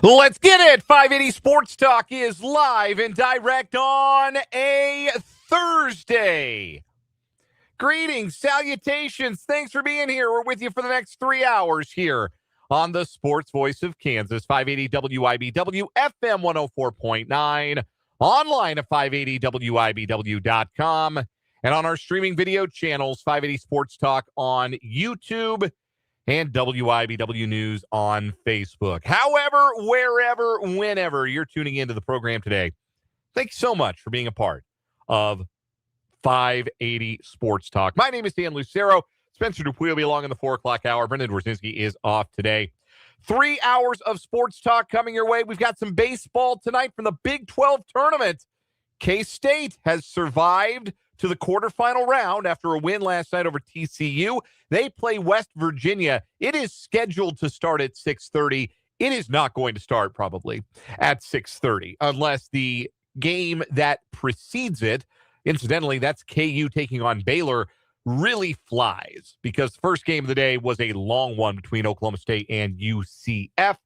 Let's get it. 580 Sports Talk is live and direct on a Thursday. Greetings, salutations. Thanks for being here. We're with you for the next 3 hours here on the Sports Voice of Kansas, 580 WIBW, FM 104.9, online at 580WIBW.com, and on our streaming video channels, 580 Sports Talk on YouTube and WIBW News on Facebook. However, wherever, whenever you're tuning into the program today, thanks so much for being a part of 580 Sports Talk. My name is Dan Lucero. Spencer Dupuy will be along in the 4 o'clock hour. Brendan Dworzinski is off today. 3 hours of sports talk coming your way. We've got some baseball tonight from the Big 12 tournament. K-State has survived to the quarterfinal round after a win last night over TCU. They play West Virginia. It is scheduled to start at 6:30. It is not going to start probably at 6:30 unless the game that precedes it, incidentally, that's KU taking on Baylor, really flies because the first game of the day was a long one between Oklahoma State and UCF.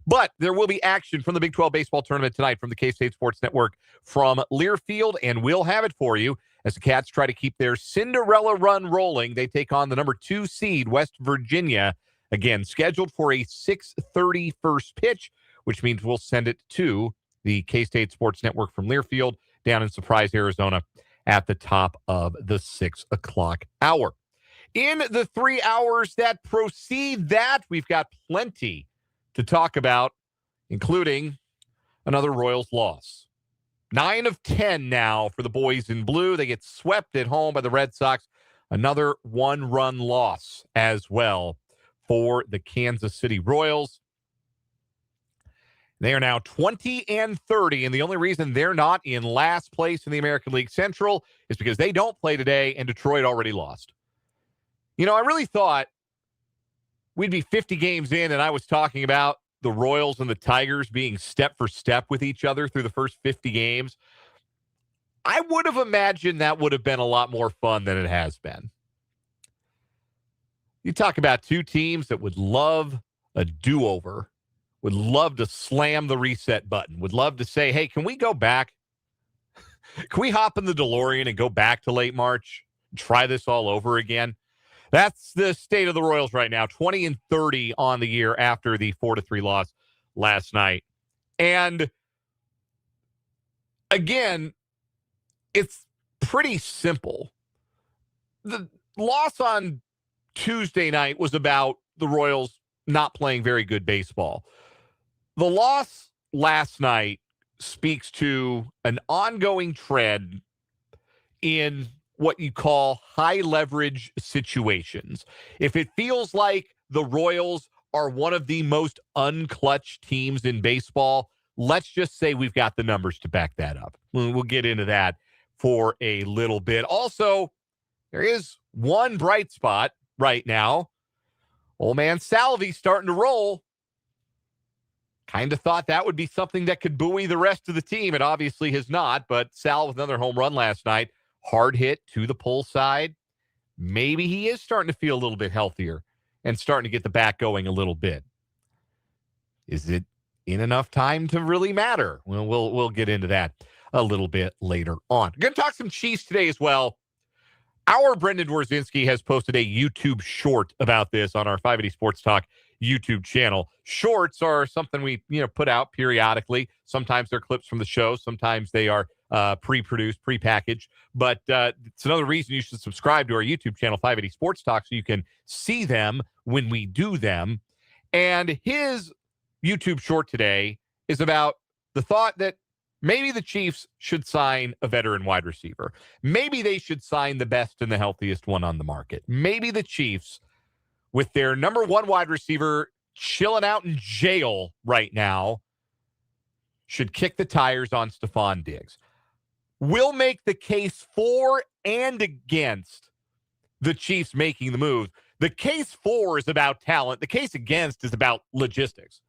But there will be action from the Big 12 baseball tournament tonight from the K-State Sports Network from Learfield, and we'll have it for you as the Cats try to keep their Cinderella run rolling. They take on the number 2 seed, West Virginia, again, scheduled for a 6:30 first pitch, which means we'll send it to the K-State Sports Network from Learfield down in Surprise, Arizona at the top of the 6 o'clock hour. In the 3 hours that precede that, we've got plenty to talk about, including another Royals loss. 9 of 10 now for the boys in blue. They get swept at home by the Red Sox. Another one-run loss as well for the Kansas City Royals. They are now 20-30, and the only reason they're not in last place in the American League Central is because they don't play today, and Detroit already lost. You know, I really thought we'd be 50 games in, and I was talking about the Royals and the Tigers being step for step with each other through the first 50 games. I would have imagined that would have been a lot more fun than it has been. You talk about two teams that would love a do-over, would love to slam the reset button, would love to say, hey, can we go back? Can we hop in the DeLorean and go back to late March, try this all over again? That's the state of the Royals right now, 20-30 on the year after the 4-3 loss last night. And again, it's pretty simple. The loss on Tuesday night was about the Royals not playing very good baseball. The loss last night speaks to an ongoing trend in what you call high leverage situations. If it feels like the Royals are one of the most unclutched teams in baseball, let's just say we've got the numbers to back that up. We'll get into that for a little bit. Also, there is one bright spot right now. Old man Salvy's starting to roll. Kind of thought that would be something that could buoy the rest of the team. It obviously has not, but Sal with another home run last night. Hard hit to the pull side. Maybe he is starting to feel a little bit healthier and starting to get the bat going a little bit. Is it in enough time to really matter? Well, we'll get into that a little bit later on. We're going to talk some Chiefs today as well. Our Brendan Dworzinski has posted a YouTube short about this on our 580 Sports Talk YouTube channel. Shorts are something we put out periodically. Sometimes they're clips from the show. Sometimes they are pre-produced, pre-packaged. But it's another reason you should subscribe to our YouTube channel, 580 Sports Talk, so you can see them when we do them. And his YouTube short today is about the thought that maybe the Chiefs should sign a veteran wide receiver. Maybe they should sign the best and the healthiest one on the market. Maybe the Chiefs, with their number one wide receiver chilling out in jail right now, should kick the tires on Stefon Diggs. We'll make the case for and against the Chiefs making the move. The case for is about talent. The case against is about logistics.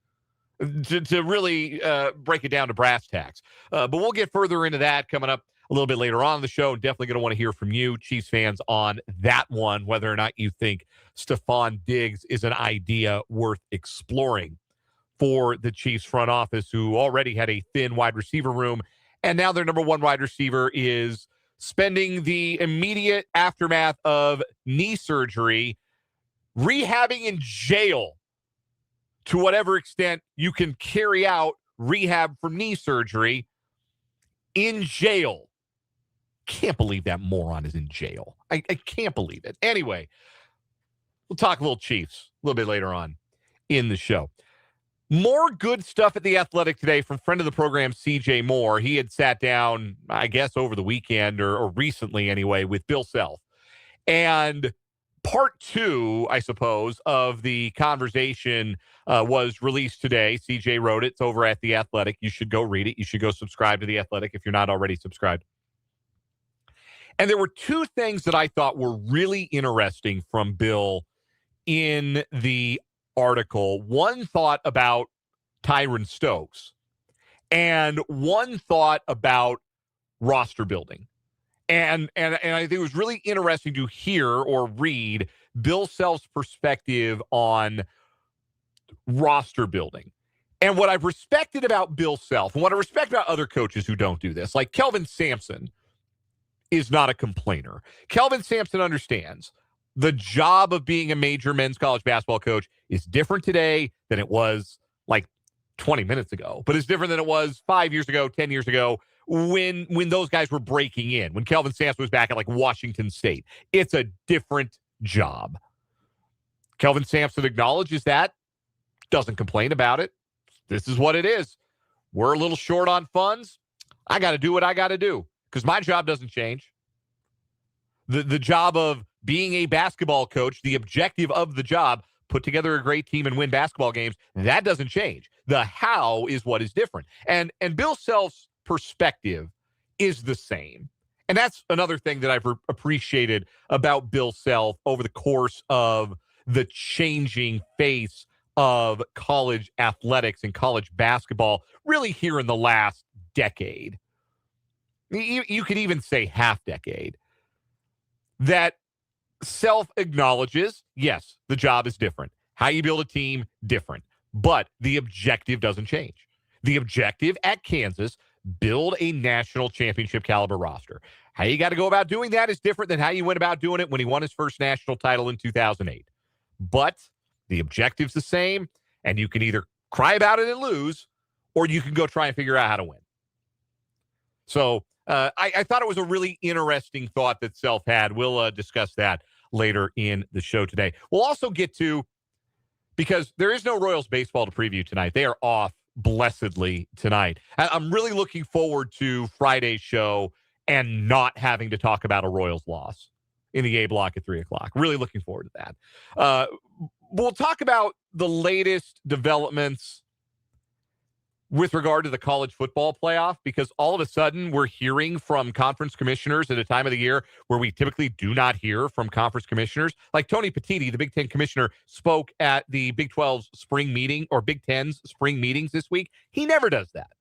To really break it down to brass tacks. But we'll get further into that coming up a little bit later on in the show. Definitely going to want to hear from you, Chiefs fans, on that one, whether or not you think Stefon Diggs is an idea worth exploring for the Chiefs front office, who already had a thin wide receiver room. And now their number one wide receiver is spending the immediate aftermath of knee surgery, rehabbing in jail to whatever extent you can carry out rehab from knee surgery in jail. Can't believe that moron is in jail. I can't believe it. Anyway, we'll talk a little Chiefs a little bit later on in the show. More good stuff at The Athletic today from friend of the program, CJ Moore. He had sat down, I guess, over the weekend or recently anyway, with Bill Self. And part two, I suppose, of the conversation was released today. CJ wrote it. It's over at The Athletic. You should go read it. You should go subscribe to The Athletic if you're not already subscribed. And there were two things that I thought were really interesting from Bill in the article. One thought about Tyran Stokes and one thought about roster building. And I think it was really interesting to hear or read Bill Self's perspective on roster building. And what I've respected about Bill Self and what I respect about other coaches who don't do this, like Kelvin Sampson is not a complainer. Kelvin Sampson understands the job of being a major men's college basketball coach is different today than it was like 20 minutes ago, but it's different than it was 5 years ago, 10 years ago, when those guys were breaking in, when Kelvin Sampson was back at like Washington State. It's a different job. Kelvin Sampson acknowledges that, doesn't complain about it. This is what it is. We're a little short on funds. I got to do what I got to do because my job doesn't change. The job of being a basketball coach, the objective of the job, put together a great team and win basketball games, that doesn't change. The how is what is different. And Bill Self's perspective is the same. And that's another thing that I've appreciated about Bill Self over the course of the changing face of college athletics and college basketball, really here in the last decade. You could even say half decade. That Self acknowledges, yes, the job is different. How you build a team, different. But the objective doesn't change. The objective at Kansas, build a national championship caliber roster. How you got to go about doing that is different than how you went about doing it when he won his first national title in 2008. But the objective's the same, and you can either cry about it and lose, or you can go try and figure out how to win. So I thought it was a really interesting thought that Self had. We'll discuss that later in the show today. We'll also get to, because there is no Royals baseball to preview tonight. They are off blessedly tonight. I'm really looking forward to Friday's show and not having to talk about a Royals loss in the A block at 3 o'clock. Really looking forward to that. We'll talk about the latest developments with regard to the college football playoff, because all of a sudden we're hearing from conference commissioners at a time of the year where we typically do not hear from conference commissioners. Like Tony Petitti, the Big Ten commissioner, spoke at the Big 12's spring meeting or Big Ten's spring meetings this week. He never does that.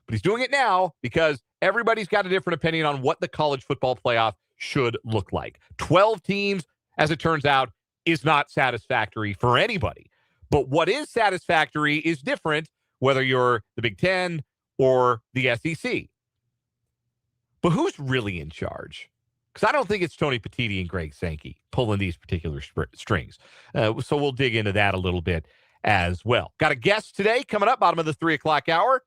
But he's doing it now because everybody's got a different opinion on what the college football playoff should look like. 12 teams, as it turns out, is not satisfactory for anybody. But what is satisfactory is different whether you're the Big Ten or the SEC. But who's really in charge? Because I don't think it's Tony Petitti and Greg Sankey pulling these particular strings. So we'll dig into that a little bit as well. Got a guest today coming up, bottom of the 3 o'clock hour.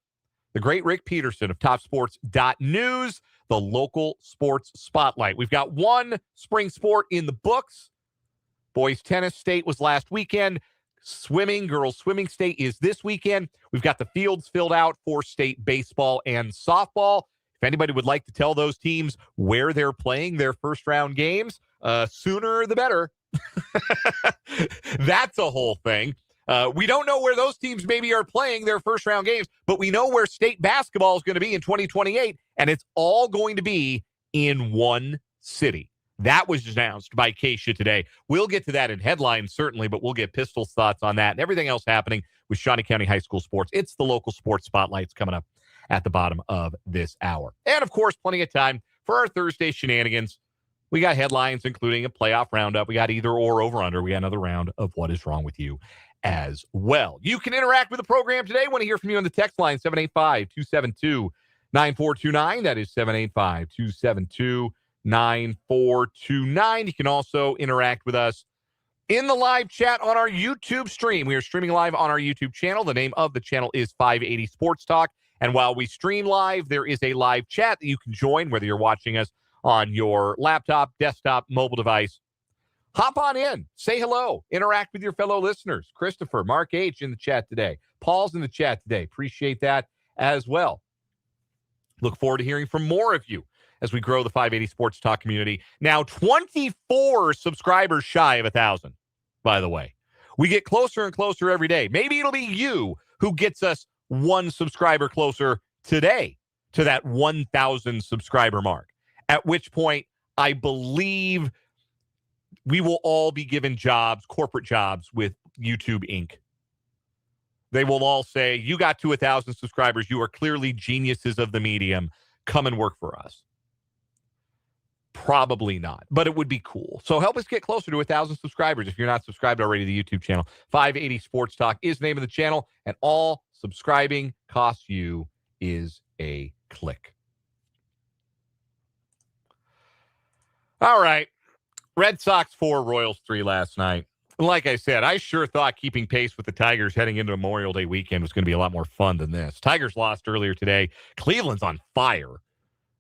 The great Rick Peterson of TopSports.News, the local sports spotlight. We've got one spring sport in the books. Boys tennis state was last weekend. Swimming, girls swimming state is this weekend. We've got the fields filled out for state baseball and softball. If anybody would like to tell those teams where they're playing their first round games, sooner the better. That's a whole thing. We don't know where those teams maybe are playing their first round games, but we know where state basketball is going to be in 2028, and it's all going to be in one city. That was announced by Keisha today. We'll get to that in headlines, certainly, but we'll get Pistol's thoughts on that and everything else happening with Shawnee County High School sports. It's the local sports spotlights coming up at the bottom of this hour. And, of course, plenty of time for our Thursday shenanigans. We got headlines, including a playoff roundup. We got either or over under. We got another round of What Is Wrong With You as well. You can interact with the program today. I want to hear from you on the text line, 785-272-9429. That is 785-272-9429. You can also interact with us in the live chat on our YouTube stream. We are streaming live on our YouTube channel. The name of the channel is 580 Sports Talk. And while we stream live, there is a live chat that you can join, whether you're watching us on your laptop, desktop, mobile device. Hop on in. Say hello. Interact with your fellow listeners. Christopher, Mark H. in the chat today. Paul's in the chat today. Appreciate that as well. Look forward to hearing from more of you as we grow the 580 Sports Talk community. Now, 24 subscribers shy of 1,000, by the way. We get closer and closer every day. Maybe it'll be you who gets us one subscriber closer today to that 1,000 subscriber mark, at which point I believe we will all be given jobs, corporate jobs with YouTube Inc. They will all say, you got to 1,000 subscribers. You are clearly geniuses of the medium. Come and work for us. Probably not, but it would be cool. So help us get closer to 1,000 subscribers. If you're not subscribed already to the YouTube channel, 580 Sports Talk is the name of the channel, and all subscribing costs you is a click. All right. Red Sox 4, Royals 3 last night. Like I said, I sure thought keeping pace with the Tigers heading into Memorial Day weekend was going to be a lot more fun than this. Tigers lost earlier today. Cleveland's on fire.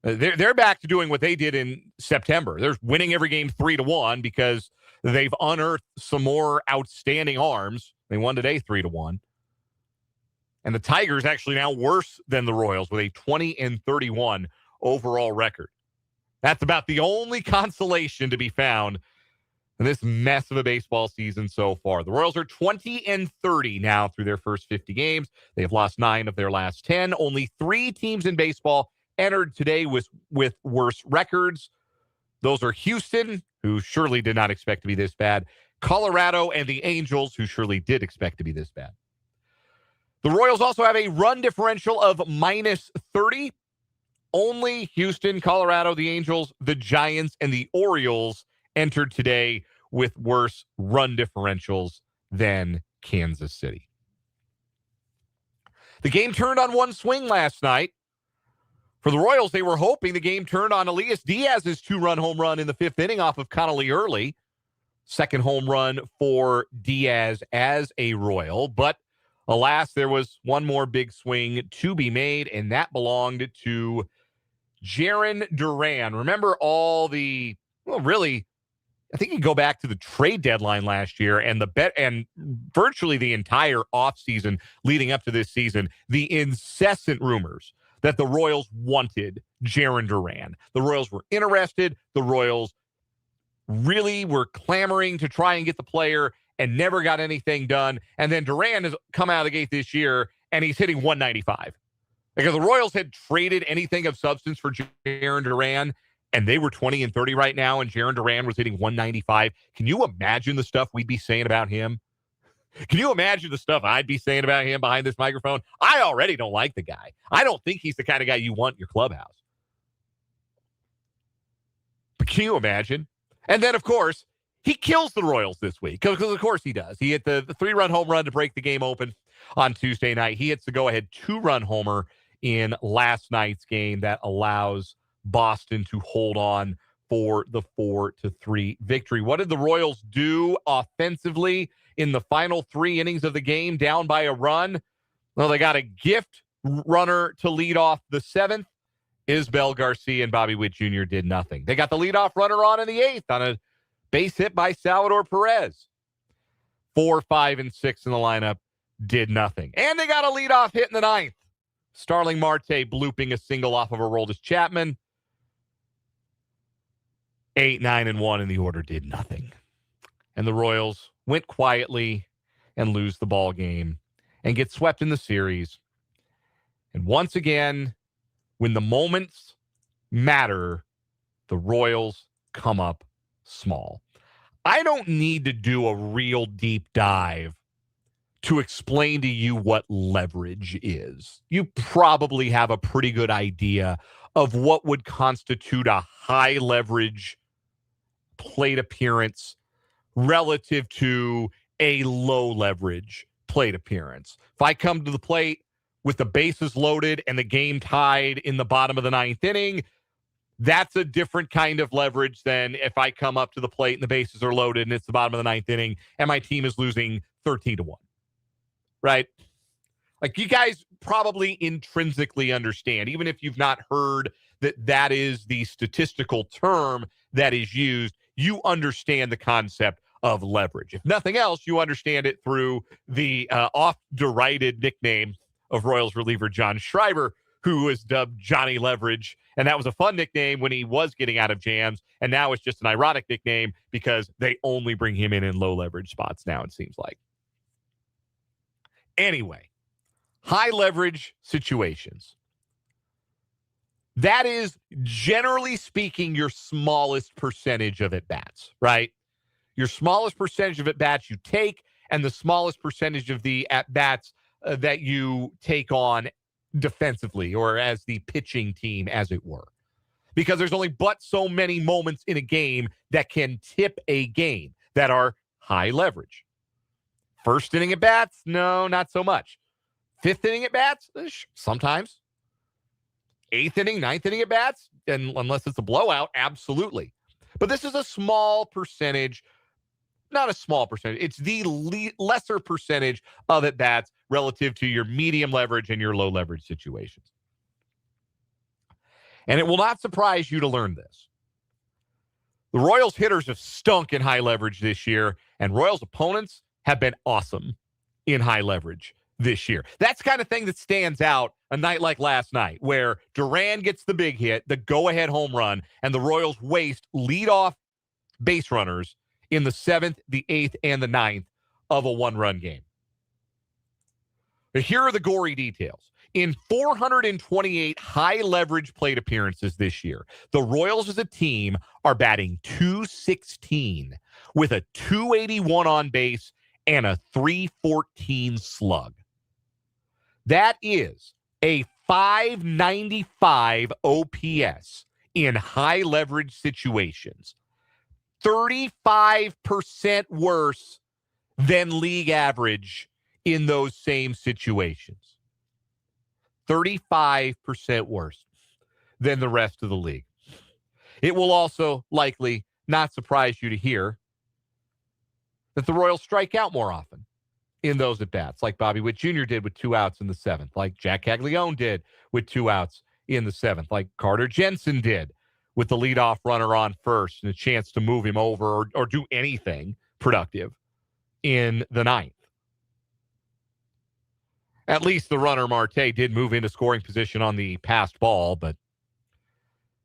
They're back to doing what they did in September. They're winning every game 3-1 because they've unearthed some more outstanding arms. They won today 3-1. And the Tigers actually now worse than the Royals with a 20-31 overall record. That's about the only consolation to be found in this mess of a baseball season so far. The Royals are 20-30 now through their first 50 games. They have lost 9 of their last 10. Only 3 teams in baseball entered today with worse records. Those are Houston, who surely did not expect to be this bad, Colorado, and the Angels, who surely did expect to be this bad. The Royals also have a run differential of -30. Only Houston, Colorado, the Angels, the Giants, and the Orioles entered today with worse run differentials than Kansas City. The game turned on one swing last night. For the Royals, they were hoping the game turned on Elias Diaz's 2-run home run in the 5th inning off of Connolly early. Second home run for Diaz as a Royal. But alas, there was one more big swing to be made, and that belonged to Jarren Duran. Remember all the, well, really, I think you go back to the trade deadline last year and and virtually the entire offseason leading up to this season, the incessant rumors that the Royals wanted Jarren Duran. The Royals were interested. The Royals really were clamoring to try and get the player and never got anything done. And then Duran has come out of the gate this year, and he's hitting 195. Because the Royals had traded anything of substance for Jarren Duran, and they were 20-30 right now, and Jarren Duran was hitting 195. Can you imagine the stuff we'd be saying about him? Can you imagine the stuff I'd be saying about him behind this microphone? I already don't like the guy. I don't think he's the kind of guy you want in your clubhouse. But can you imagine? And then, of course, he kills the Royals this week. Because, of course, he does. He hit the 3-run home run to break the game open on Tuesday night. He hits the go-ahead 2-run homer in last night's game that allows Boston to hold on for the 4-3 victory. What did the Royals do offensively in the final 3 innings of the game, down by a run? Well, they got a gift runner to lead off the 7th. Isbel Garcia and Bobby Witt Jr. did nothing. They got the leadoff runner on in the 8th on a base hit by Salvador Perez. 4, 5, and 6 in the lineup did nothing. And they got a leadoff hit in the 9th. Starling Marte blooping a single off of Aroldis Chapman. 8, 9, and 1 in the order did nothing. And the Royals went quietly and lose the ball game and get swept in the series. And once again, when the moments matter, the Royals come up small. I don't need to do a real deep dive to explain to you what leverage is. You probably have a pretty good idea of what would constitute a high leverage plate appearance relative to a low leverage plate appearance. If I come to the plate with the bases loaded and the game tied in the bottom of the ninth inning, that's a different kind of leverage than if I come up to the plate and the bases are loaded and it's the bottom of the ninth inning and my team is losing 13-1. Right? Like, you guys probably intrinsically understand, even if you've not heard that is the statistical term that is used, you understand the concept of leverage. If nothing else, you understand it through the oft-derided nickname of Royals reliever John Schreiber, who was dubbed Johnny Leverage. And that was a fun nickname when he was getting out of jams. And now it's just an ironic nickname because they only bring him in low leverage spots now, it seems like. Anyway, high leverage situations. That is, generally speaking, your smallest percentage of at-bats, right? Your smallest percentage of at-bats you take and the smallest percentage of the at-bats that you take on defensively or as the pitching team, as it were. Because there's only but so many moments in a game that can tip a game that are high leverage. First inning at-bats? No, not so much. Fifth inning at-bats? Sometimes. Eighth inning, ninth inning at-bats? And unless it's a blowout, absolutely. But this is a small percentage. Not a small percentage. It's the lesser percentage of at-bats relative to your medium leverage and your low leverage situations. And it will not surprise you to learn this. The Royals hitters have stunk in high leverage this year, and Royals opponents have been awesome in high leverage this year. That's the kind of thing that stands out a night like last night, where Duran gets the big hit, the go-ahead home run, and the Royals waste leadoff base runners in the 7th, the 8th, and the 9th of a one-run game. But here are the gory details. In 428 high-leverage plate appearances this year, the Royals as a team are batting .216 with a .281 on base and a .314 slug. That is a .595 OPS in high-leverage situations. 35% worse than league average in those same situations. 35% worse than the rest of the league. It will also likely not surprise you to hear that the Royals strike out more often in those at-bats, like Bobby Witt Jr. did with 2 outs in the 7th, like Jack Caglione did with 2 outs in the 7th, like Carter Jensen did with the leadoff runner on first and a chance to move him over or do anything productive in the 9th. At least the runner, Marte, did move into scoring position on the passed ball. But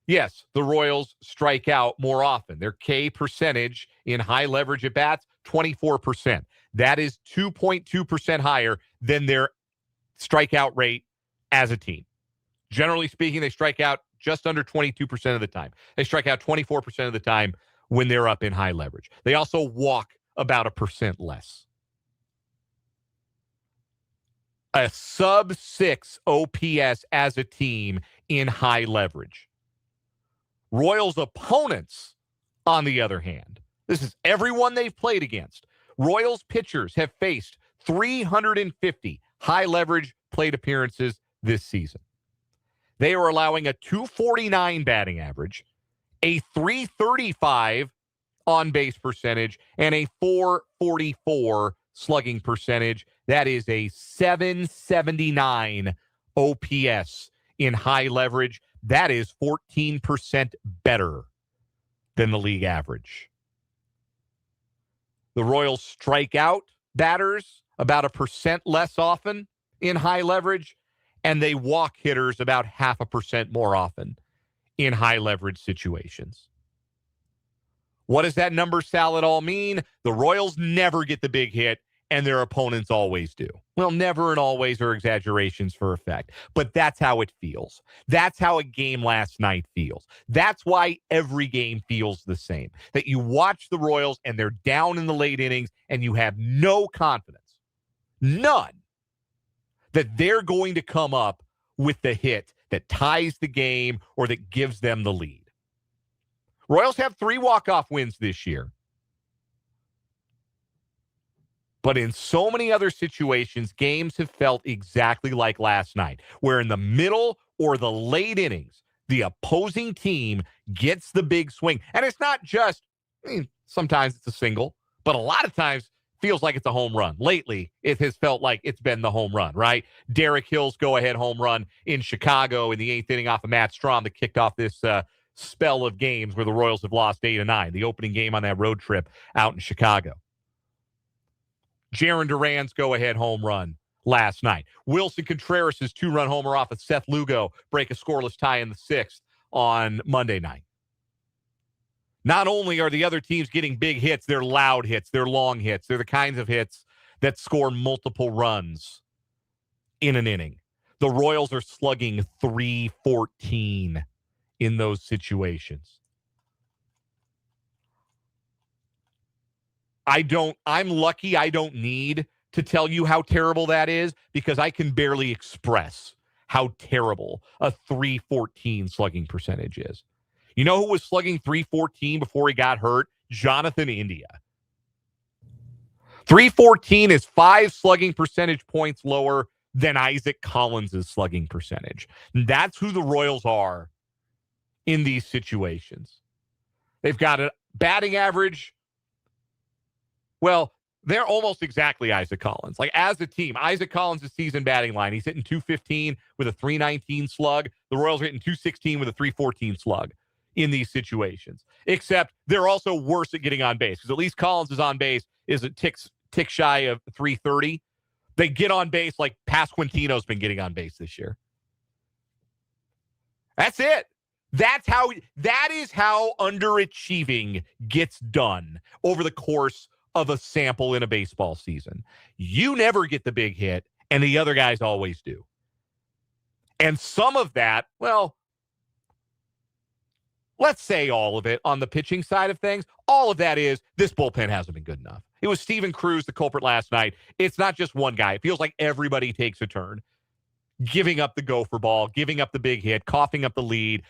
yes, the Royals strike out more often. Their K percentage in high leverage at-bats, 24%. That is 2.2% higher than their strikeout rate as a team. Generally speaking, they strike out just under 22% of the time. They strike out 24% of the time when they're up in high leverage. They also walk about 1% less. A sub-6 OPS as a team in high leverage. Royals opponents, on the other hand, this is everyone they've played against. Royals pitchers have faced 350 high leverage plate appearances this season. They are allowing a .249 batting average, a .335 on-base percentage, and a .444 slugging percentage. That is a .779 OPS in high leverage. That is 14% better than the league average. The Royals strike out batters about 1% less often in high leverage, and they walk hitters about 0.5% more often in high leverage situations. What does that number salad all mean? The Royals never get the big hit, and their opponents always do. Well, never and always are exaggerations for effect, but that's how it feels. That's how a game last night feels. That's why every game feels the same. That you watch the Royals and they're down in the late innings and you have no confidence, none, that they're going to come up with the hit that ties the game or that gives them the lead. Royals have 3 walk-off wins this year. But in so many other situations, games have felt exactly like last night, where in the middle or the late innings, the opposing team gets the big swing. And it's not just, sometimes it's a single, but a lot of times feels like it's a home run. Lately, it has felt like it's been the home run, right? Derek Hill's go-ahead home run in Chicago in the 8th inning off of Matt Strahm that kicked off this spell of games where the Royals have lost 8-9, the opening game on that road trip out in Chicago. Jarren Duran's go-ahead home run last night. Wilson Contreras' 2-run homer off of Seth Lugo break a scoreless tie in the 6th on Monday night. Not only are the other teams getting big hits, they're loud hits, they're long hits. They're the kinds of hits that score multiple runs in an inning. The Royals are slugging .314 in those situations. I'm lucky I don't need to tell you how terrible that is because I can barely express how terrible a .314 slugging percentage is. You know who was slugging .314 before he got hurt? Jonathan India. .314 is 5 slugging percentage points lower than Isaac Collins' slugging percentage. And that's who the Royals are in these situations. They've got a batting average. Well, they're almost exactly Isaac Collins. Like, as a team, Isaac Collins' season batting line, he's hitting .215 with a .319 slug. The Royals are hitting .216 with a .314 slug in these situations. Except they're also worse at getting on base because at least Collins is on base is a tick shy of .330. They get on base like Pasquantino's been getting on base this year. That's it. That is how underachieving gets done over the course of a sample in a baseball season. You never get the big hit, and the other guys always do. And some of that, well, let's say all of it on the pitching side of things, all of that is this bullpen hasn't been good enough. It was Steven Cruz, the culprit last night. It's not just one guy. It feels like everybody takes a turn, giving up the gopher ball, giving up the big hit, coughing up the lead,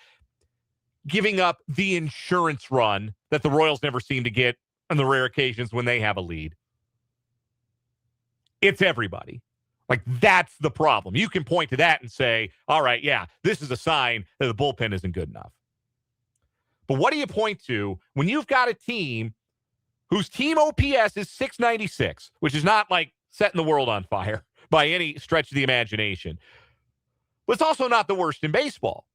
giving up the insurance run that the Royals never seem to get on the rare occasions when they have a lead. It's everybody. Like, that's the problem. You can point to that and say, all right, yeah, this is a sign that the bullpen isn't good enough. But what do you point to when you've got a team whose team OPS is .696, which is not like setting the world on fire by any stretch of the imagination, but it's also not the worst in baseball.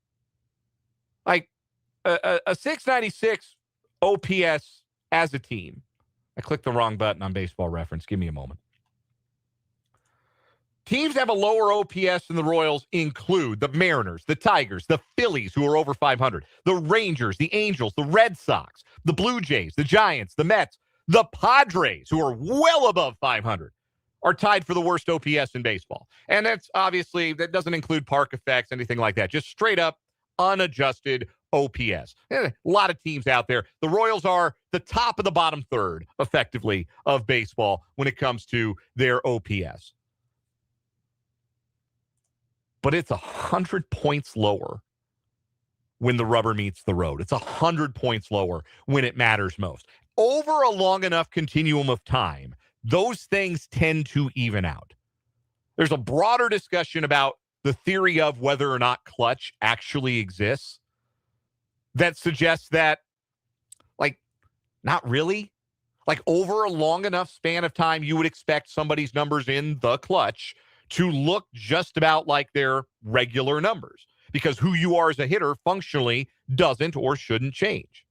Like, a .696 OPS as a team. I clicked the wrong button on Baseball Reference. Give me a moment. Teams that have a lower OPS than the Royals include the Mariners, the Tigers, the Phillies, who are over 500, the Rangers, the Angels, the Red Sox, the Blue Jays, the Giants, the Mets, the Padres, who are well above 500, are tied for the worst OPS in baseball. And that's obviously, that doesn't include park effects, anything like that. Just straight up unadjusted OPS. A lot of teams out there. The Royals are the top of the bottom third, effectively, of baseball when it comes to their OPS. But it's 100 points lower when the rubber meets the road. It's 100 points lower when it matters most. Over a long enough continuum of time, those things tend to even out. There's a broader discussion about the theory of whether or not clutch actually exists that suggests that, like, not really. Like, over a long enough span of time, you would expect somebody's numbers in the clutch to look just about like their regular numbers, because who you are as a hitter functionally doesn't or shouldn't change.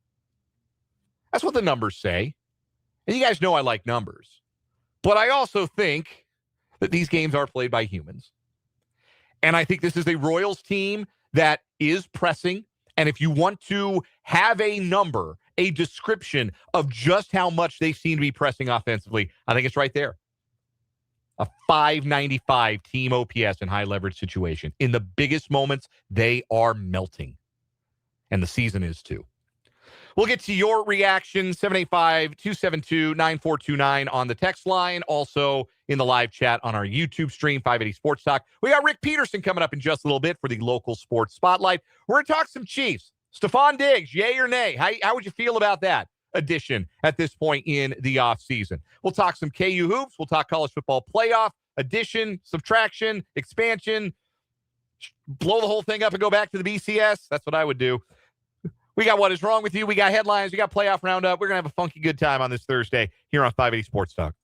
That's what the numbers say. And you guys know I like numbers. But I also think that these games are played by humans. And I think this is a Royals team that is pressing. And if you want to have a number, a description of just how much they seem to be pressing offensively, I think it's right there. A .595 team OPS in high leverage situation. In the biggest moments, they are melting. And the season is too. We'll get to your reaction, 785-272-9429 on the text line. Also in the live chat on our YouTube stream, 580 Sports Talk. We got Rick Peterson coming up in just a little bit for the local sports spotlight. We're going to talk some Chiefs. Stefon Diggs, yay or nay? How would you feel about that? addition at this point in the offseason. We'll talk some KU hoops. We'll talk college football playoff, addition, subtraction, expansion, blow the whole thing up and go back to the BCS. That's what I would do. We got What Is Wrong With You. We got headlines. We got playoff roundup. We're going to have a funky good time on this Thursday here on 580 Sports Talk.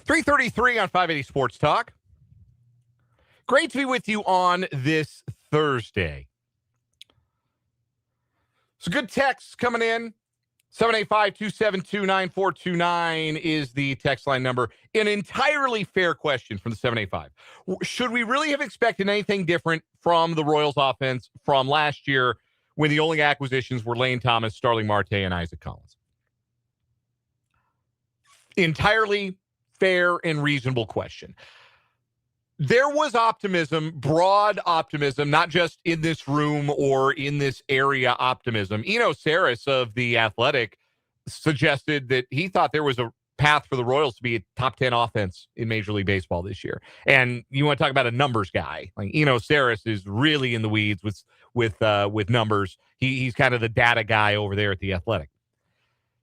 .333 on 580 Sports Talk. Great to be with you on this Thursday. So good texts coming in. 785-272-9429 is the text line number. An entirely fair question from the 785. Should we really have expected anything different from the Royals offense from last year when the only acquisitions were Lane Thomas, Starling Marte, and Isaac Collins? Entirely fair and reasonable question. There was optimism, broad optimism, not just in this room or in this area optimism. Eno Saris of The Athletic suggested that he thought there was a path for the Royals to be a top 10 offense in Major League Baseball this year. And you want to talk about a numbers guy. Like Eno Saris is really in the weeds with numbers. He's kind of the data guy over there at The Athletic.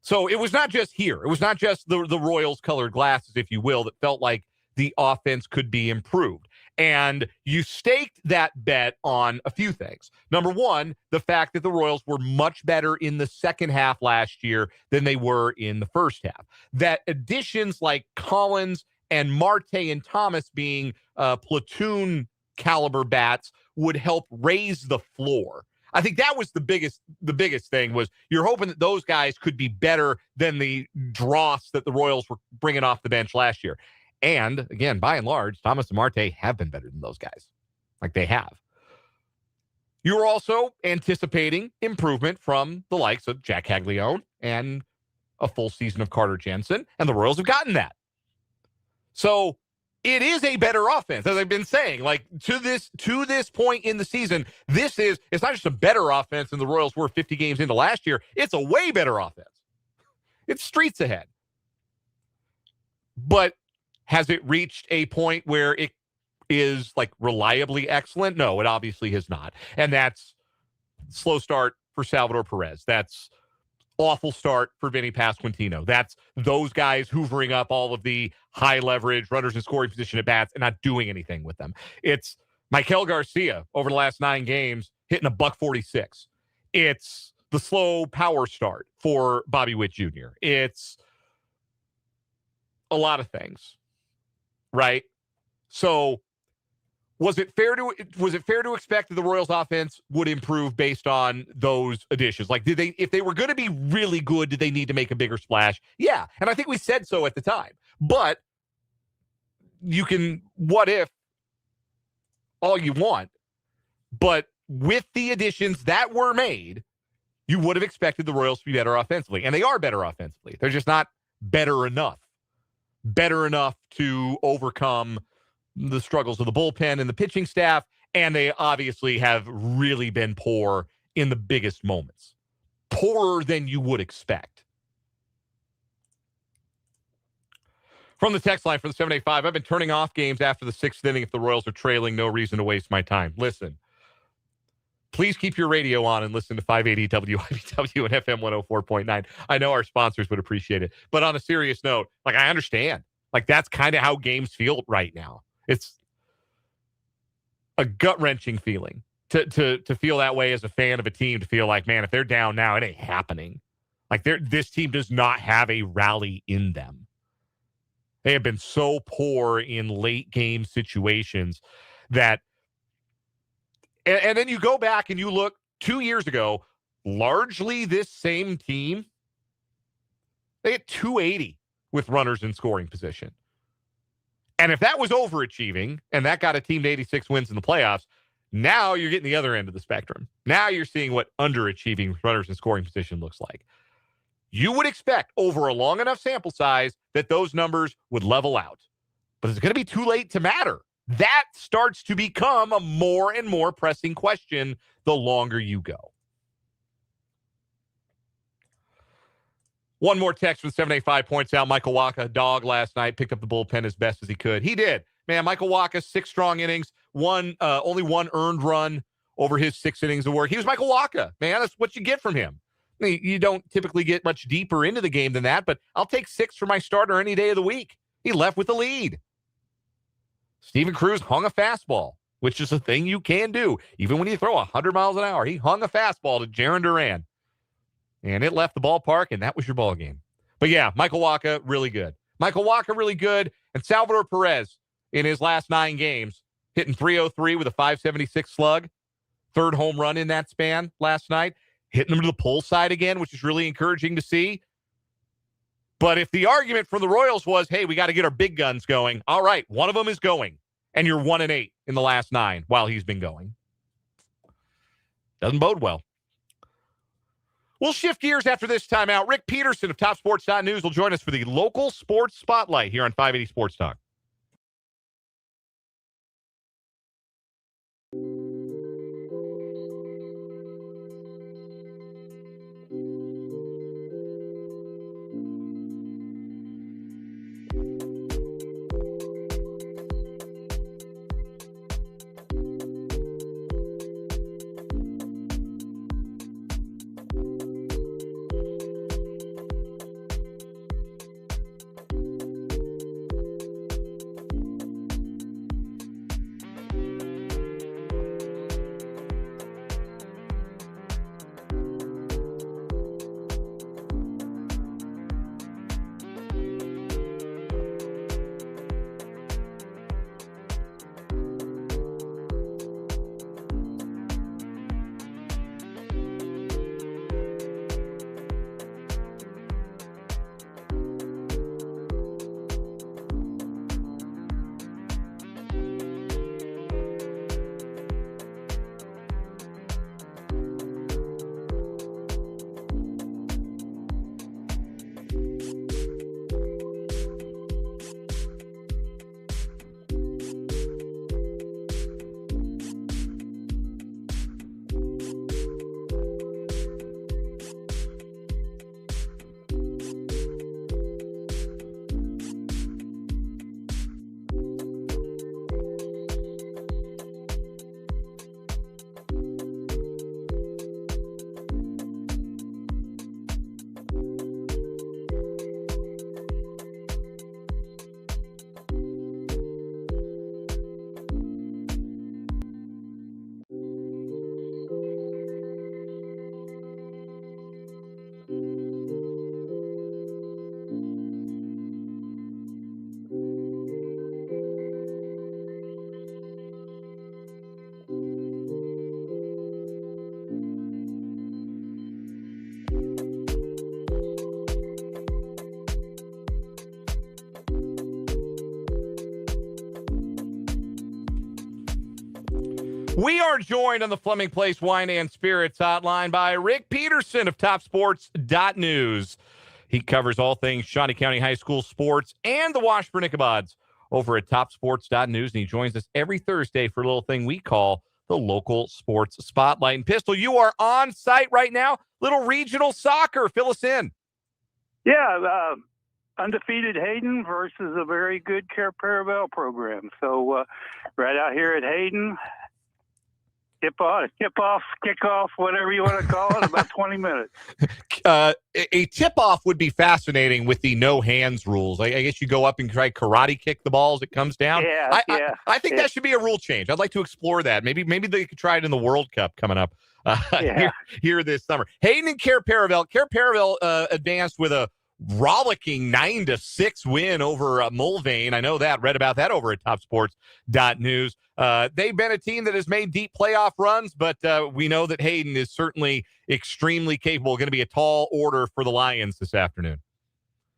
So it was not just here. It was not just the Royals colored glasses, if you will, that felt like the offense could be improved. And you staked that bet on a few things. Number one, the fact that the Royals were much better in the second half last year than they were in the first half. That additions like Collins and Marte and Thomas being platoon caliber bats would help raise the floor. I think that was the biggest thing was you're hoping that those guys could be better than the dross that the Royals were bringing off the bench last year. And again, by and large, Thomas and Marte have been better than those guys. Like they have. You were also anticipating improvement from the likes of Jack Caglione and a full season of Carter Jensen, and the Royals have gotten that. So it is a better offense, as I've been saying. Like to this point in the season, it's not just a better offense than the Royals were 50 games into last year. It's a way better offense. It's streets ahead. But has it reached a point where it is like reliably excellent? No, it obviously has not. And that's slow start for Salvador Perez. That's awful start for Vinny Pasquantino. That's those guys hoovering up all of the high leverage runners in scoring position at bats and not doing anything with them. It's Maikel Garcia over the last 9 games hitting a .146. It's the slow power start for Bobby Witt Jr. It's a lot of things, right? So was it fair to expect that the Royals offense would improve based on those additions? Like, if they were going to be really good, did they need to make a bigger splash? Yeah. And I think we said so at the time. But you can what if all you want. But with the additions that were made, you would have expected the Royals to be better offensively. And they are better offensively. They're just not better enough. Better enough to overcome the struggles of the bullpen and the pitching staff. And they obviously have really been poor in the biggest moments. Poorer than you would expect. From the text line for the 785, I've been turning off games after the sixth inning if the Royals are trailing. No reason to waste my time. Listen. Please keep your radio on and listen to 580 WIBW and FM 104.9. I know our sponsors would appreciate it. But on a serious note, like, I understand. Like, that's kind of how games feel right now. It's a gut-wrenching feeling to feel that way as a fan of a team, to feel like, man, if they're down now, it ain't happening. Like, this team does not have a rally in them. They have been so poor in late-game situations that and then you go back and you look 2 years ago, largely this same team, they had 280 with runners in scoring position. And if that was overachieving and that got a team to 86 wins in the playoffs, now you're getting the other end of the spectrum. Now you're seeing what underachieving runners in scoring position looks like. You would expect over a long enough sample size that those numbers would level out. But it's going to be too late to matter. That starts to become a more and more pressing question the longer you go. One more text from 785 points out Michael Wacha, dog last night, picked up the bullpen as best as he could. He did. Man, Michael Wacha, 6 strong innings, only one earned run over his 6 innings of work. He was Michael Wacha. Man, that's what you get from him. I mean, you don't typically get much deeper into the game than that, but I'll take 6 for my starter any day of the week. He left with the lead. Steven Cruz hung a fastball, which is a thing you can do. Even when you throw 100 miles an hour, he hung a fastball to Jarren Duran. And it left the ballpark, and that was your ball game. But yeah, Michael Wacha, really good. Michael Wacha, really good. And Salvador Perez, in his last 9 games, hitting .303 with a .576 slug. 3rd home run in that span last night. Hitting them to the pull side again, which is really encouraging to see. But if the argument from the Royals was, hey, we got to get our big guns going, all right, one of them is going, and you're 1-8 in the last 9 while he's been going. Doesn't bode well. We'll shift gears after this timeout. Rick Peterson of TopSports.News will join us for the local sports spotlight here on 580 Sports Talk. We are joined on the Fleming Place Wine and Spirits hotline by Rick Peterson of TopSports.News. He covers all things Shawnee County High School sports and the Washburn Ichabods over at TopSports.News, and he joins us every Thursday for a little thing we call the Local Sports Spotlight. And Pistol, you are on site right now. Little regional soccer. Fill us in. Yeah, undefeated Hayden versus a very good Care Paravel program. So right out here at Hayden, kickoff, whatever you want to call it, about 20 minutes. A tip-off would be fascinating with the no-hands rules. I guess you go up and try karate kick the ball as it comes down. I think that should be a rule change. I'd like to explore that. Maybe they could try it in the World Cup coming up here this summer. Hayden and Care Paravel. Care Paravel advanced with a rollicking 9-6 win over Mulvane. I know that. Read about that over at TopSports.News. They've been a team that has made deep playoff runs, but we know that Hayden is certainly extremely capable. Going to be a tall order for the Lions this afternoon.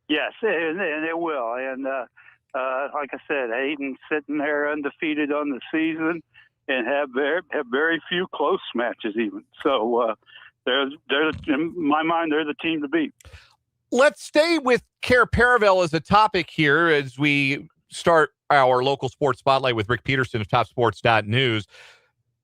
Yes, and it will. And like I said, Hayden sitting there undefeated on the season and have very few close matches even. So they're in my mind, they're the team to beat. Let's stay with Care Paravel as a topic here as we start our local sports spotlight with Rick Peterson of TopSports.News.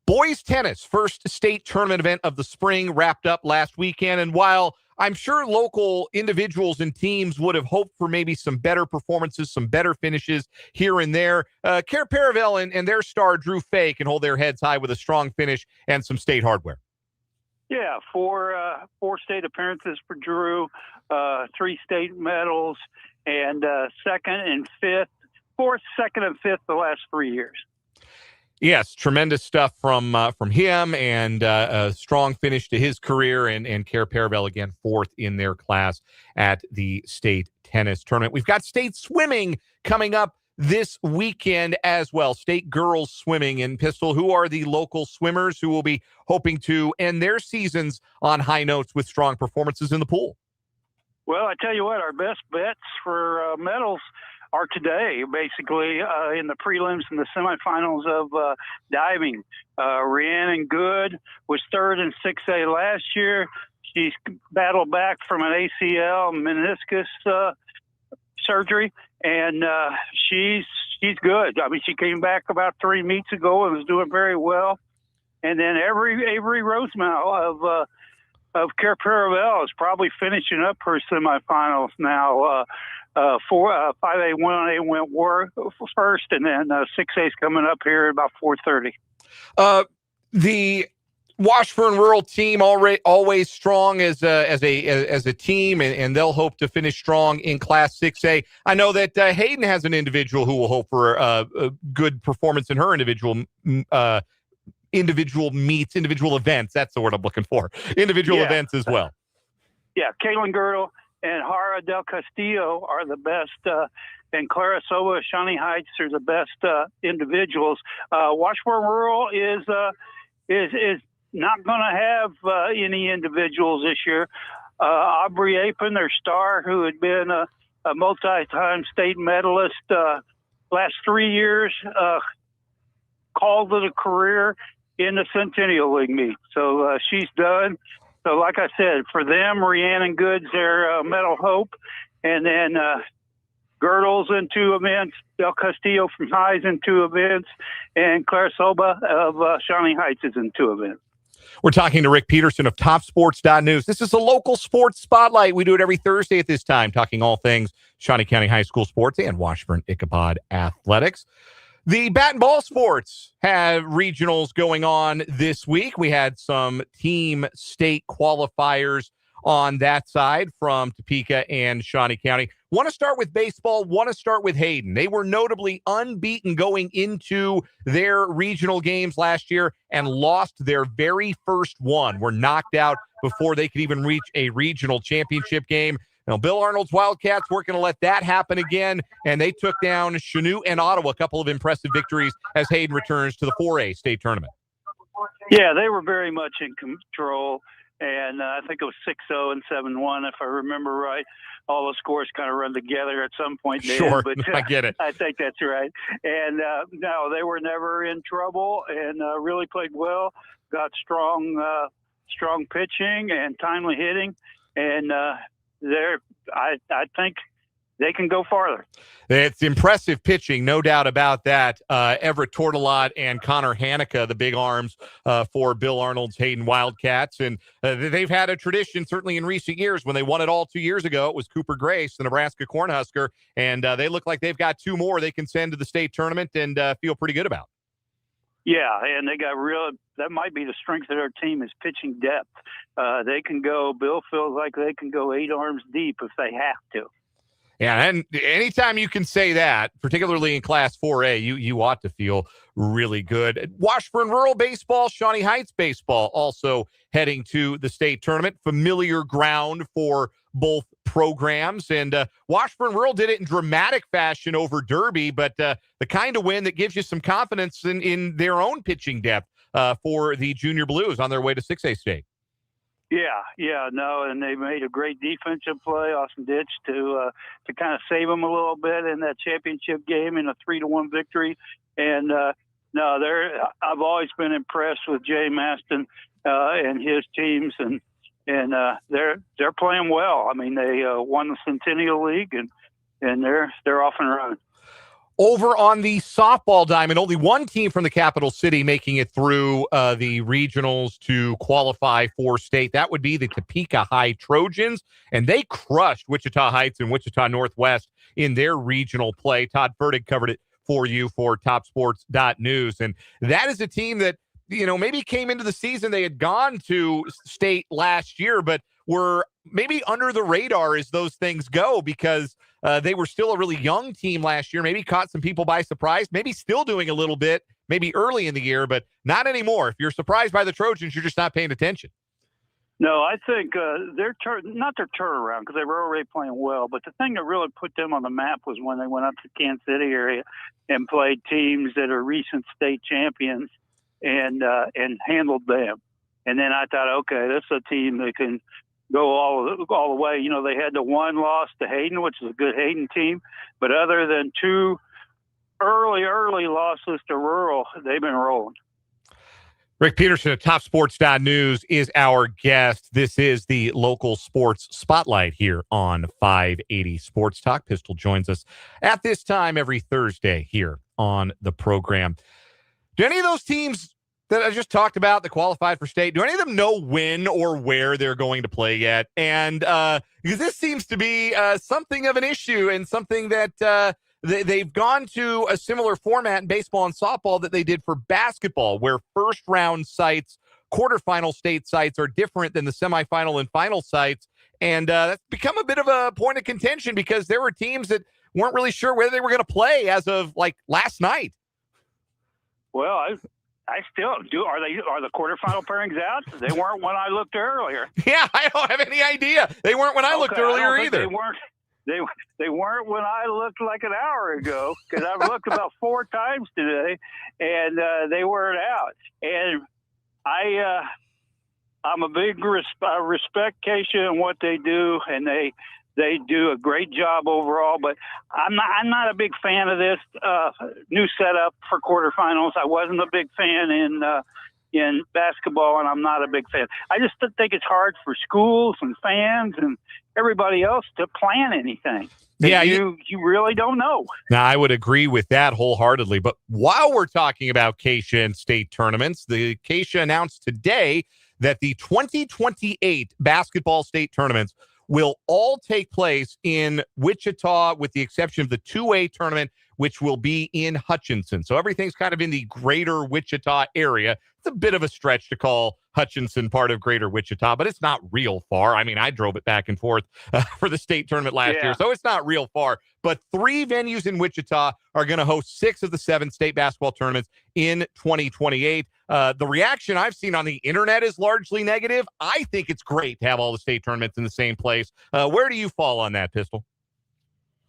Boys tennis, first state tournament event of the spring, wrapped up last weekend. And while I'm sure local individuals and teams would have hoped for maybe some better performances, some better finishes here and there, Care Paravel and their star Drew Fay can hold their heads high with a strong finish and some state hardware. Yeah, four state appearances for Drew, 3 state medals, and fourth, second, and fifth the last 3 years. Yes, tremendous stuff from him, and a strong finish to his career. And Care Paravel again fourth in their class at the state tennis tournament. We've got state swimming coming up this weekend as well. State girls swimming. In Pistol, who are the local swimmers who will be hoping to end their seasons on high notes with strong performances in the pool? Well, I tell you what, our best bets for medals are today, basically, in the prelims and the semifinals of diving. Rhiannon Good was third in 6A last year. She's battled back from an ACL meniscus surgery, and she's good. I mean, she came back about 3 meets ago and was doing very well. And then Avery Rosemount of Care Paravel is probably finishing up her semifinals now. 5A, 1A went first, and then 6A is coming up here at about 4:30. The Washburn Rural team always strong as a team, and they'll hope to finish strong in Class 6A. I know that Hayden has an individual who will hope for a good performance in her individual meets, individual events. That's the word I'm looking for. Individual events as well. Yeah, Kaylin Girdle and Hara Del Castillo are the best, and Clara Soba, Shawnee Heights are the best individuals. Washburn Rural is not going to have any individuals this year. Aubrey Apin, their star, who had been a multi-time state medalist last 3 years, called it a career in the Centennial League meet. So she's done. So like I said, for them, Rhiannon Good's their medal hope. And then Girdles in 2 events, Del Castillo from Highs in 2 events, and Clara Soba of Shawnee Heights is in 2 events. We're talking to Rick Peterson of TopSports.News. This is a local sports spotlight. We do it every Thursday at this time, talking all things Shawnee County High School sports and Washburn Ichabod athletics. The bat and ball sports have regionals going on this week. We had some team state qualifiers on that side from Topeka and Shawnee County. Want to start with baseball, want to start with Hayden. They were notably unbeaten going into their regional games last year and lost their very first one. Were knocked out before they could even reach a regional championship game. Now, Bill Arnold's Wildcats weren't going to let that happen again, and they took down Chanute and Ottawa, a couple of impressive victories as Hayden returns to the 4A state tournament. Yeah, they were very much in control, and I think it was 6-0 and 7-1, if I remember right. all the scores kind of run together at some point. Sure, but I get it. I think that's right. And no, they were never in trouble, and really played well. Got strong pitching and timely hitting, and I think they can go farther. It's impressive pitching, no doubt about that. Everett Tortolot and Connor Hanukkah, the big arms for Bill Arnold's Hayden Wildcats. And they've had a tradition, certainly in recent years. When they won it all 2 years ago, it was Cooper Grace, the Nebraska Cornhusker. And they look like they've got 2 more they can send to the state tournament and feel pretty good about. Yeah, and they got that might be the strength of their team is pitching depth. They can go, Bill feels like they can go 8 arms deep if they have to. Yeah, and anytime you can say that, particularly in Class 4A, you ought to feel really good. Washburn Rural Baseball, Shawnee Heights Baseball also heading to the state tournament. Familiar ground for both programs. And Washburn Rural did it in dramatic fashion over Derby, but the kind of win that gives you some confidence in their own pitching depth for the Junior Blues on their way to 6A state. Yeah, no, and they made a great defensive play, Austin Ditch, to kind of save them a little bit in that championship game in a 3-1 victory. And I've always been impressed with Jay Maston and his teams, and they're playing well. I mean, they won the Centennial League, and they're off and running. Over on the softball diamond, only one team from the capital city making it through the regionals to qualify for state. That would be the Topeka High Trojans, and they crushed Wichita Heights and Wichita Northwest in their regional play. Todd Fertig covered it for you for TopSports.News, and that is a team that, maybe came into the season, they had gone to state last year, but were maybe under the radar as those things go because they were still a really young team last year, maybe caught some people by surprise, maybe still doing a little bit, maybe early in the year, but not anymore. If you're surprised by the Trojans, you're just not paying attention. No, I think not their turnaround because they were already playing well, but the thing that really put them on the map was when they went up to Kansas City area and played teams that are recent state champions and handled them. And then I thought, okay, this is a team that can go all the way. They had the one loss to Hayden, which is a good Hayden team, but other than 2 early losses to Rural, they've been rolling. Rick Peterson at TopSports.News is our guest. This is the local sports spotlight here on 580 Sports Talk. Pistol joins us at this time every Thursday here on the program. Do any of those teams that I just talked about that qualified for state, do any of them know when or where they're going to play yet? And because this seems to be something of an issue and something that they've gone to a similar format in baseball and softball that they did for basketball, where first round sites, quarterfinal state sites are different than the semifinal and final sites. And that's become a bit of a point of contention because there were teams that weren't really sure whether they were going to play as of last night. Well, I still do. Are the quarterfinal pairings out? They weren't when I looked earlier. Yeah, I don't have any idea. They weren't when I looked earlier either. They weren't when I looked like an hour ago because I've looked about 4 times today, and they weren't out. And I'm a big respect Keisha and what they do, and they do a great job overall, but I'm not a big fan of this new setup for quarterfinals. I wasn't a big fan in basketball, and I'm not a big fan. I just think it's hard for schools and fans and everybody else to plan anything. Yeah, you really don't know. Now, I would agree with that wholeheartedly. But while we're talking about Keisha and state tournaments, the Keisha announced today that the 2028 basketball state tournaments will all take place in Wichita with the exception of the 2A tournament, which will be in Hutchinson. So everything's kind of in the greater Wichita area. It's a bit of a stretch to call Hutchinson part of greater Wichita, but it's not real far. I mean, I drove it back and forth for the state tournament last year, so it's not real far. But 3 venues in Wichita are going to host 6 of the 7 state basketball tournaments in 2028. The reaction I've seen on the internet is largely negative. I think it's great to have all the state tournaments in the same place. Where do you fall on that, Pistol?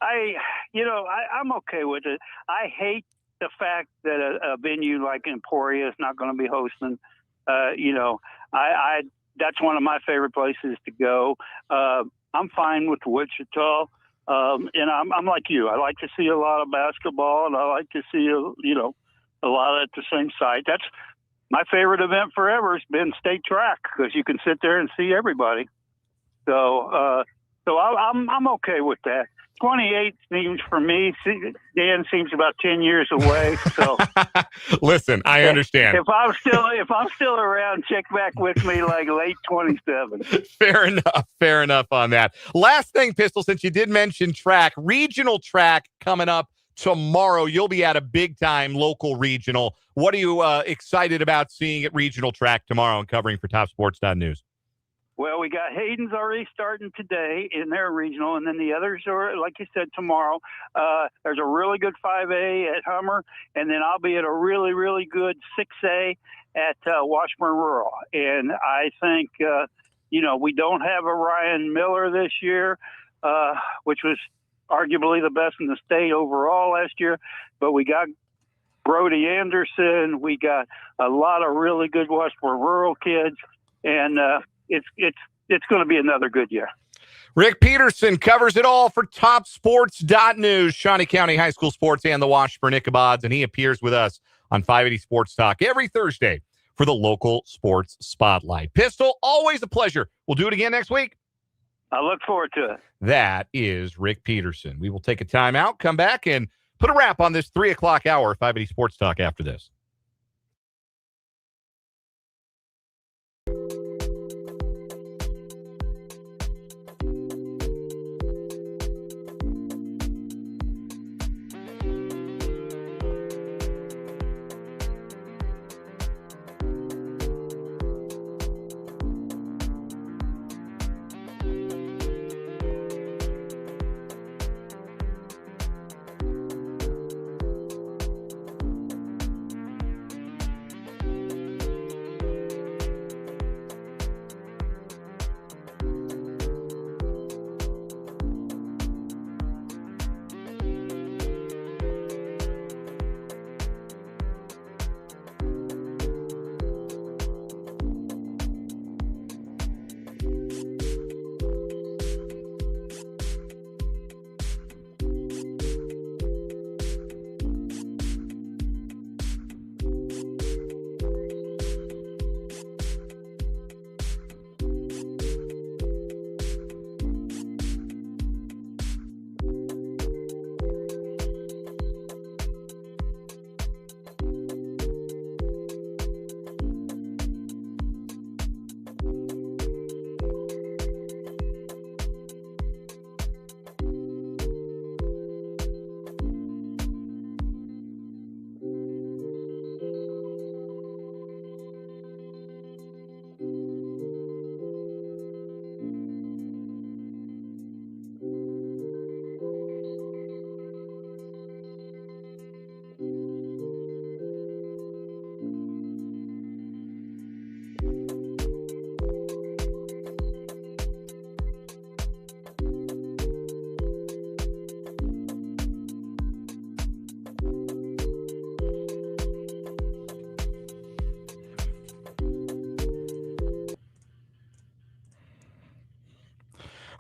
I'm okay with it. I hate the fact that a venue like Emporia is not going to be hosting. That's one of my favorite places to go. I'm fine with Wichita. And I'm like you. I like to see a lot of basketball, and I like to see a lot at the same site. That's my favorite event forever. Has been state track because you can sit there and see everybody. So I'm okay with that. 28 seems for me. Dan seems about 10 years away. So listen, I understand. If I'm still around, check back with me like late 27. Fair enough on that. Last thing, Pistol, since you did mention track, regional track coming up tomorrow. You'll be at a big time local regional. What are you excited about seeing at regional track tomorrow and covering for TopSports.News? Well, we got Hayden's already starting today in their regional, and then the others are, like you said, tomorrow. There's a really good 5A at Hummer, and then I'll be at a really, really good 6A at Washburn Rural. And I think, we don't have a Ryan Miller this year, which was arguably the best in the state overall last year, but we got Brody Anderson. We got a lot of really good Washburn Rural kids, and it's going to be another good year. Rick Peterson covers it all for TopSports.News, Shawnee County High School sports and the Washburn Ichabods, and he appears with us on 580 Sports Talk every Thursday for the local sports spotlight. Pistol, always a pleasure. We'll do it again next week. I look forward to it. That is Rick Peterson. We will take a timeout, come back, and put a wrap on this 3 o'clock hour of 580 Sports Talk after this.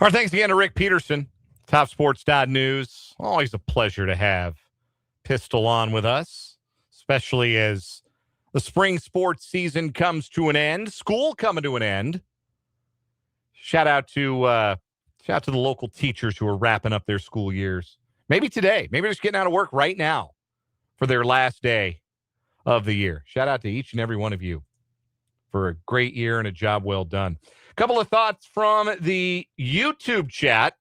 All right, thanks again to Rick Peterson, TopSports.News. Always a pleasure to have Pistol on with us, especially as the spring sports season comes to an end, school coming to an end. Shout out to the local teachers who are wrapping up their school years. Maybe today, maybe they're just getting out of work right now for their last day of the year. Shout out to each and every one of you for a great year and a job well done. Couple of thoughts from the YouTube chat.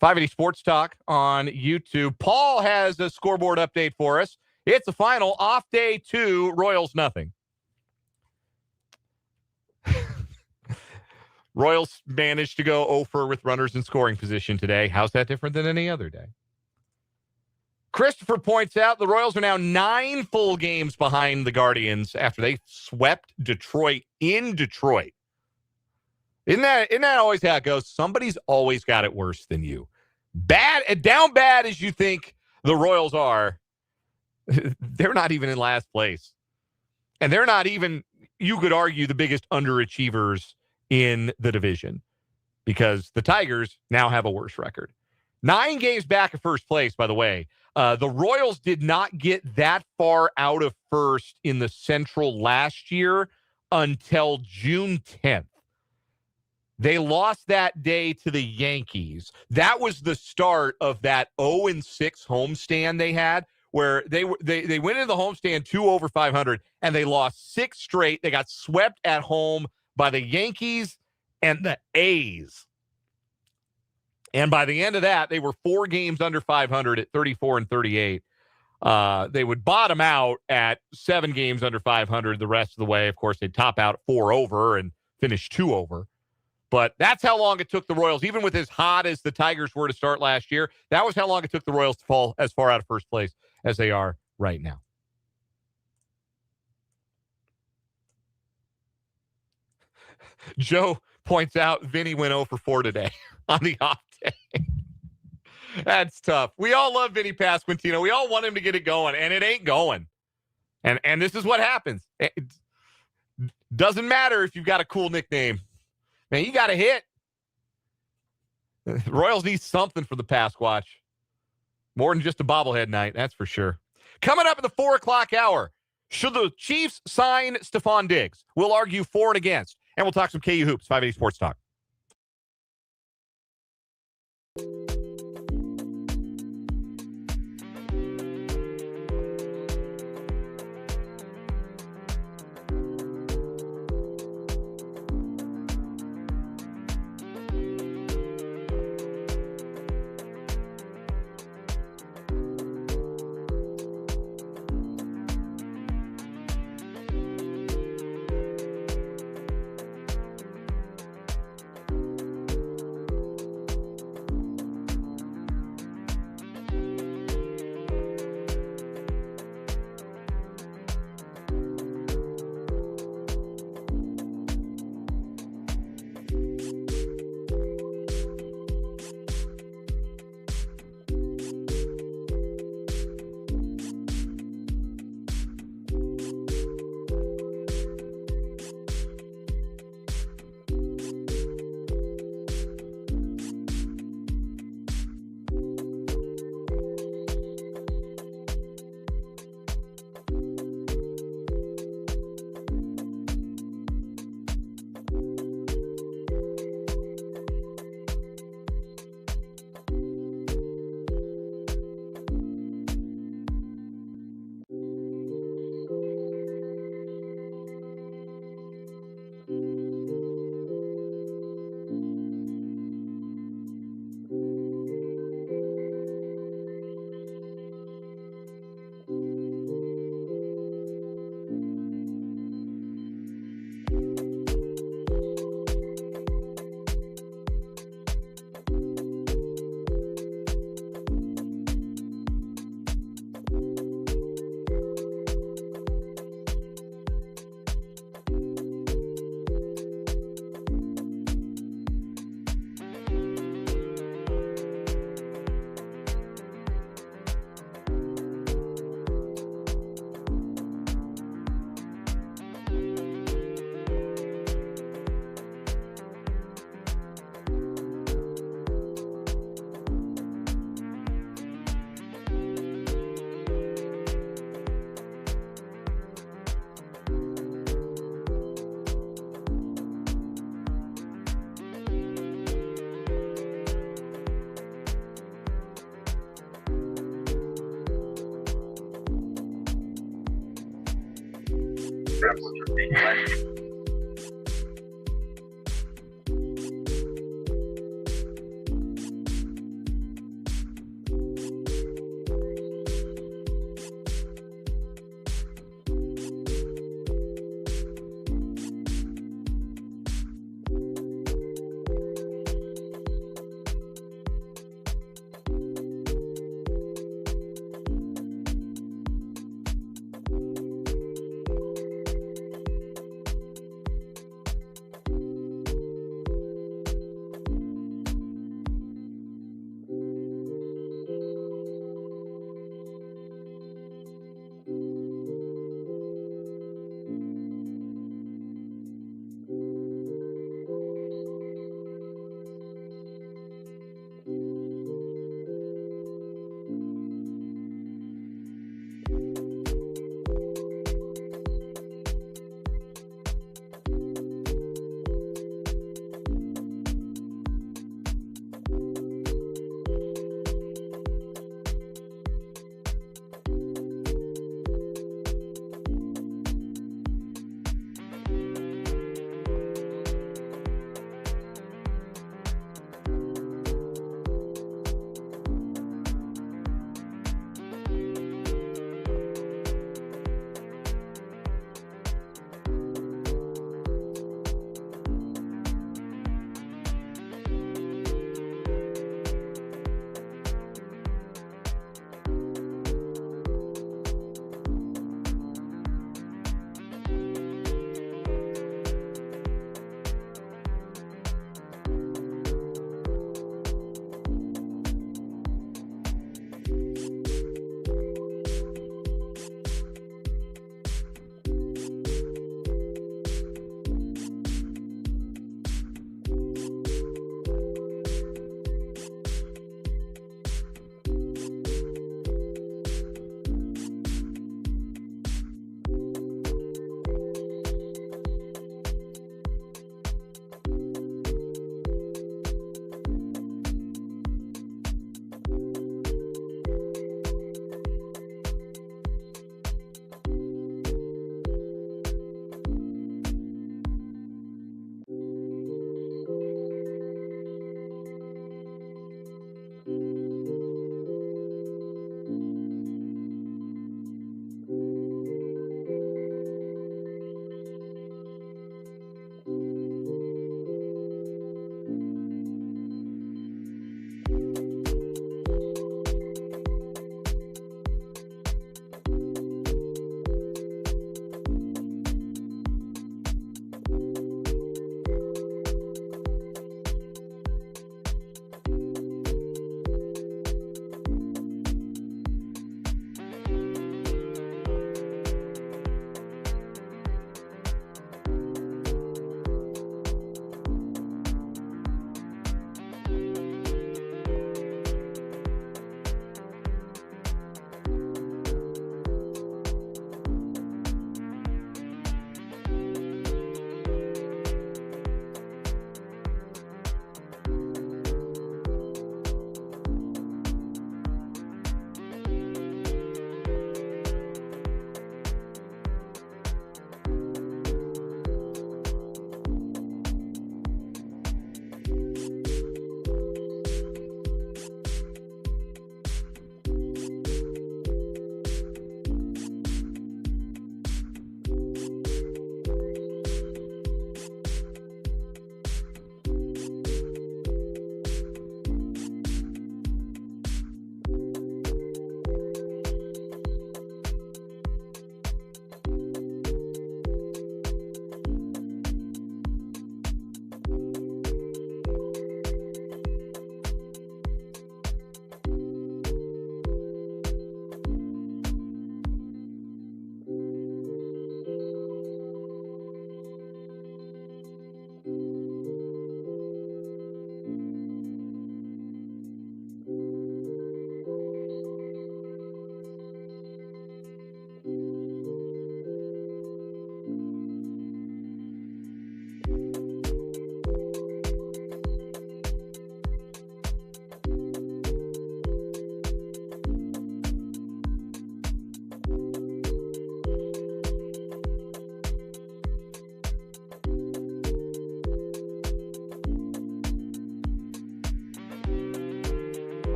580 Sports Talk on YouTube. Paul has a scoreboard update for us. It's a final off day 2, Royals nothing. Royals managed to go 0-for with runners in scoring position today. How's that different than any other day? Christopher points out the Royals are now 9 full games behind the Guardians after they swept Detroit in Detroit. Isn't that always how it goes? Somebody's always got it worse than you. Down bad as you think the Royals are, they're not even in last place. And they're not even, you could argue, the biggest underachievers in the division. because the Tigers now have a worse record. 9 games back of first place, by the way. The Royals did not get that far out of first in the Central last year until June 10th. They lost that day to the Yankees. That was the start of that 0-6 homestand they had, where they went into the homestand 2 over 500, and they lost 6 straight. They got swept at home by the Yankees and the A's. And by the end of that, they were 4 games under 500 at 34 and 38. They would bottom out at 7 games under 500 the rest of the way. Of course, they'd top out at 4 over and finish 2 over. But that's how long it took the Royals, even with as hot as the Tigers were to start last year, that was how long it took the Royals to fall as far out of first place as they are right now. Joe points out Vinny went 0 for 4 today on the off day. That's tough. We all love Vinny Pasquantino. We all want him to get it going, and it ain't going. And this is what happens. It doesn't matter if you've got a cool nickname. Man, you got to hit. The Royals need something for the Pasquatch. More than just a bobblehead night, that's for sure. Coming up at the 4 o'clock hour, should the Chiefs sign Stefon Diggs? We'll argue for and against, and we'll talk some KU Hoops, 580 Sports Talk.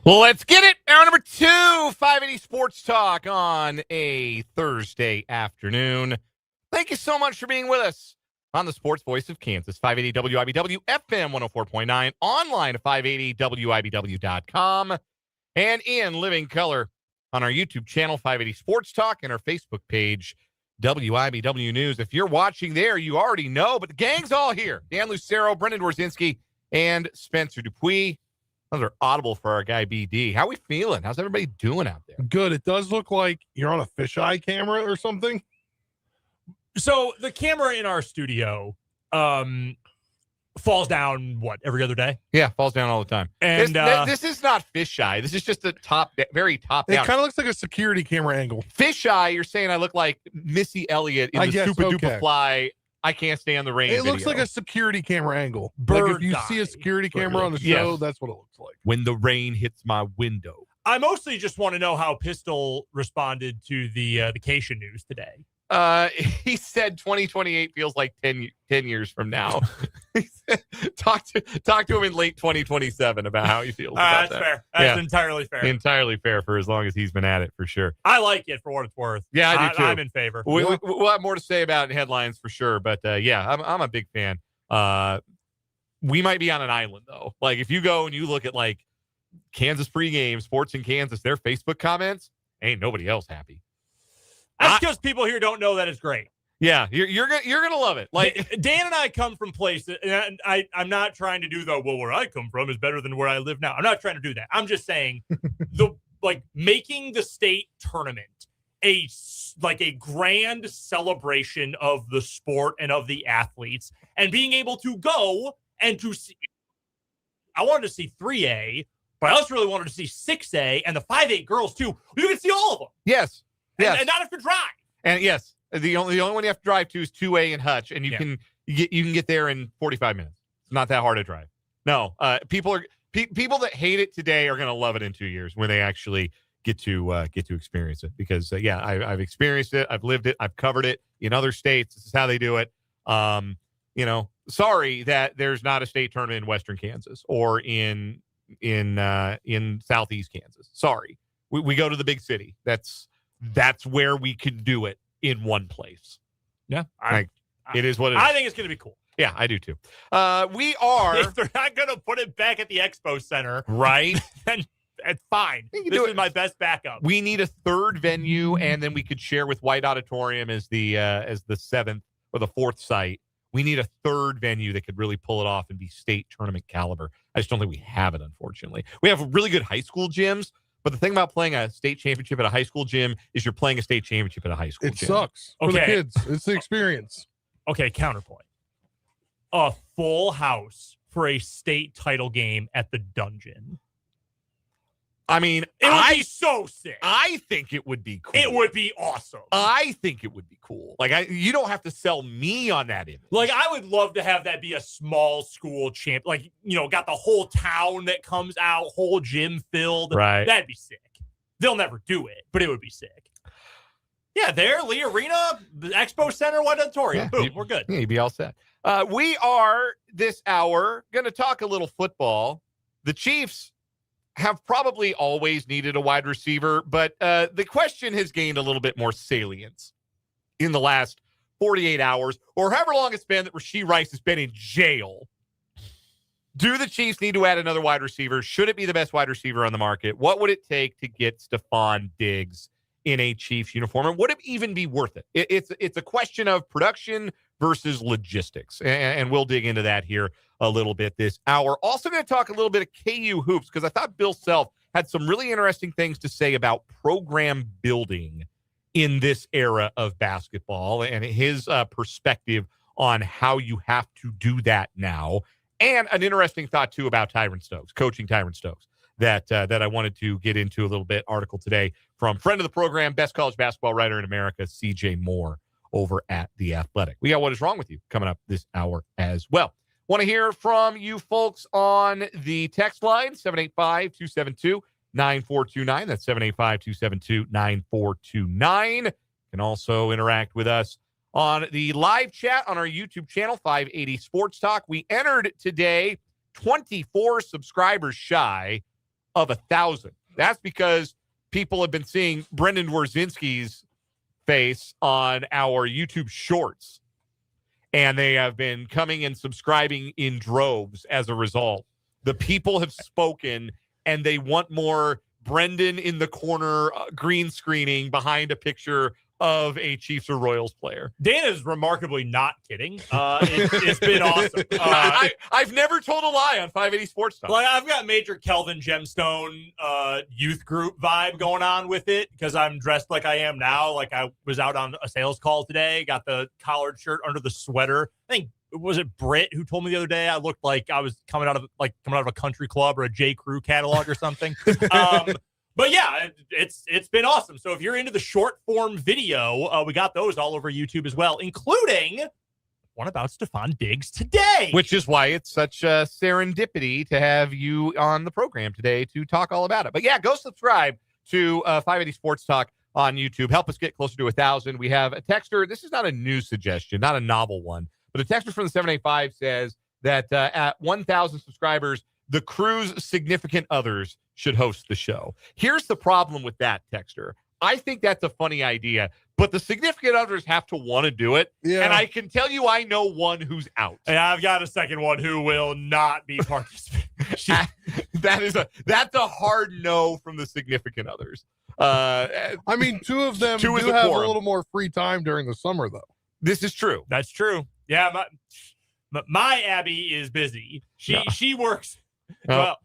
Well, let's get it. Hour number 2, 580 Sports Talk on a Thursday afternoon. Thank you so much for being with us on the Sports Voice of Kansas, 580 WIBW, FM 104.9, online at 580WIBW.com, and in living color on our YouTube channel, 580 Sports Talk, and our Facebook page, WIBW News. If you're watching there, you already know, but the gang's all here. Dan Lucero, Brendan Dworzinski, and Spencer Dupuis. Those are audible for our guy BD. How we feeling? How's everybody doing out there? Good. It does look like you're on a fisheye camera or something. So the camera in our studio falls down, every other day? Yeah, falls down all the time. And this is not fisheye. This is just a very top It down. kind of looks like a security camera angle. Fisheye, you're saying I look like Missy Elliott in the Super Duper Fly, I Can't Stand the Rain It looks video. like a security camera angle. Bird like if you guy. see a security camera on the show, Yes. that's what it looks like. When the rain hits my window. I mostly just want to know how Pistol responded to the vacation news today. He said 2028 feels like 10 years from now. He said, talk to him in late 2027 about how he feels about That's that. fair. That's entirely fair. Entirely fair for as long as he's been at it, for sure. I like it for what it's worth. Yeah, I do too. I'm in favor. We'll have more to say about headlines for sure, but yeah, I'm a big fan. We might be on an island though. Like if you go and you look at like Kansas pregame, sports in Kansas, their Facebook comments, ain't nobody else happy. That's because people here don't know that it's great. Yeah, you're gonna love it. Like Dan and I come from places, and I'm not trying to do where I come from is better than where I live now. I'm not trying to do that. I'm just saying making the state tournament a grand celebration of the sport and of the athletes, and being able to go and to see. I wanted to see 3A, but I also really wanted to see 6A and the 5A girls too. You can see all of them. yes. Yes. And not have to drive. And yes, the only one you have to drive to is 2A and Hutch, and you can get there in 45 minutes. It's not that hard to drive. No, people that hate it today are going to love it in 2 years when they actually get to experience it. Because I've experienced it, I've lived it, I've covered it in other states. This is how they do it. Sorry that there's not a state tournament in Western Kansas or in Southeast Kansas. Sorry, we go to the big city. That's where we could do it in one place. Yeah. It is what it is. I think it's going to be cool. Yeah, I do too. We are. If they're not going to put it back at the Expo Center, right, then it's fine. This is my best backup. We need a third venue, and then we could share with White Auditorium as the seventh or the fourth site. We need a third venue that could really pull it off and be state tournament caliber. I just don't think we have it, unfortunately. We have really good high school gyms. But the thing about playing a state championship at a high school gym is you're playing a state championship at a high school gym. It sucks for the kids. It's the experience. Okay, counterpoint. A full house for a state title game at the Dungeon. I mean, it would be so sick. I think it would be cool. It would be awesome. I think it would be cool. Like you don't have to sell me on that image. Like I would love to have that be a small school champ. Like, got the whole town that comes out, whole gym filled. Right. That'd be sick. They'll never do it, but it would be sick. Yeah, there, Lee Arena, the Expo Center, White Auditorium. Boom, we're good. Yeah, you'd be all set. We are this hour going to talk a little football. The Chiefs have probably always needed a wide receiver, but the question has gained a little bit more salience in the last 48 hours, or however long it's been that Rashee Rice has been in jail. Do the Chiefs need to add another wide receiver? Should it be the best wide receiver on the market? What would it take to get Stefon Diggs in a Chiefs uniform? And would it even be worth it? It's a question of production versus logistics, and we'll dig into that here a little bit this hour. Also going to talk a little bit of KU hoops, because I thought Bill Self had some really interesting things to say about program building in this era of basketball and his perspective on how you have to do that now. And an interesting thought, too, about Tyran Stokes, coaching Tyran Stokes, that I wanted to get into a little bit. Article today from friend of the program, best college basketball writer in America, CJ Moore, over at The Athletic. We got What Is Wrong With You coming up this hour as well. Want to hear from you folks on the text line, 785-272-9429. That's 785-272-9429. You can also interact with us on the live chat on our YouTube channel, 580 Sports Talk. We entered today 24 subscribers shy of 1,000. That's because people have been seeing Brendan Dworzynski's face on our YouTube shorts, and they have been coming and subscribing in droves as a result. The people have spoken, and they want more Brendan in the corner green screening behind a picture of a Chiefs or Royals player. Dana is remarkably not kidding. It's been awesome. I've never told a lie on 580 Sports Talk. Like, I've got major Kelvin Gemstone youth group vibe going on with it because I'm dressed like I am now. Like, I was out on a sales call today, got the collared shirt under the sweater. I think, was it Britt who told me the other day I looked like I was coming out of a country club or a J. Crew catalog or something. But yeah, it's been awesome. So if you're into the short form video, we got those all over YouTube as well, including one about Stefon Diggs today. Which is why it's such a serendipity to have you on the program today to talk all about it. But yeah, go subscribe to 580 Sports Talk on YouTube. Help us get closer to 1,000. We have a texter. This is not a new suggestion, not a novel one, but a texter from the 785 says that at 1,000 subscribers, the crew's significant others should host the show. Here's the problem with that, texter. I think that's a funny idea, but the significant others have to want to do it. Yeah. And I can tell you I know one who's out. And I've got a second one who will not be participating. That's a hard no from the significant others. I mean, two of them do have a little more free time during the summer, though. This is true. That's true. Yeah, my Abby is busy. She works. Well,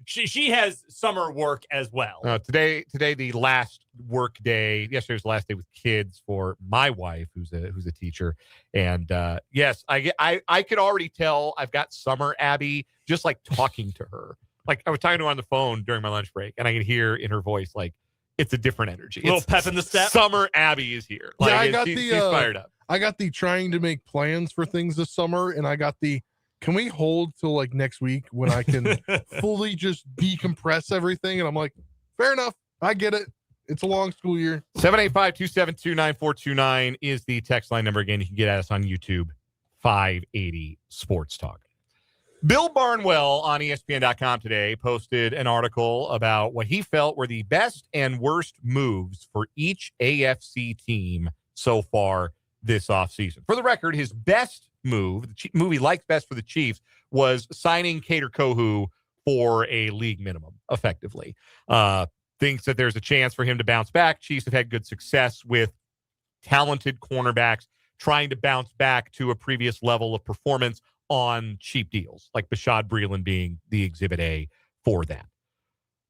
she has summer work as well. Today the last work day. Yesterday was the last day with kids for my wife, who's a teacher. And yes, I could already tell I've got summer Abby just like talking to her. Like I was talking to her on the phone during my lunch break, and I could hear in her voice like it's a different energy. A little pep in the step. Summer Abby is here. Like, yeah, she's fired up. I got the trying to make plans for things this summer, and I got the can we hold till like next week when I can fully just decompress everything? And I'm like, fair enough. I get it. It's a long school year. 785-272-9429 is the text line number. Again, you can get at us on YouTube, 580 Sports Talk. Bill Barnwell on ESPN.com today posted an article about what he felt were the best and worst moves for each AFC team so far this offseason. For the record, his best move, the move he likes best for the Chiefs, was signing Kader Kohou for a league minimum, effectively. Thinks that there's a chance for him to bounce back. Chiefs have had good success with talented cornerbacks trying to bounce back to a previous level of performance on cheap deals, like Bashaud Breeland being the exhibit A for that.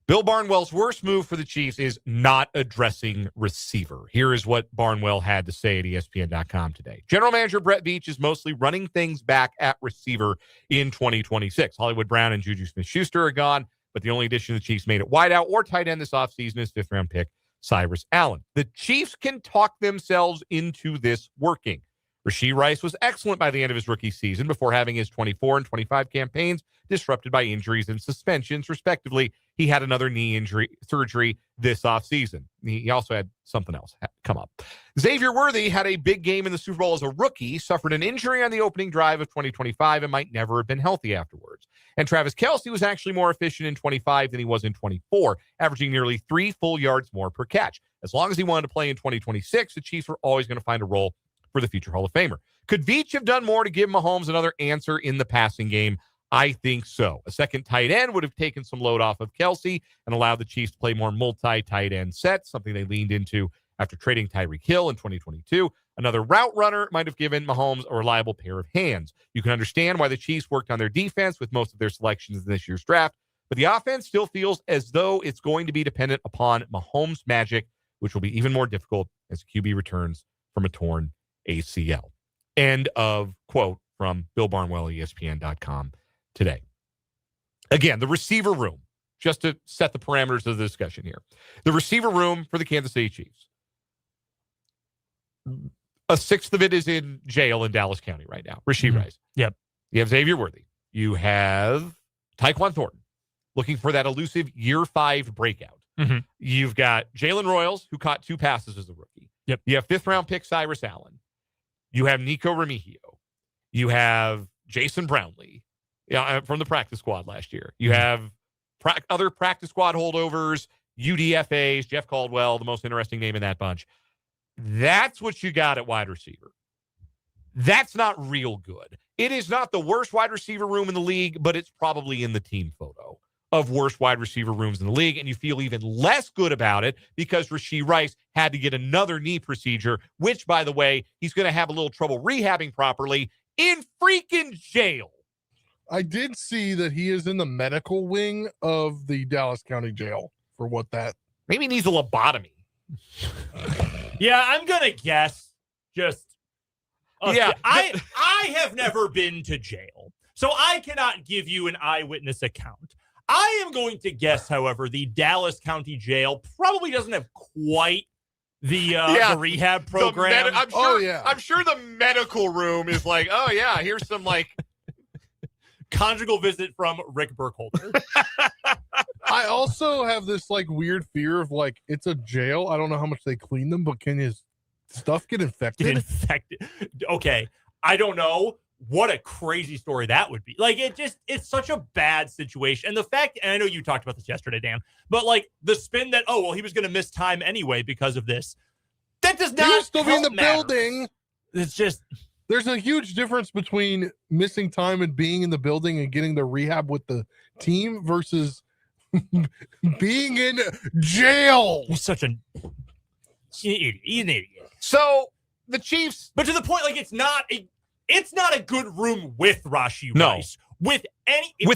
Bill Barnwell's worst move for the Chiefs is not addressing receiver. Here is what Barnwell had to say at ESPN.com today. General Manager Brett Veach is mostly running things back at receiver in 2026. Hollywood Brown and Juju Smith-Schuster are gone, but the only addition the Chiefs made at wideout or tight end this offseason is fifth-round pick Cyrus Allen. The Chiefs can talk themselves into this working. Rashee Rice was excellent by the end of his rookie season before having his 24 and 25 campaigns disrupted by injuries and suspensions, respectively. He had another knee surgery this offseason. He also had something else come up. Xavier Worthy had a big game in the Super Bowl as a rookie, suffered an injury on the opening drive of 2025, and might never have been healthy afterwards. And Travis Kelce was actually more efficient in 25 than he was in 24, averaging nearly 3 full yards more per catch. As long as he wanted to play in 2026, the Chiefs were always going to find a role for the future Hall of Famer. Could Veach have done more to give Mahomes another answer in the passing game? I think so. A second tight end would have taken some load off of Kelce and allowed the Chiefs to play more multi-tight end sets, something they leaned into after trading Tyreek Hill in 2022. Another route runner might have given Mahomes a reliable pair of hands. You can understand why the Chiefs worked on their defense with most of their selections in this year's draft, but the offense still feels as though it's going to be dependent upon Mahomes' magic, which will be even more difficult as QB returns from a torn ACL. End of quote from Bill Barnwell, ESPN.com today. Again, the receiver room, just to set the parameters of the discussion here. The receiver room for the Kansas City Chiefs. A sixth of it is in jail in Dallas County right now. Rashee Rice. Yep. You have Xavier Worthy. You have Tyquan Thornton looking for that elusive year 5 breakout. Mm-hmm. You've got Jalen Royals, who caught 2 passes as a rookie. Yep. You have 5th-round pick Cyrus Allen. You have Nico Remigio. You have Jason Brownlee from the practice squad last year. You have other practice squad holdovers, UDFAs, Jeff Caldwell, the most interesting name in that bunch. That's what you got at wide receiver. That's not real good. It is not the worst wide receiver room in the league, but it's probably in the team photo of worst wide receiver rooms in the league, and you feel even less good about it because Rashee Rice had to get another knee procedure, which, by the way, he's going to have a little trouble rehabbing properly in freaking jail. I did see that he is in the medical wing of the Dallas County Jail for what that. Maybe he needs a lobotomy. Yeah, I'm going to guess just. Yeah. I have never been to jail, so I cannot give you an eyewitness account. I am going to guess, however, the Dallas County Jail probably doesn't have quite the rehab program. I'm sure the medical room is like, oh yeah, here's some like conjugal visit from Rick Burkholder. I also have this like weird fear of like it's a jail. I don't know how much they clean them, but can his stuff get infected? Okay, I don't know. What a crazy story that would be. Like, it's such a bad situation. And the fact, and I know you talked about this yesterday, Dan, but like the spin that, oh, well, he was going to miss time anyway because of this. That does not. He still be in the matters. building. It's just. There's a huge difference between missing time and being in the building and getting the rehab with the team versus being in jail. He's such an idiot. So the Chiefs, but to the point, like it's not a good room with Rashee Rice. With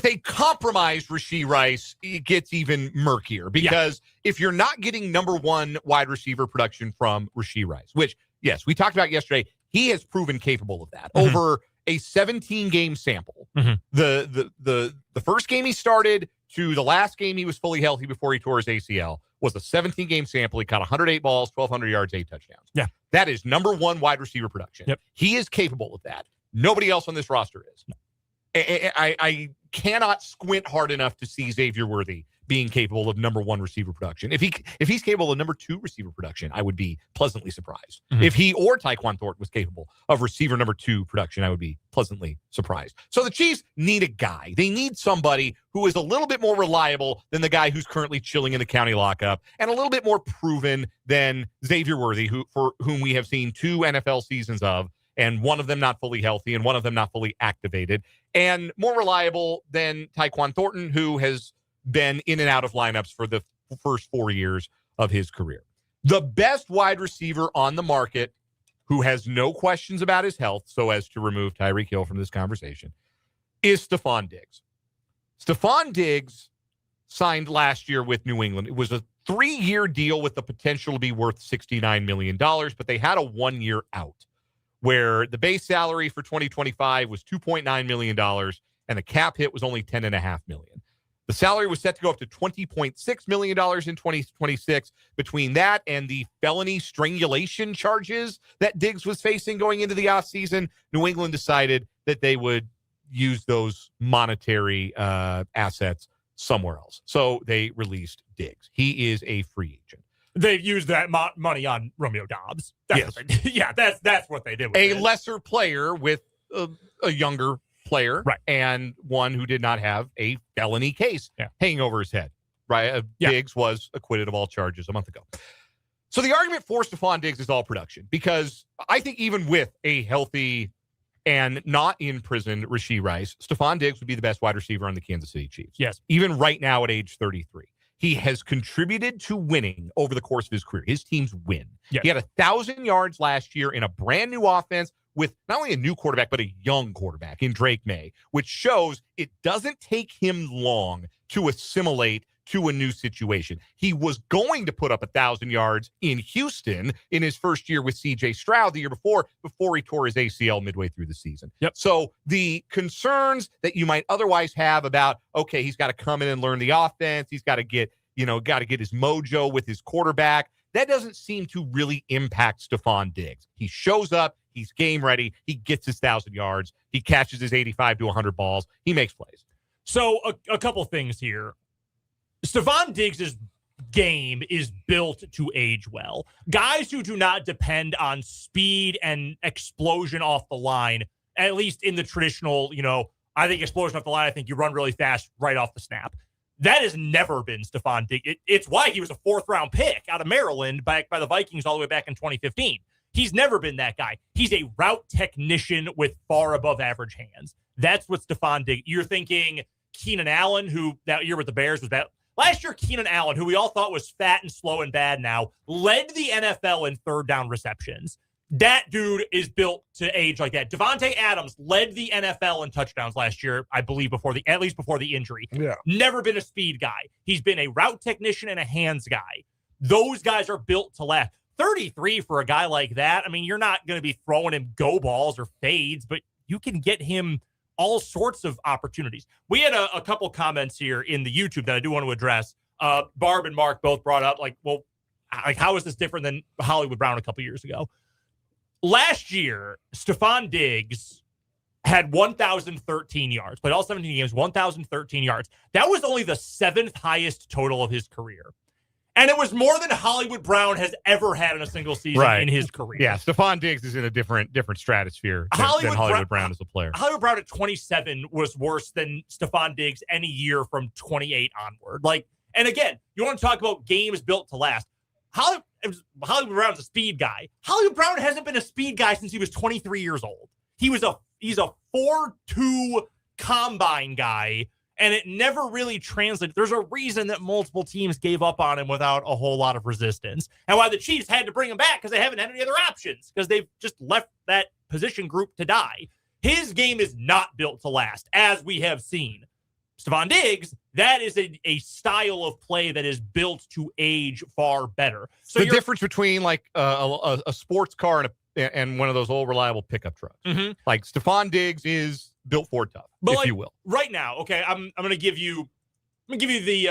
a compromised Rashee Rice, it gets even murkier because if you're not getting number one wide receiver production from Rashee Rice, which yes, we talked about yesterday, he has proven capable of that over a 17-game sample. The first game he started to the last game he was fully healthy before he tore his ACL was a 17-game sample. He caught 108 balls, 1,200 yards, 8 touchdowns. Yeah. That is number one wide receiver production. Yep. He is capable of that. Nobody else on this roster is. No. I cannot squint hard enough to see Xavier Worthy being capable of number one receiver production. If he's capable of number two receiver production, I would be pleasantly surprised. If he or Tyquan Thornton was capable of receiver number two production, I would be pleasantly surprised. So the Chiefs need a guy. They need somebody who is a little bit more reliable than the guy who's currently chilling in the county lockup and a little bit more proven than Xavier Worthy, for whom we have seen 2 NFL seasons of, and one of them not fully healthy and one of them not fully activated, and more reliable than Tyquan Thornton, who has been in and out of lineups for the first 4 years of his career. The best wide receiver on the market who has no questions about his health, so as to remove Tyreek Hill from this conversation, is Stefon Diggs. Stefon Diggs signed last year with New England. It was a 3-year deal with the potential to be worth $69 million, but they had a 1-year out where the base salary for 2025 was $2.9 million and the cap hit was only $10.5 million. The salary was set to go up to $20.6 million in 2026. Between that and the felony strangulation charges that Diggs was facing going into the offseason, New England decided that they would use those monetary assets somewhere else. So they released Diggs. He is a free agent. They've used that money on Romeo Dobbs. That's what they did with a lesser player with a younger player, right, and one who did not have a felony case hanging over his head, right? Diggs was acquitted of all charges a month ago. So the argument for Stefon Diggs is all production, because I think even with a healthy and not in prison Rashee Rice, Stefon Diggs would be the best wide receiver on the Kansas City Chiefs. Yes. Even right now at age 33. He has contributed to winning over the course of his career. His teams win. Yes. He had 1,000 yards last year in a brand new offense with not only a new quarterback, but a young quarterback in Drake May, which shows it doesn't take him long to assimilate to a new situation. He was going to put up 1,000 yards in Houston in his first year with C.J. Stroud the year before he tore his ACL midway through the season. Yep. So the concerns that you might otherwise have about, okay, he's got to come in and learn the offense, he's got to get his mojo with his quarterback, that doesn't seem to really impact Stefon Diggs. He shows up, he's game ready, he gets his 1,000 yards, he catches his 85 to 100 balls, he makes plays. So a couple things here. Stefon Diggs' game is built to age well. Guys who do not depend on speed and explosion off the line, at least in the traditional, I think explosion off the line, I think you run really fast right off the snap. That has never been Stefon Diggs. It's why he was a 4th-round pick out of Maryland back by the Vikings all the way back in 2015. He's never been that guy. He's a route technician with far above average hands. That's what Stefon Diggs. You're thinking Keenan Allen, who that year with the Bears was bad. Last year, Keenan Allen, who we all thought was fat and slow and bad now, led the NFL in 3rd down receptions. That dude is built to age like that. Devontae Adams led the NFL in touchdowns last year, I believe, at least before the injury. Yeah. Never been a speed guy. He's been a route technician and a hands guy. Those guys are built to last. 33 for a guy like that. I mean, you're not going to be throwing him go balls or fades, but you can get him all sorts of opportunities. We had a couple comments here in the YouTube that I do want to address. Barb and Mark both brought up, how is this different than Hollywood Brown a couple years ago? Last year, Stefon Diggs had 1,013 yards, played all 17 games, 1,013 yards. That was only the 7th highest total of his career. And it was more than Hollywood Brown has ever had in a single season in his career. Yeah, Stefon Diggs is in a different stratosphere than Hollywood Brown as a player. Hollywood Brown at 27 was worse than Stefon Diggs any year from 28 onward. And again, you want to talk about games built to last. Hollywood Brown's a speed guy. Hollywood Brown hasn't been a speed guy since he was 23 years old. He's a 4.2 combine guy. And it never really translated. There's a reason that multiple teams gave up on him without a whole lot of resistance. And why the Chiefs had to bring him back because they haven't had any other options because they've just left that position group to die. His game is not built to last, as we have seen. Stefon Diggs, that is a style of play that is built to age far better. So the difference between a sports car and one of those old reliable pickup trucks. Mm-hmm. Like Stefon Diggs is built for tough, if you will. Right now, okay, I'm going to give you the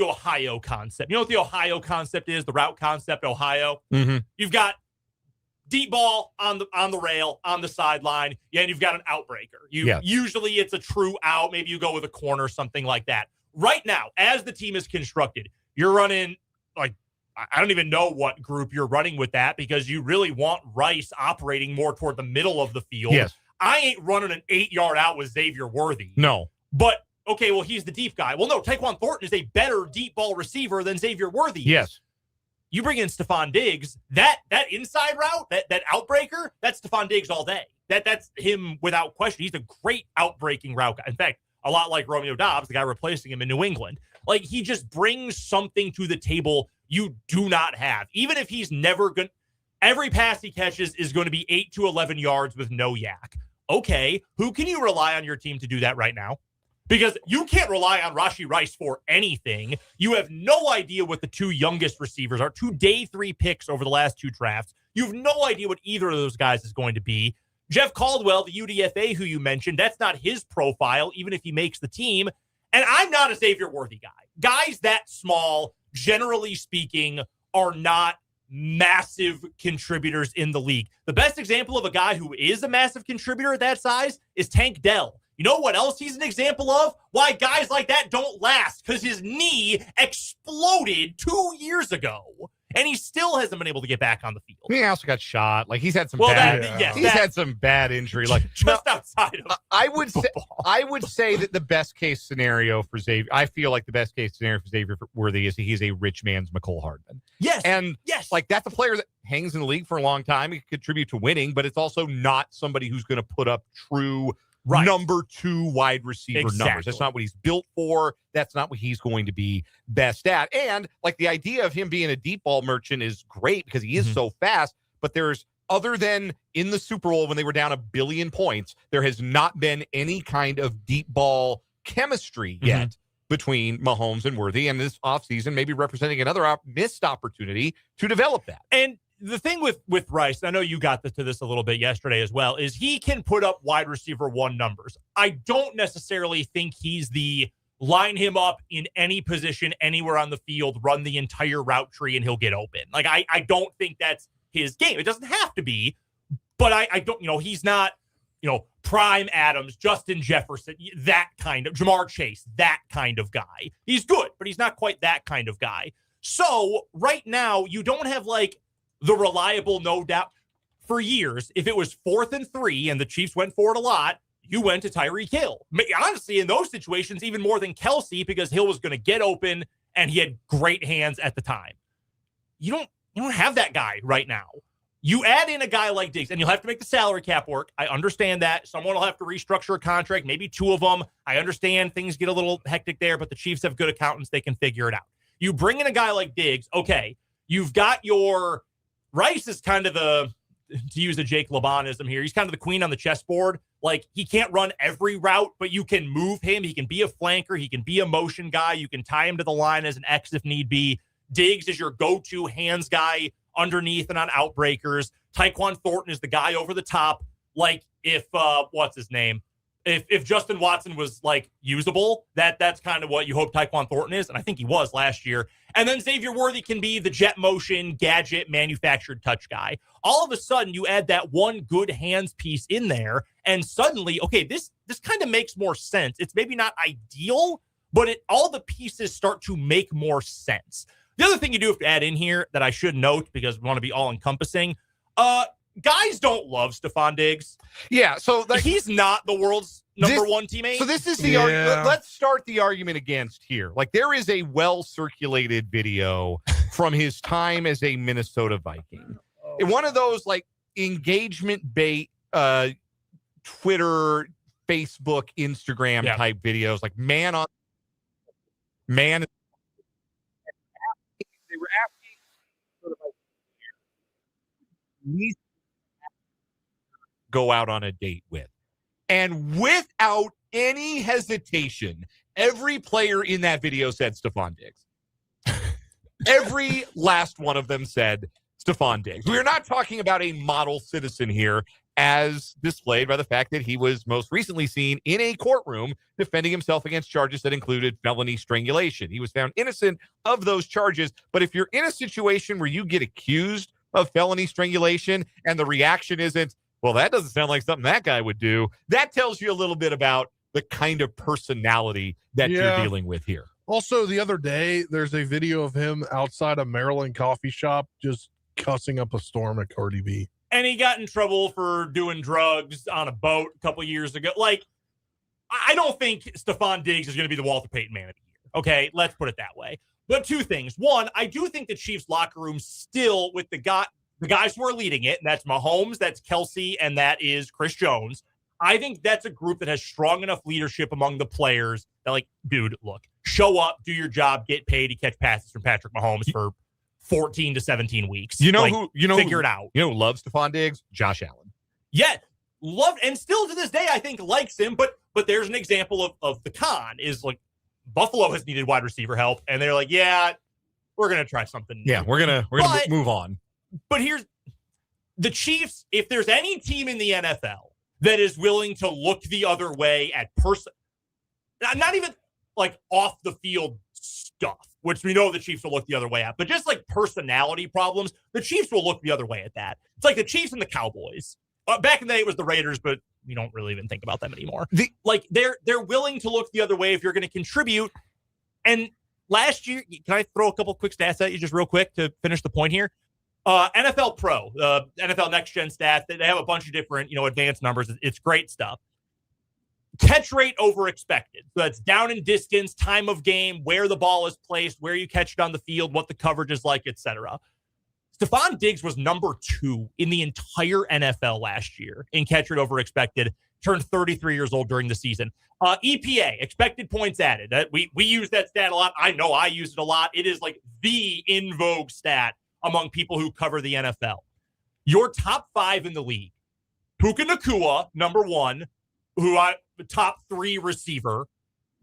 Ohio concept. You know what the Ohio concept is? The route concept, Ohio. Mm-hmm. You've got deep ball on the rail on the sideline, and you've got an outbreaker. Usually it's a true out. Maybe you go with a corner, something like that. Right now, as the team is constructed, you're running I don't even know what group you're running with that because you really want Rice operating more toward the middle of the field. Yes. I ain't running an 8-yard out with Xavier Worthy. No. But, okay, well, he's the deep guy. Well, no, Tyquan Thornton is a better deep ball receiver than Xavier Worthy is. Yes. You bring in Stefon Diggs, that inside route, that outbreaker, that's Stefon Diggs all day. That's him without question. He's a great outbreaking route guy. In fact, a lot like Romeo Doubs, the guy replacing him in New England. He just brings something to the table you do not have. Even if he's never going to, every pass he catches is going to be 8 to 11 yards with no yak. Okay, who can you rely on your team to do that right now? Because you can't rely on Rashee Rice for anything. You have no idea what the 2 youngest receivers are, 2 day 3 picks over the last 2 drafts. You have no idea what either of those guys is going to be. Jeff Caldwell, the UDFA who you mentioned, that's not his profile, even if he makes the team. And I'm not a Xavier Worthy guy. Guys that small, generally speaking, are not massive contributors in the league. The best example of a guy who is a massive contributor at that size is Tank Dell. You know what else he's an example of? Why guys like that don't last, because his knee exploded 2 years ago, and he still hasn't been able to get back on the field. He also got shot. He's had some had some bad injury. Outside of I would say that the best case scenario for Xavier, I feel like the best case scenario for Xavier Worthy is he's a rich man's McCole Hardman. Yes. And that's a player that hangs in the league for a long time. He can contribute to winning, but it's also not somebody who's going to put up true number 2 wide receiver numbers. That's not what he's built for. That's not what he's going to be best at. And the idea of him being a deep ball merchant is great because he is so fast, but there's, other than in the Super Bowl when they were down 1 billion points, there has not been any kind of deep ball chemistry yet between Mahomes and Worthy, and this offseason maybe representing another missed opportunity to develop that. And the thing with Rice, I know you got to this a little bit yesterday as well, is he can put up wide receiver 1 numbers. I don't necessarily think he's the line him up in any position anywhere on the field, run the entire route tree, and he'll get open. I don't think that's his game. It doesn't have to be, but I don't, he's not, Prime Adams, Justin Jefferson, that kind of, Jamar Chase, that kind of guy. He's good, but he's not quite that kind of guy. So right now, you don't have the reliable, no doubt. For years, if it was 4th and 3 and the Chiefs went for it a lot, you went to Tyreek Hill. Honestly, in those situations, even more than Kelsey, because Hill was going to get open and he had great hands at the time. You don't have that guy right now. You add in a guy like Diggs, and you'll have to make the salary cap work. I understand that. Someone will have to restructure a contract, maybe two of them. I understand things get a little hectic there, but the Chiefs have good accountants. They can figure it out. You bring in a guy like Diggs, okay, you've got your Rice is kind of the, to use a Jake LeBonism here, he's kind of the queen on the chessboard. Like, he can't run every route, but you can move him. He can be a flanker. He can be a motion guy. You can tie him to the line as an X if need be. Diggs is your go-to hands guy underneath and on outbreakers. Tyquan Thornton is the guy over the top. Like, if what's his name? If Justin Watson was like usable, that's kind of what you hope Tyquan Thornton is, and I think he was last year. And then Xavier Worthy can be the jet motion, gadget, manufactured touch guy. All of a sudden, you add that one good hands piece in there, and suddenly, okay, this kind of makes more sense. It's maybe not ideal, but all the pieces start to make more sense. The other thing you do have to add in here that I should note, because we want to be all-encompassing, guys don't love Stefon Diggs. Yeah, so he's not the world's number one teammate. So this is the argument. Let's start the argument against here. Like, there is a well-circulated video from his time as a Minnesota Viking. One of those, like, engagement bait Twitter, Facebook, Instagram type videos, like man. They were asking sort of like, go out on a date with. And without any hesitation, every player in that video said Stefon Diggs. Every last one of them said Stefon Diggs. We are not talking about a model citizen here, as displayed by the fact that he was most recently seen in a courtroom defending himself against charges that included felony strangulation. He was found innocent of those charges. But if you're in a situation where you get accused of felony strangulation and the reaction isn't, well, that doesn't sound like something that guy would do, that tells you a little bit about the kind of personality that you're dealing with here. Also, the other day, there's a video of him outside a Maryland coffee shop just cussing up a storm at Cardi B. And he got in trouble for doing drugs on a boat a couple years ago. Like, I don't think Stefon Diggs is going to be the Walter Payton man of the year. Okay, let's put it that way. But two things. One, I do think the Chiefs locker room still, with the guys who are leading it, and that's Mahomes, that's Kelsey, and that is Chris Jones. I think that's a group that has strong enough leadership among the players that, like, dude, look, show up, do your job, get paid to catch passes from Patrick Mahomes for 14 to 17 weeks. Figure it out. You know who loves Stefon Diggs? Josh Allen. Yeah, loved, and still to this day, I think likes him. But there's an example of the con is, like, Buffalo has needed wide receiver help, and they're like, yeah, we're gonna try something new. Yeah, we're gonna move on. But here's the Chiefs. If there's any team in the NFL that is willing to look the other way at not even like off the field stuff, which we know the Chiefs will look the other way at, but just like personality problems, the Chiefs will look the other way at that. It's like the Chiefs and the Cowboys. Back in the day, it was the Raiders, but we don't really even think about them anymore. They're willing to look the other way if you're going to contribute. And last year, can I throw a couple quick stats at you just real quick to finish the point here? NFL Pro, NFL Next Gen stats, they have a bunch of different, advanced numbers. It's great stuff. Catch rate over expected. So that's down in distance, time of game, where the ball is placed, where you catch it on the field, what the coverage is like, etc. Stefon Diggs was number 2 in the entire NFL last year in catch rate over expected, turned 33 years old during the season. EPA, expected points added. We use that stat a lot. I know I use it a lot. It is like the in vogue stat among people who cover the NFL. Your top 5 in the league: Puka Nacua, number 1, the top 3 receiver;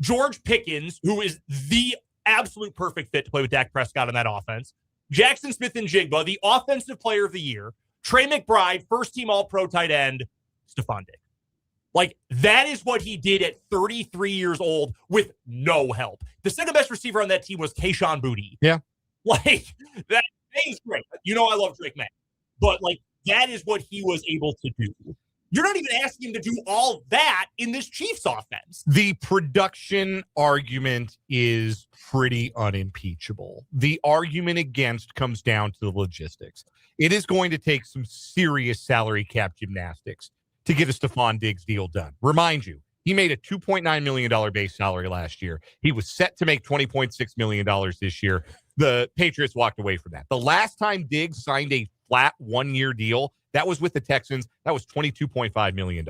George Pickens, who is the absolute perfect fit to play with Dak Prescott in that offense; Jackson Smith-Njigba, the offensive player of the year; Trey McBride, first-team All-Pro tight end; Stefon Diggs. Like, that is what he did at 33 years old with no help. The second best receiver on that team was Kayshon Boutte. Yeah. Like, that is great. I love Drake May. But, like, that is what he was able to do. You're not even asking him to do all that in this Chiefs offense. The production argument is pretty unimpeachable. The argument against comes down to the logistics. It is going to take some serious salary cap gymnastics to get a Stefon Diggs deal done. Remind you, he made a $2.9 million base salary last year. He was set to make $20.6 million this year. The Patriots walked away from that. The last time Diggs signed a flat one-year deal, that was with the Texans. That was $22.5 million.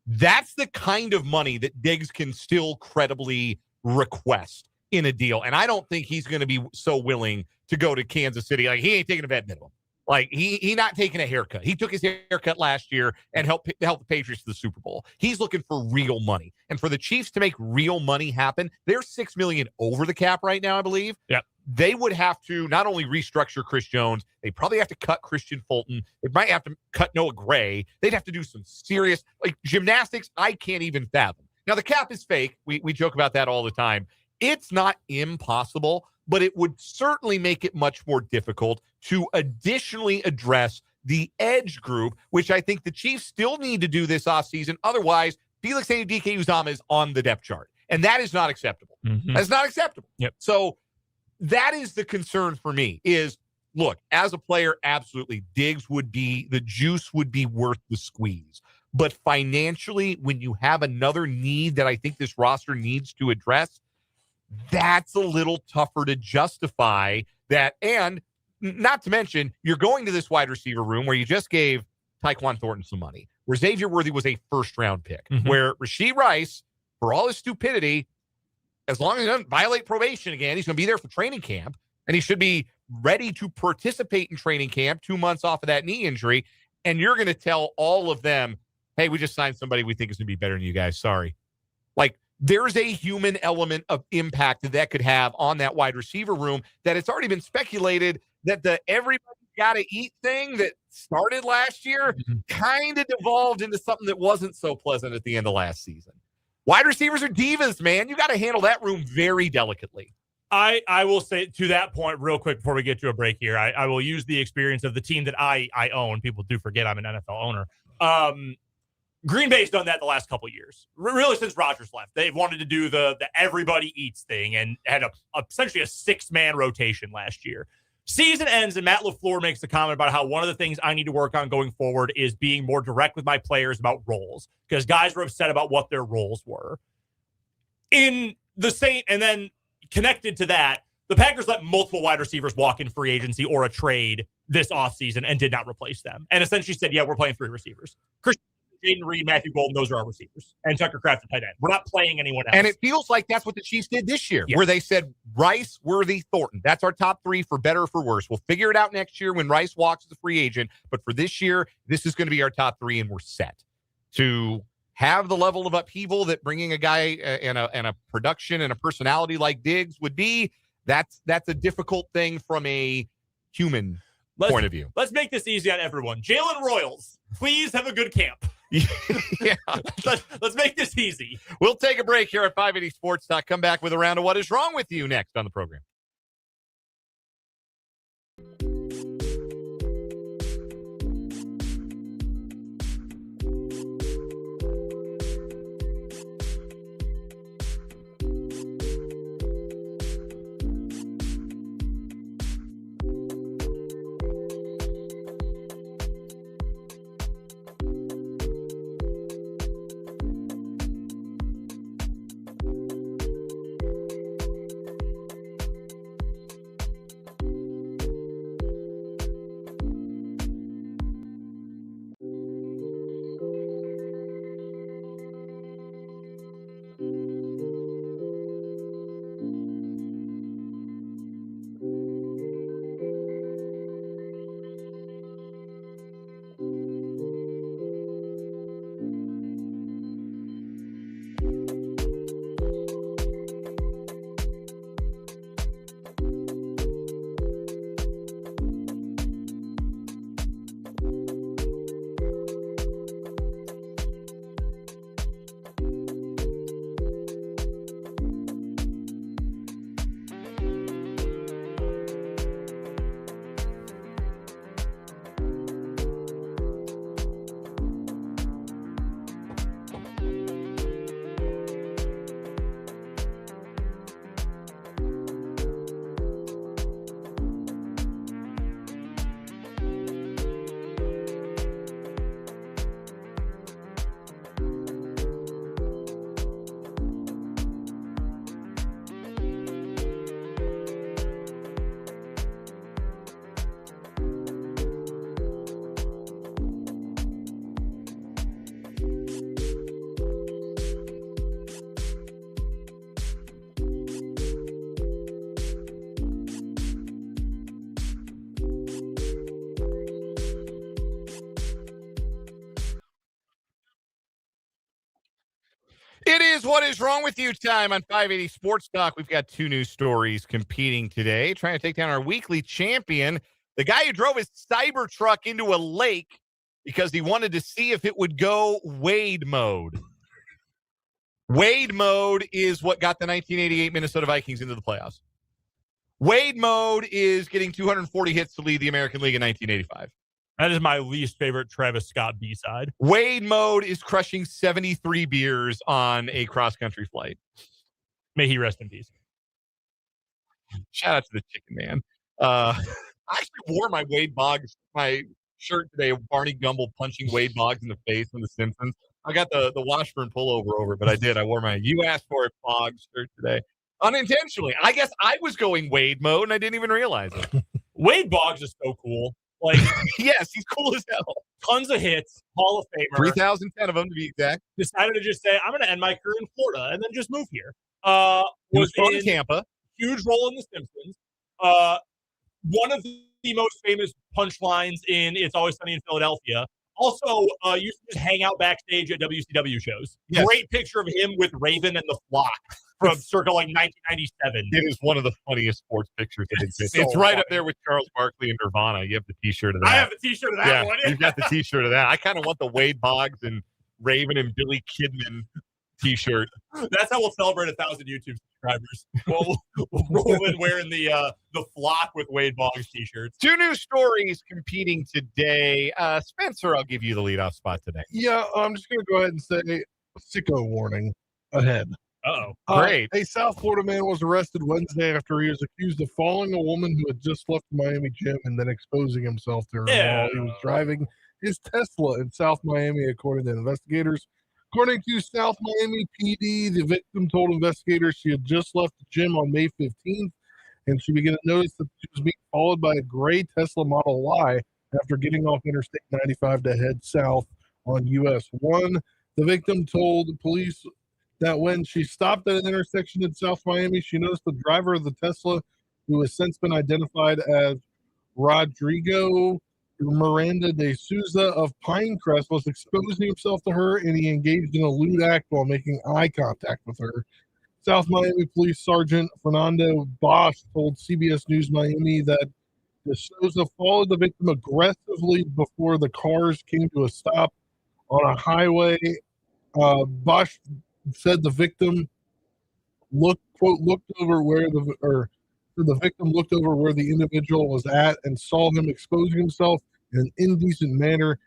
That's the kind of money that Diggs can still credibly request in a deal. And I don't think he's going to be so willing to go to Kansas City. Like, he ain't taking a vet minimum. Like, he not taking a haircut. He took his haircut last year and helped the Patriots to the Super Bowl. He's looking for real money. And for the Chiefs to make real money happen, they're $6 million over the cap right now, I believe. Yeah. They would have to not only restructure Chris Jones, they probably have to cut Christian Fulton. They might have to cut Noah Gray. They'd have to do some serious, like, gymnastics I can't even fathom. Now, the cap is fake. We joke about that all the time. It's not impossible, but it would certainly make it much more difficult to additionally address the edge group, which I think the Chiefs still need to do this offseason. Otherwise, Felix Anudike-Uzomah is on the depth chart, and that is not acceptable. Mm-hmm. That's not acceptable. Yep. So that is the concern for me is, look, as a player, absolutely, Diggs would be, the juice would be worth the squeeze. But financially, when you have another need that I think this roster needs to address, that's a little tougher to justify that. And not to mention, you're going to this wide receiver room where you just gave Tyquan Thornton some money, where Xavier Worthy was a first-round pick, where Rashee Rice, for all his stupidity, as long as he doesn't violate probation again, he's going to be there for training camp, and he should be ready to participate in training camp 2 months off of that knee injury. And you're going to tell all of them, hey, we just signed somebody we think is going to be better than you guys. Sorry. Like, there's a human element of impact that could have on that wide receiver room that it's already been speculated that the everybody got to eat thing that started last year kind of devolved into something that wasn't so pleasant at the end of last season. Wide receivers are divas, man. You got to handle that room very delicately. I will say to that point real quick before we get to a break here, I will use the experience of the team that I own. People do forget I'm an NFL owner. Green Bay's done that the last couple of years, really since Rodgers left. They've wanted to do the everybody eats thing and had essentially a 6-man rotation last year. Season ends and Matt LaFleur makes a comment about how one of the things I need to work on going forward is being more direct with my players about roles, because guys were upset about what their roles were. In the same, and then connected to that, the Packers let multiple wide receivers walk in free agency or a trade this offseason and did not replace them. And essentially said, yeah, we're playing 3 receivers. Christian, Jaden Reed, Matthew Golden, those are our receivers. And Tucker Kraft at tight end. We're not playing anyone else. And it feels like that's what the Chiefs did this year, where they said Rice, Worthy, Thornton. That's our top 3 for better or for worse. We'll figure it out next year when Rice walks as a free agent. But for this year, this is going to be our top 3, and we're set to have the level of upheaval that bringing a guy and a production and a personality like Diggs would be. That's a difficult thing from a human point of view. Let's make this easy on everyone. Jalen Royals, please have a good camp. Yeah. Let's make this easy. We'll take a break here at 580 Sports. Come back with a round of What Is Wrong With You next on the program. It is What Is Wrong With You time on 580 Sports Talk. We've got two news stories competing today, trying to take down our weekly champion, the guy who drove his Cybertruck into a lake because he wanted to see if it would go Wade mode. Wade mode is what got the 1988 Minnesota Vikings into the playoffs. Wade mode is getting 240 hits to lead the American League in 1985. That is my least favorite Travis Scott B-side. Wade mode is crushing 73 beers on a cross-country flight. May he rest in peace. Shout out to the chicken man. I actually wore my Wade Boggs, my shirt today, Barney Gumble punching Wade Boggs in the face in The Simpsons. I got the Washburn pullover over, but I did. I wore my You Asked For It Boggs shirt today. Unintentionally. I guess I was going Wade mode and I didn't even realize it. Wade Boggs is so cool. Like, yes, he's cool as hell. Tons of hits, Hall of Famer. 3,010 of them to be exact. Decided to just say, I'm going to end my career in Florida and then just move here. He was in Tampa. Huge role in The Simpsons. One of the most famous punchlines in It's Always Sunny in Philadelphia. Also, used to just hang out backstage at WCW shows. Yes. Great picture of him with Raven and the Flock from circa like 1997. It is one of the funniest sports pictures that exists. So It's right funny. up there with Charles Barkley and Nirvana. You have the T-shirt of that. I have the T-shirt of that one. You've got the T-shirt of that. I kind of want the Wade Boggs and Raven and Billy Kidman T-shirt. That's how we'll celebrate 1,000 YouTube subscribers. We'll roll in wearing the Flock with Wade Boggs T-shirts. Two new stories competing today. Spencer, I'll give you the leadoff spot today. Yeah, I'm just going to go ahead and say sicko warning ahead. Uh-oh. Great. A South Florida man was arrested Wednesday after he was accused of following a woman who had just left the Miami gym and then exposing himself to her while he was driving his Tesla in South Miami, according to investigators. According to South Miami PD, the victim told investigators she had just left the gym on May 15th, and she began to notice that she was being followed by a gray Tesla Model Y after getting off Interstate 95 to head south on US 1. The victim told police that when she stopped at an intersection in South Miami, she noticed the driver of the Tesla, who has since been identified as Rodrigo Miranda de Souza of Pinecrest, was exposing himself to her, and he engaged in a lewd act while making eye contact with her. South Miami Police Sergeant Fernando Bosch told CBS News Miami that de Souza followed the victim aggressively before the cars came to a stop on a highway. Bosch said the victim looked over where the victim looked over where the individual was at and saw him exposing himself in an indecent manner.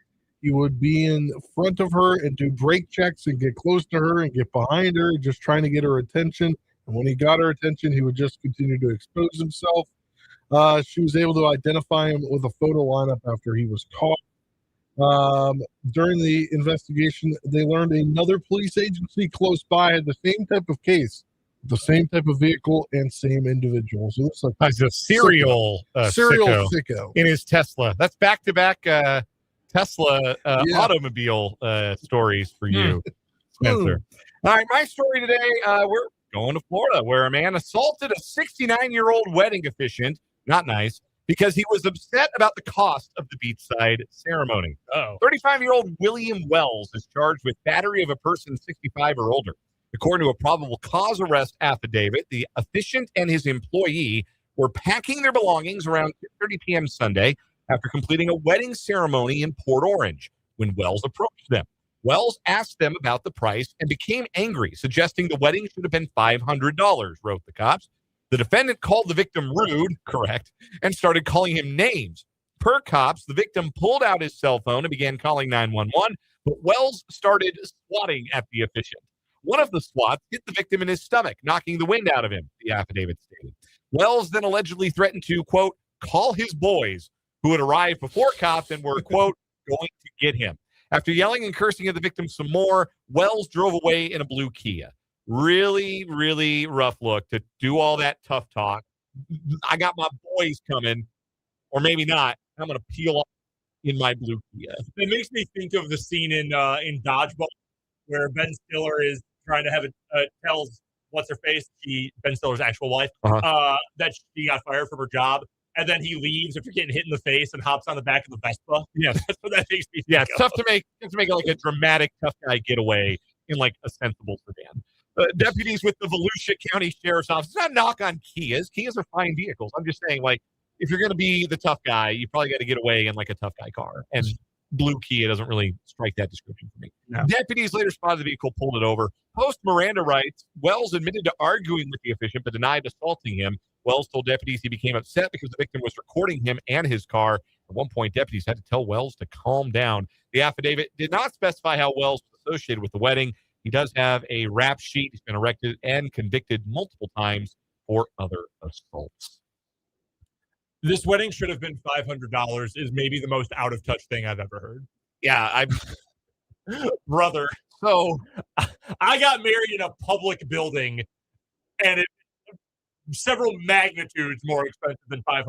He would be in front of her and do brake checks and get close to her and get behind her, just trying to get her attention. And when he got her attention, he would just continue to expose himself. She was able to identify him with a photo lineup after he was caught. During the investigation, they learned another police agency close by had the same type of case, the same type of vehicle, and same individual. So it's like a serial sicko in his Tesla. That's back-to-back Tesla automobile stories for you, Spencer. All right, my story today, we're going to Florida, where a man assaulted a 69-year-old wedding officiant, not nice, because he was upset about the cost of the beachside ceremony. 35-year-old William Wells is charged with battery of a person 65 or older. According to a probable cause arrest affidavit, the officiant and his employee were packing their belongings around 2:30 p.m. Sunday after completing a wedding ceremony in Port Orange when Wells approached them. Wells asked them about the price and became angry, suggesting the wedding should have been $500, wrote the cops. The defendant called the victim rude, correct, and started calling him names. Per cops, the victim pulled out his cell phone and began calling 911, but Wells started swatting at the officiant. One of the swats hit the victim in his stomach, knocking the wind out of him, the affidavit stated. Wells then allegedly threatened to, quote, call his boys, who had arrived before cops and were, quote, going to get him. After yelling and cursing at the victim some more, Wells drove away in a blue Kia. Really, really rough look to do all that tough talk. I got my boys coming, or maybe not. I'm going to peel off in my blue Kia. It makes me think of the scene in Dodgeball where Ben Stiller is trying to have tells what's her face, Ben Stiller's actual wife, that she got fired from her job. And then he leaves after getting hit in the face and hops on the back of the Vespa. Yeah, that's what that makes me think it's tough to make like a dramatic tough guy getaway in like a sensible sedan. Deputies with the Volusia County Sheriff's Office. It's not a knock on Kias. Kias are fine vehicles. I'm just saying, like, if you're going to be the tough guy, you probably got to get away in like a tough guy car. And blue Kia doesn't really strike that description for me. No. Deputies later spotted the vehicle, pulled it over. Post Miranda rights, Wells admitted to arguing with the official, but denied assaulting him. Wells told deputies he became upset because the victim was recording him and his car. At one point, deputies had to tell Wells to calm down. The affidavit did not specify how Wells was associated with the wedding. He does have a rap sheet. He's been arrested and convicted multiple times for other assaults. This wedding should have been $500 is maybe the most out of touch thing I've ever heard. Yeah, Brother. So I got married in a public building, and it's several magnitudes more expensive than $500,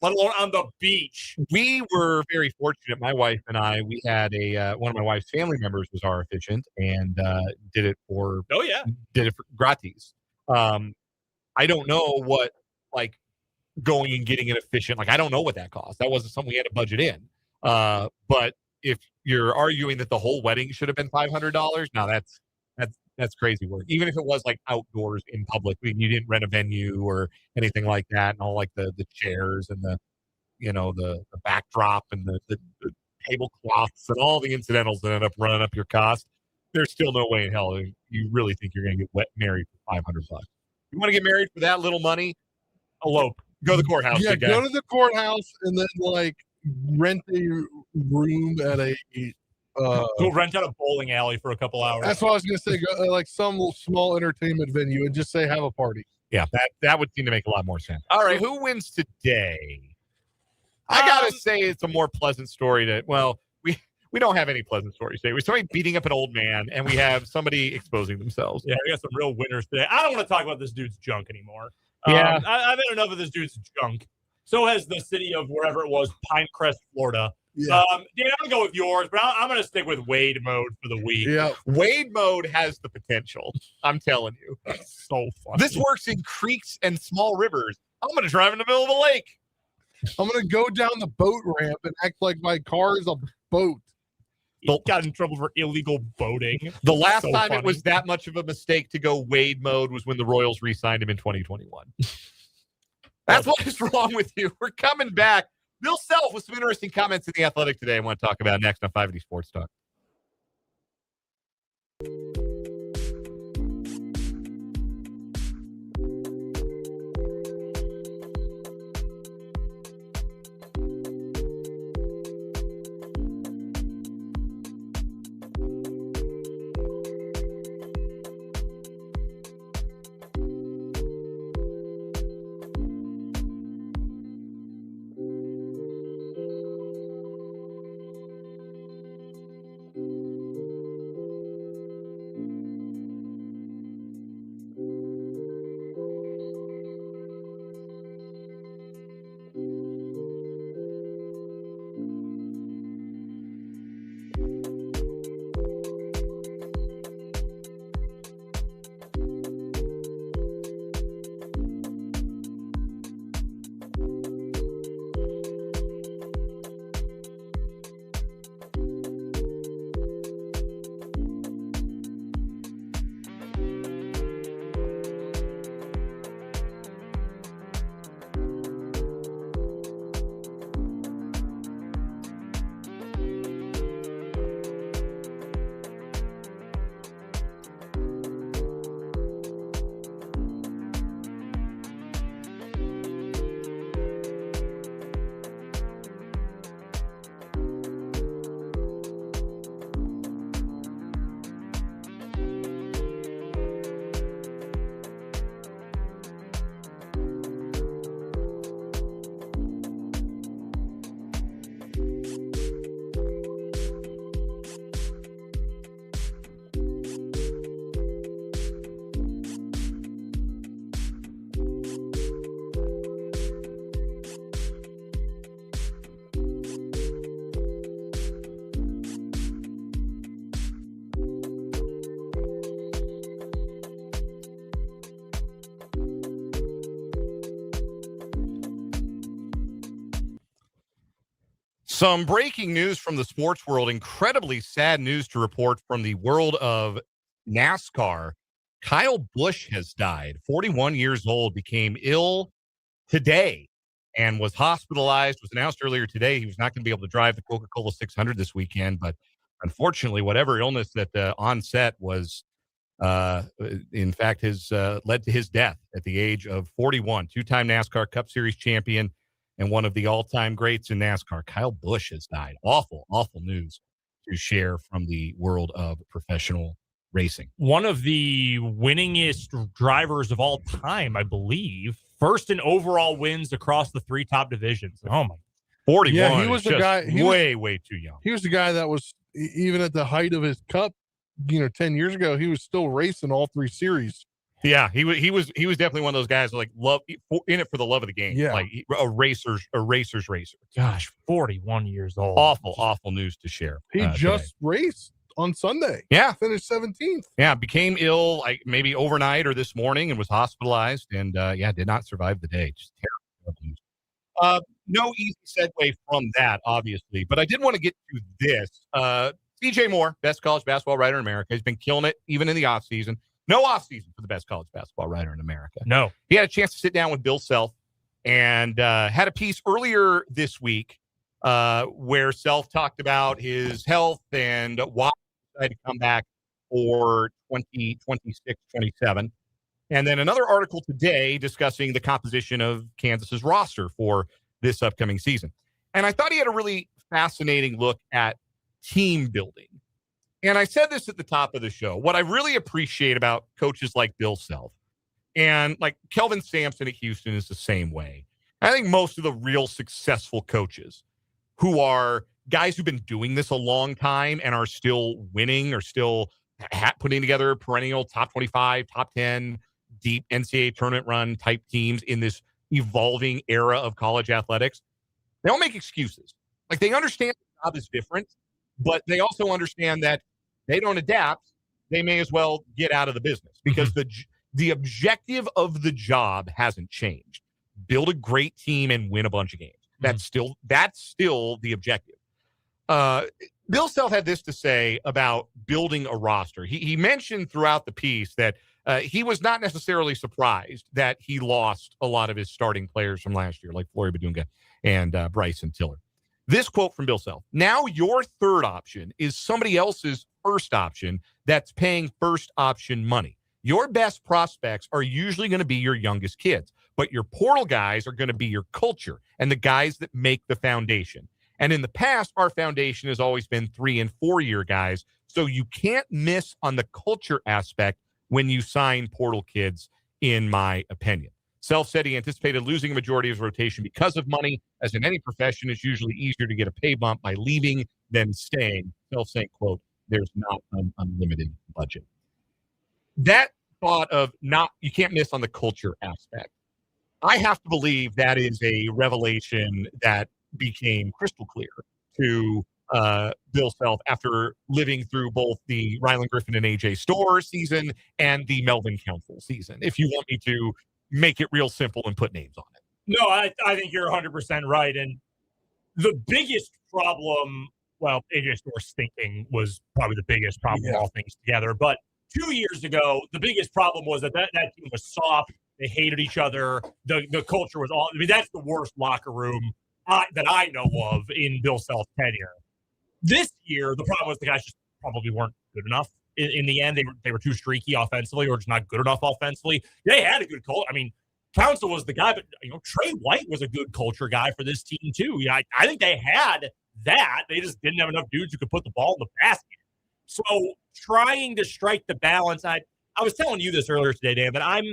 let alone on the beach. We were very fortunate. My wife and I, we had one of my wife's family members was our officiant and did it for gratis. I don't know what like going and getting an officiant. Like, I don't know what that cost. That wasn't something we had to budget in. But if you're arguing that the whole wedding should have been $500, now that's crazy work. Even if it was like outdoors in public, you didn't rent a venue or anything like that, and all like the chairs and the backdrop and the tablecloths and all the incidentals that end up running up your cost. There's still no way in hell you really think you're going to get married for $500. You want to get married for that little money? Elope. Go to the courthouse. Yeah, again. go to the courthouse and then like rent a room at a go rent out a bowling alley for a couple hours. That's what I was gonna say. Go, like some small entertainment venue and just say have a party. Yeah, that would seem to make a lot more sense. All right, who wins today? I gotta say it's a more pleasant story we don't have any pleasant stories today. We somebody beating up an old man, and we have somebody exposing themselves. Yeah, we got some real winners today. I don't want to talk about this dude's junk anymore. Yeah. I've had enough of this dude's junk. So has the city of wherever it was, Pinecrest, Florida. Yeah. Dan, I'm going to go with yours, but I'm going to stick with Wade mode for the week. Yeah. Wade mode has the potential. I'm telling you. That's so funny. This works in creeks and small rivers. I'm going to drive in the middle of the lake. I'm gonna go down the boat ramp and act like my car is a boat. He got in trouble for illegal boating. The last So time funny. it was that much of a mistake to go Wade mode was when the Royals re-signed him in 2021. That's what is wrong with you. We're coming back. Bill Self with some interesting comments in The Athletic today I want to talk about next on 580 Sports Talk. Some breaking news from the sports world. Incredibly sad news to report from the world of NASCAR, Kyle Busch has died. 41 years old, became ill today and was hospitalized. Was announced earlier today he was not going to be able to drive the Coca-Cola 600 this weekend, but unfortunately, whatever illness that onset was, in fact, has led to his death at the age of 41. Two-time NASCAR Cup Series champion and one of the all-time greats in NASCAR. Kyle Busch has died. Awful, awful news to share from the world of professional racing. One of the winningest drivers of all time, I believe. First in overall wins across the three top divisions. Oh my! 41. Yeah, he was the guy. Way too young. He was the guy that was even at the height of his cup. 10 years ago, he was still racing all three series. Yeah, he was definitely one of those guys like love in it for the love of the game. Yeah, like a racer's racer. Gosh, 41 years old. Awful news to share. He just raced on Sunday. Yeah, finished 17th. Yeah, became ill like maybe overnight or this morning and was hospitalized and did not survive the day. Just terrible news. No easy segue from that, obviously, but I did want to get to this. DJ Moore, best college basketball writer in America, has been killing it even in the offseason. No offseason for the best college basketball writer in America. No. He had a chance to sit down with Bill Self and had a piece earlier this week where Self talked about his health and why he decided to come back for 2026-27. And then another article today discussing the composition of Kansas's roster for this upcoming season. And I thought he had a really fascinating look at team building. And I said this at the top of the show. What I really appreciate about coaches like Bill Self and like Kelvin Sampson at Houston is the same way. I think most of the real successful coaches who are guys who've been doing this a long time and are still winning or still putting together perennial top 25, top 10, deep NCAA tournament run type teams in this evolving era of college athletics, they don't make excuses. Like they understand the job is different, but they also understand that they don't adapt. They may as well get out of the business because the objective of the job hasn't changed. Build a great team and win a bunch of games. That's still the objective. Bill Self had this to say about building a roster. He mentioned throughout the piece that he was not necessarily surprised that he lost a lot of his starting players from last year, like Flory Badunga and Bryson Tiller. This quote from Bill Self: "Now your third option is somebody else's first option that's paying first option money. Your best prospects are usually going to be your youngest kids, but your portal guys are going to be your culture and the guys that make the foundation. And in the past, our foundation has always been 3- and 4-year guys, so you can't miss on the culture aspect when you sign portal kids, in my opinion." Self said he anticipated losing a majority of his rotation because of money. As in any profession, it's usually easier to get a pay bump by leaving than staying. Self saying, quote, "There's not an unlimited budget." That thought of you can't miss on the culture aspect. I have to believe that is a revelation that became crystal clear to Bill Self after living through both the Ryland Griffin and AJ Storr season and the Melvin Council season, if you want me to make it real simple and put names on it. No, I think you're 100% right. And the biggest problem, well, AJ Storr's thinking was probably the biggest problem of all things together. But 2 years ago, the biggest problem was that team was soft. They hated each other. The culture was all, I mean, that's the worst locker room that I know of in Bill Self's tenure. This year, the problem was the guys just probably weren't good enough. In the end, they were too streaky offensively or just not good enough offensively. They had a good culture. I mean, Council was the guy, but Trey White was a good culture guy for this team too. I think they had that. They just didn't have enough dudes who could put the ball in the basket. So trying to strike the balance. I was telling you this earlier today, Dan, that I'm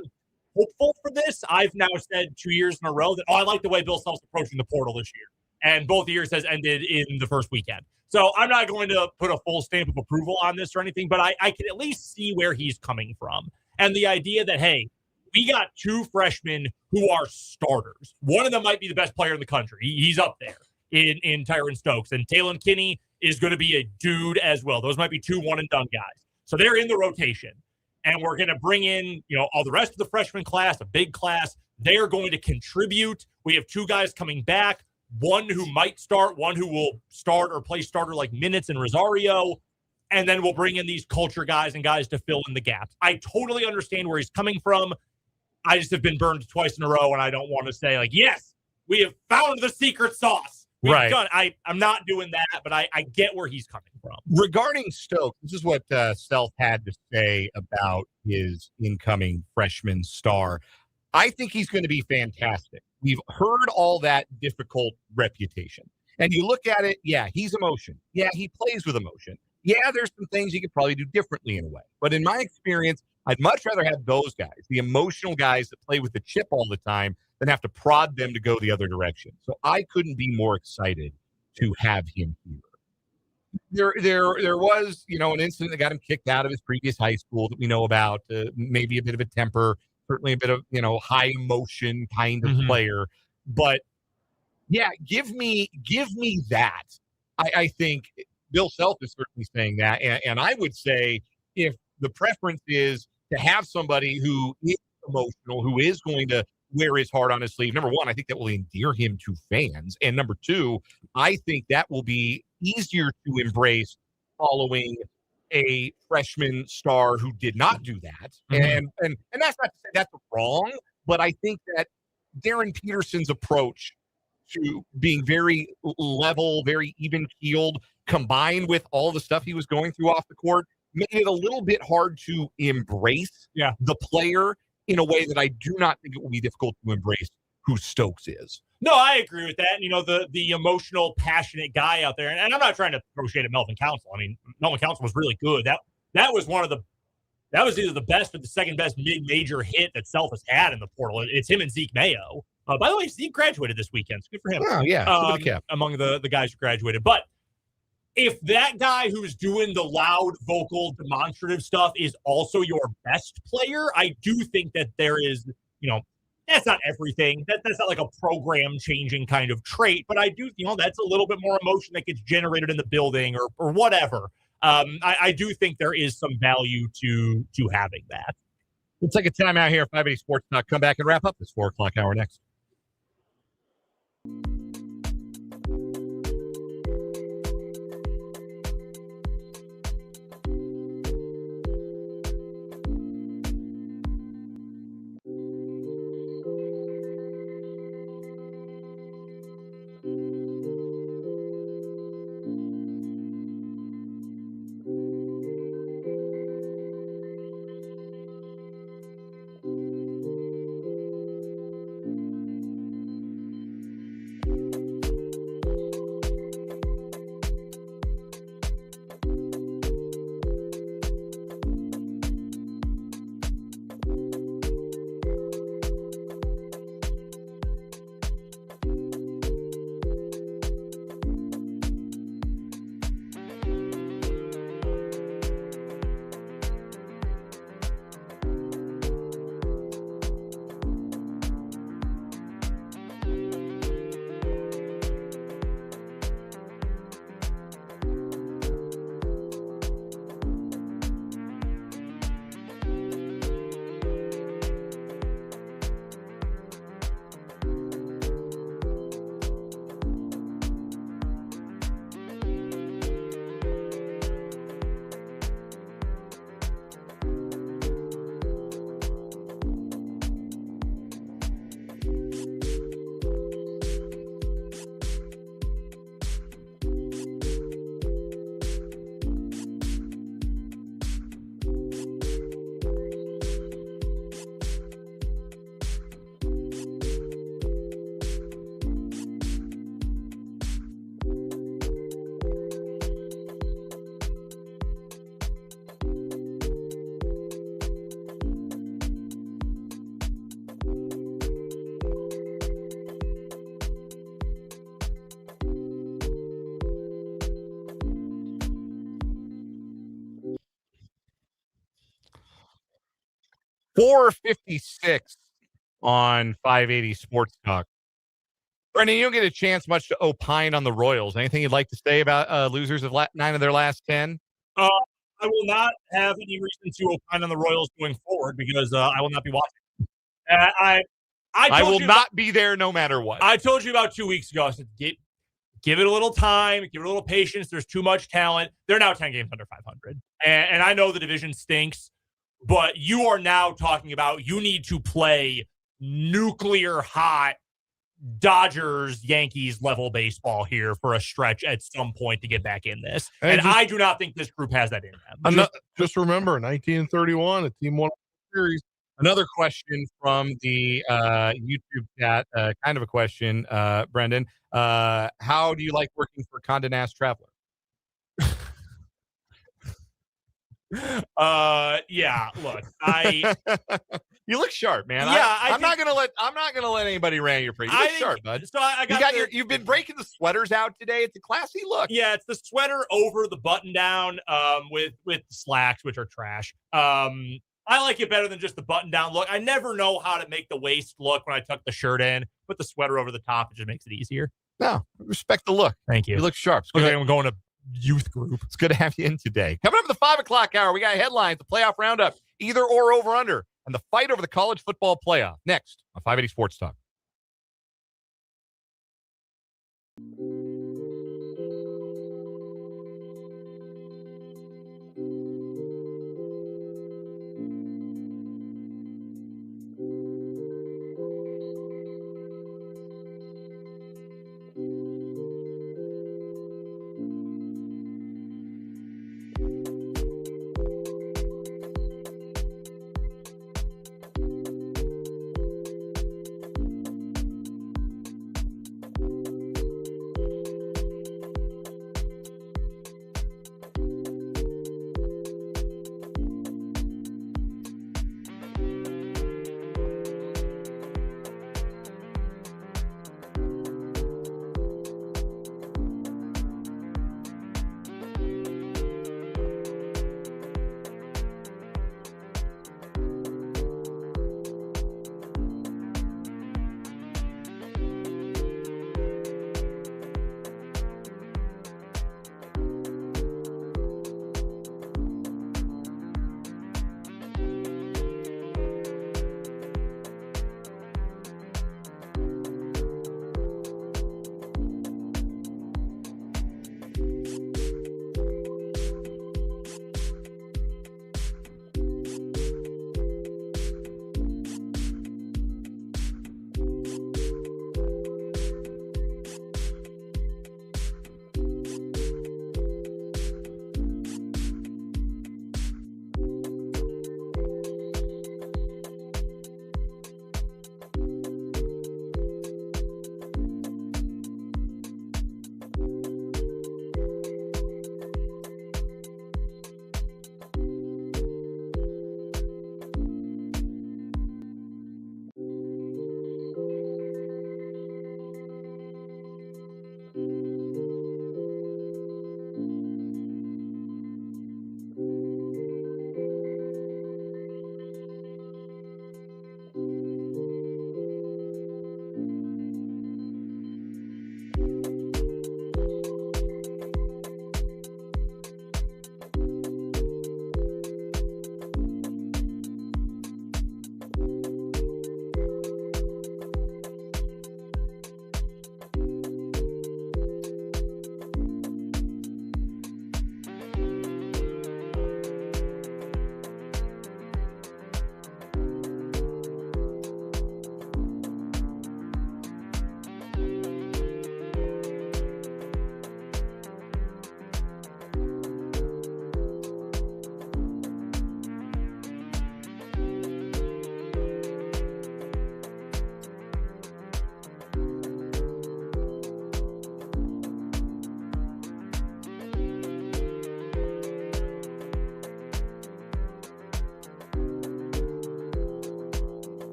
hopeful for this. I've now said 2 years in a row that I like the way Bill Self's approaching the portal this year, and both years has ended in the first weekend. So I'm not going to put a full stamp of approval on this or anything, but I can at least see where he's coming from. And the idea that, hey, we got 2 freshmen who are starters. One of them might be the best player in the country. He's up there in Tyran Stokes. And Talon Kinney is going to be a dude as well. Those might be 2 one-and-done guys. So they're in the rotation. And we're going to bring in, all the rest of the freshman class, a big class. They are going to contribute. We have 2 guys coming back. One who might start, one who will start or play starter like minutes in Rosario. and then we'll bring in these culture guys and guys to fill in the gaps. I totally understand where he's coming from. I just have been burned twice in a row, and I don't want to say, like, yes, we have found the secret sauce. Right. I'm not doing that, but I get where he's coming from. Regarding Stokes, this is what Self had to say about his incoming freshman star. I think he's going to be fantastic. We've heard all that difficult reputation. And you look at it, yeah, he's emotion. Yeah, he plays with emotion. Yeah, there's some things he could probably do differently in a way. But in my experience, I'd much rather have those guys, the emotional guys that play with the chip all the time, than have to prod them to go the other direction. So I couldn't be more excited to have him here. There was, an incident that got him kicked out of his previous high school that we know about, maybe a bit of a temper, certainly a bit of, high emotion kind of player. But yeah, give me that. I think Bill Self is certainly saying that. And I would say if the preference is to have somebody who is emotional, who is going to wear his heart on his sleeve, number one, I think that will endear him to fans. And number two, I think that will be easier to embrace following a freshman star who did not do that. And that's not to say that's wrong, but I think that Darren Peterson's approach to being very level, very even-keeled, combined with all the stuff he was going through off the court, made it a little bit hard to embrace the player in a way that I do not think it will be difficult to embrace who Stokes is. No, I agree with that. The emotional, passionate guy out there, and I'm not trying to throw shade at Melvin Council. I mean, Melvin Council was really good. That was either the best or the second best mid-major hit that Self has had in the portal. It's him and Zeke Mayo. By the way, Zeke graduated this weekend. So good for him. Oh, yeah. Among the guys who graduated. But if that guy who's doing the loud, vocal, demonstrative stuff is also your best player, I do think that there is, that's not everything. That's not like a program-changing kind of trait. But I do, that's a little bit more emotion that gets generated in the building or whatever. I do think there is some value to having that. We'll take a timeout here at 580 Sports. Come back and wrap up this 4 o'clock hour next. .456 on 580 Sports Talk. Brendan, you don't get a chance much to opine on the Royals. Anything you'd like to say about losers of 9 of their last 10? I will not have any reason to opine on the Royals going forward because I will not be watching. I will not be there no matter what. I told you about 2 weeks ago. I said, Give it a little time, give it a little patience. There's too much talent. They're now 10 games under 500. And I know the division stinks, but you are now talking about you need to play nuclear hot Dodgers, Yankees level baseball here for a stretch at some point to get back in this. And I do not think this group has that in them. Just remember, 1931, a team won a series. Another question from the YouTube chat, kind of a question, Brendan. How do you like working for Condé Nast Traveler? Yeah, look, you look sharp, man. Yeah, I'm not gonna let anybody ran your parade. You look sharp, bud. So You've been breaking the sweaters out today. It's a classy look. Yeah, it's the sweater over the button down, with slacks, which are trash. I like it better than just the button down look. I never know how to make the waist look when I tuck the shirt in. Put the sweater over the top. It just makes it easier. No, respect the look. Thank you. You look sharp. Look like I'm going to youth group. It's good to have you in today. Coming up at the 5 o'clock hour, we got headlines, the playoff roundup, either or over under, and the fight over the college football playoff. Next on 580 Sports Talk.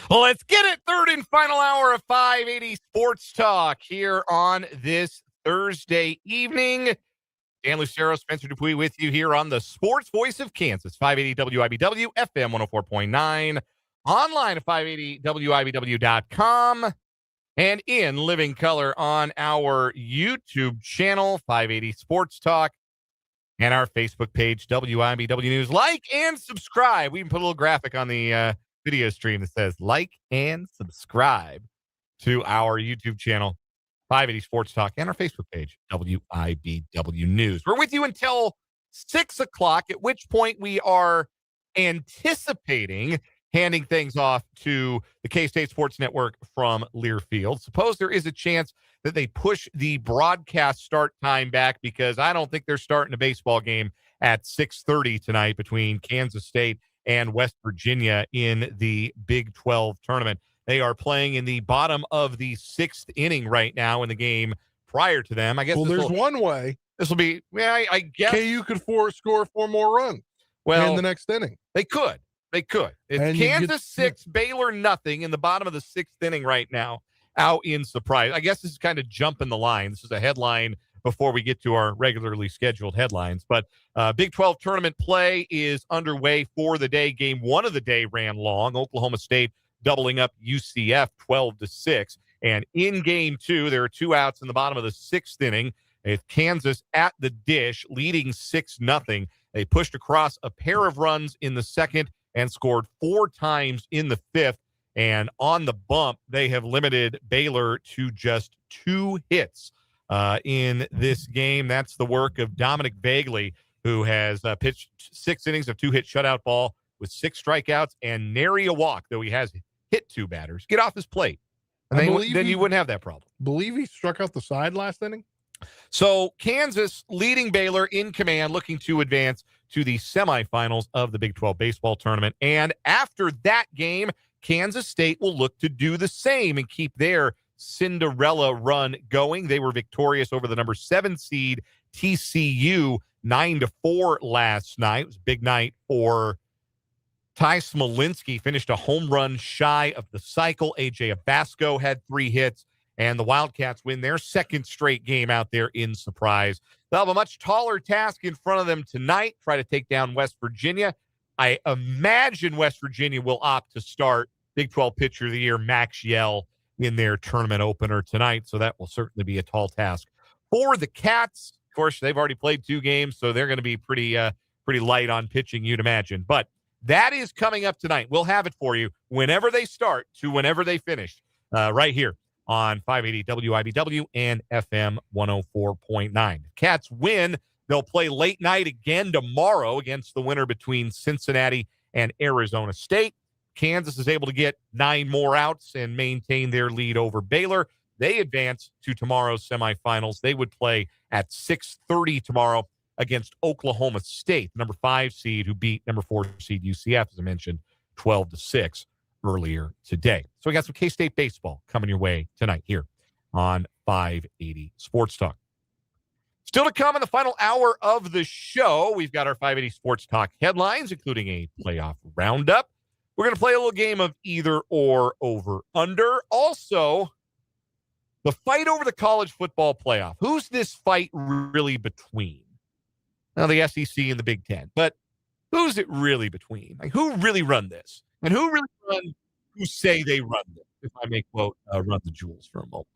Well, let's get it. Third and final hour of 580 Sports Talk here on this Thursday evening. Dan Lucero, Spencer Dupuis with you here on the Sports Voice of Kansas, 580 WIBW, FM 104.9, online at 580WIBW.com, and in living color on our YouTube channel, 580 Sports Talk, and our Facebook page, WIBW News. Like and subscribe. We can put a little graphic on the video stream that says like and subscribe to our YouTube channel, 580 Sports Talk, and our Facebook page, WIBW News. We're with you until 6 o'clock, at which point we are anticipating handing things off to the K-State Sports Network from Learfield. Suppose there is a chance that they push the broadcast start time back, because I don't think they're starting a baseball game at 6:30 tonight between Kansas State and West Virginia in the Big 12 tournament. They are playing in the bottom of the 6th inning right now in the game prior to them. I guess. Well, there's one way. This will be, I guess. KU could score 4 more runs in the next inning. They could. It's Kansas 6, Baylor nothing in the bottom of the 6th inning right now, out in Surprise. I guess this is kind of jumping the line. This is a headline before we get to our regularly scheduled headlines. But Big 12 tournament play is underway for the day. Game 1 of the day ran long. Oklahoma State doubling up UCF 12-6. And in game 2, there are 2 outs in the bottom of the 6th inning. It's Kansas at the dish, leading 6-0. They pushed across a pair of runs in the 2nd and scored 4 times in the 5th. And on the bump, they have limited Baylor to just 2 hits in this game. That's the work of Dominic Bagley, who has pitched 6 innings of 2-hit shutout ball with 6 strikeouts and nary a walk, though he has hit 2 batters. Get off his plate. And then you wouldn't have that problem. Believe he struck out the side last inning? So Kansas leading Baylor in command, looking to advance to the semifinals of the Big 12 baseball tournament. And after that game, Kansas State will look to do the same and keep their Cinderella run going. They were victorious over the number 7 seed TCU 9-4 last night. It was a big night for Ty Smolinski. Finished a home run shy of the cycle. AJ Abasco had 3 hits. And the Wildcats win their 2nd straight game out there in Surprise. They'll have a much taller task in front of them tonight, try to take down West Virginia. I imagine West Virginia will opt to start Big 12 Pitcher of the Year Max Yell in their tournament opener tonight, so that will certainly be a tall task for the Cats. Of course, they've already played 2 games, so they're going to be pretty light on pitching, you'd imagine. But that is coming up tonight. We'll have it for you whenever they start to whenever they finish, right here on 580 WIBW and FM 104.9. Cats win. They'll play late night again tomorrow against the winner between Cincinnati and Arizona State. Kansas is able to get 9 more outs and maintain their lead over Baylor. They advance to tomorrow's semifinals. They would play at 6:30 tomorrow against Oklahoma State, number 5 seed, who beat number 4 seed UCF, as I mentioned, 12-6 earlier today. So we got some K-State baseball coming your way tonight here on 580 Sports Talk. Still to come in the final hour of the show, we've got our 580 Sports Talk headlines, including a playoff roundup. We're going to play a little game of either or, over under. Also, the fight over the college football playoff. Who's this fight really between? Now, the SEC and the Big Ten. But who's it really between? Like, who really run this? And who really run who say they run this, if I may quote Run the Jewels for a moment.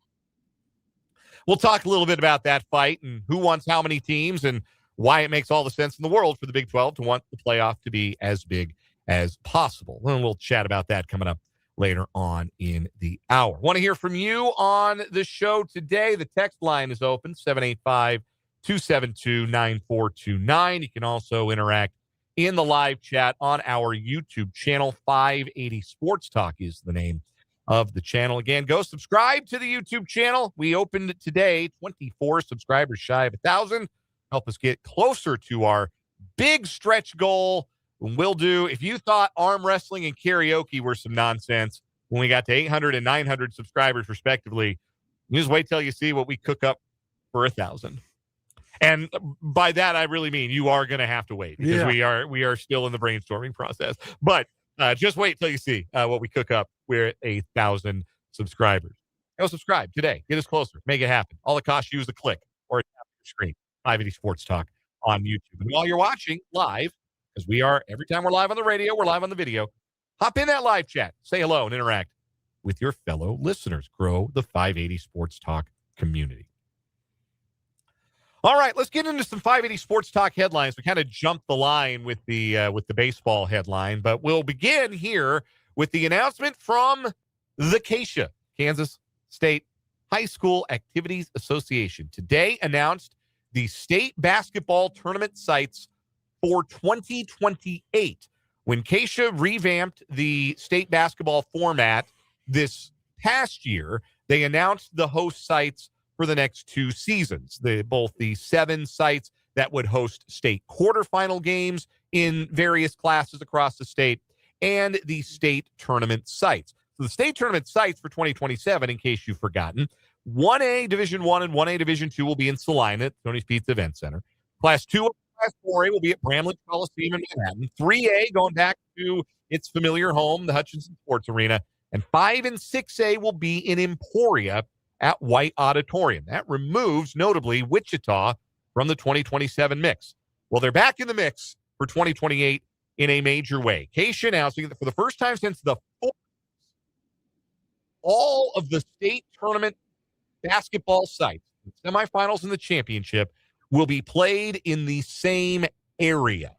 We'll talk a little bit about that fight and who wants how many teams and why it makes all the sense in the world for the Big 12 to want the playoff to be as big as possible. And we'll chat about that coming up later on in the hour. Want to hear from you on the show today. The text line is open, 785-272-9429. You can also interact in the live chat on our YouTube channel. 580 Sports Talk is the name of the channel. Again, go subscribe to the YouTube channel. We opened it today, 24 subscribers shy of 1,000. Help us get closer to our big stretch goal. We'll do, if you thought arm wrestling and karaoke were some nonsense when we got to 800 and 900 subscribers respectively, you just wait till you see what we cook up for 1,000. And by that, I really mean you are going to have to wait because we are still in the brainstorming process. But just wait till you see what we cook up we're 1,000 subscribers. Go subscribe today. Get us closer. Make it happen. All it costs you is a click or a tap on your screen. 580 Sports Talk on YouTube. And while you're watching live, because we are, every time we're live on the radio, we're live on the video, hop in that live chat. Say hello and interact with your fellow listeners. Grow the 580 Sports Talk community. All right, let's get into some 580 Sports Talk headlines. We kind of jumped the line with the baseball headline, but we'll begin here with the announcement from the KSHA, Kansas State High School Activities Association. Today announced the state basketball tournament sites for 2028. When KSHA revamped the state basketball format this past year, they announced the host sites for the next 2 seasons. Both the 7 sites that would host state quarterfinal games in various classes across the state and the state tournament sites. So the state tournament sites for 2027, in case you've forgotten, 1A Division 1 and 1A Division 2 will be in Salina at Tony's Pizza Event Center. Class 2 and Class 4A will be at Bramlett Coliseum in Manhattan. 3A going back to its familiar home, the Hutchinson Sports Arena. And 5 and 6A will be in Emporia at White Auditorium. That removes, notably, Wichita from the 2027 mix. Well, they're back in the mix for 2028 in a major way. KSHA announcing that for the first time since the 40s, all of the state tournament basketball sites, the semifinals and the championship, will be played in the same area.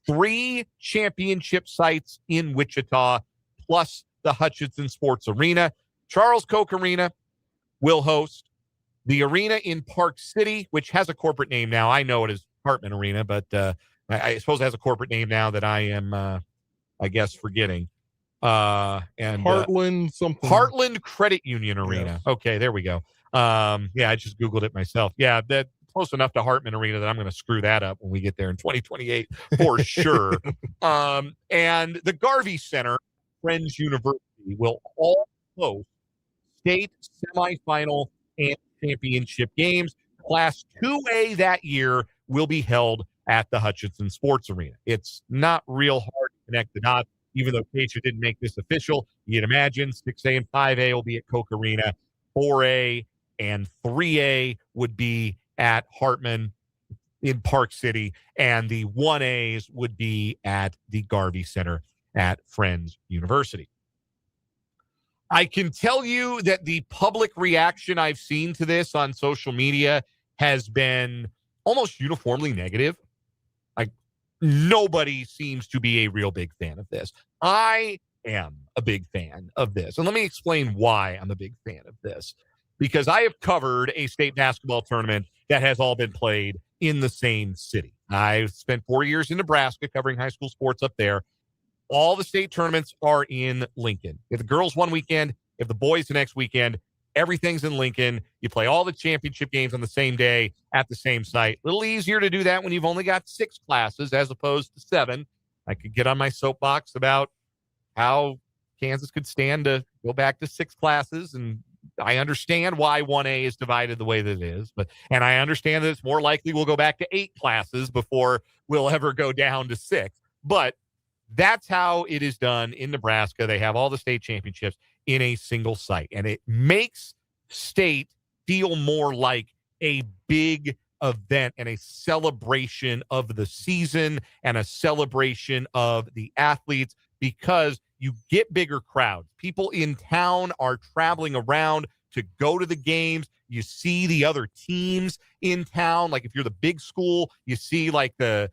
3 championship sites in Wichita, plus the Hutchinson Sports Arena. Charles Koch Arena will host the arena in Park City, which has a corporate name now. I know it is Hartman Arena, but I suppose it has a corporate name now that I am, I guess, forgetting. And Heartland something. Heartland Credit Union Arena. Yes. Okay, there we go. Yeah, I just Googled it myself. Yeah, that's close enough to Hartman Arena that I'm going to screw that up when we get there in 2028 for sure. And the Garvey Center, Friends University, will all host state semifinal and championship games. Class 2A that year will be held at the Hutchinson Sports Arena. It's not real hard to connect the dots, even though KSHA didn't make this official. You'd imagine 6A and 5A will be at Koch Arena. 4A and 3A would be at Hartman in Park City, and the 1As would be at the Garvey Center at Friends University. I can tell you that the public reaction I've seen to this on social media has been almost uniformly negative. Like, nobody seems to be a real big fan of this. I am a big fan of this. And let me explain why I'm a big fan of this. Because I have covered a state basketball tournament that has all been played in the same city. I've spent 4 years in Nebraska covering high school sports up there. All the state tournaments are in Lincoln. If the girls one weekend, if the boys the next weekend, everything's in Lincoln. You play all the championship games on the same day at the same site. A little easier to do that when you've only got 6 classes as opposed to 7. I could get on my soapbox about how Kansas could stand to go back to 6 classes, and I understand why 1A is divided the way that it is, and I understand that it's more likely we'll go back to 8 classes before we'll ever go down to 6. But that's how it is done in Nebraska. They have all the state championships in a single site, and it makes state feel more like a big event and a celebration of the season and a celebration of the athletes, because you get bigger crowds. People in town are traveling around to go to the games. You see the other teams in town. Like if you're the big school, you see like the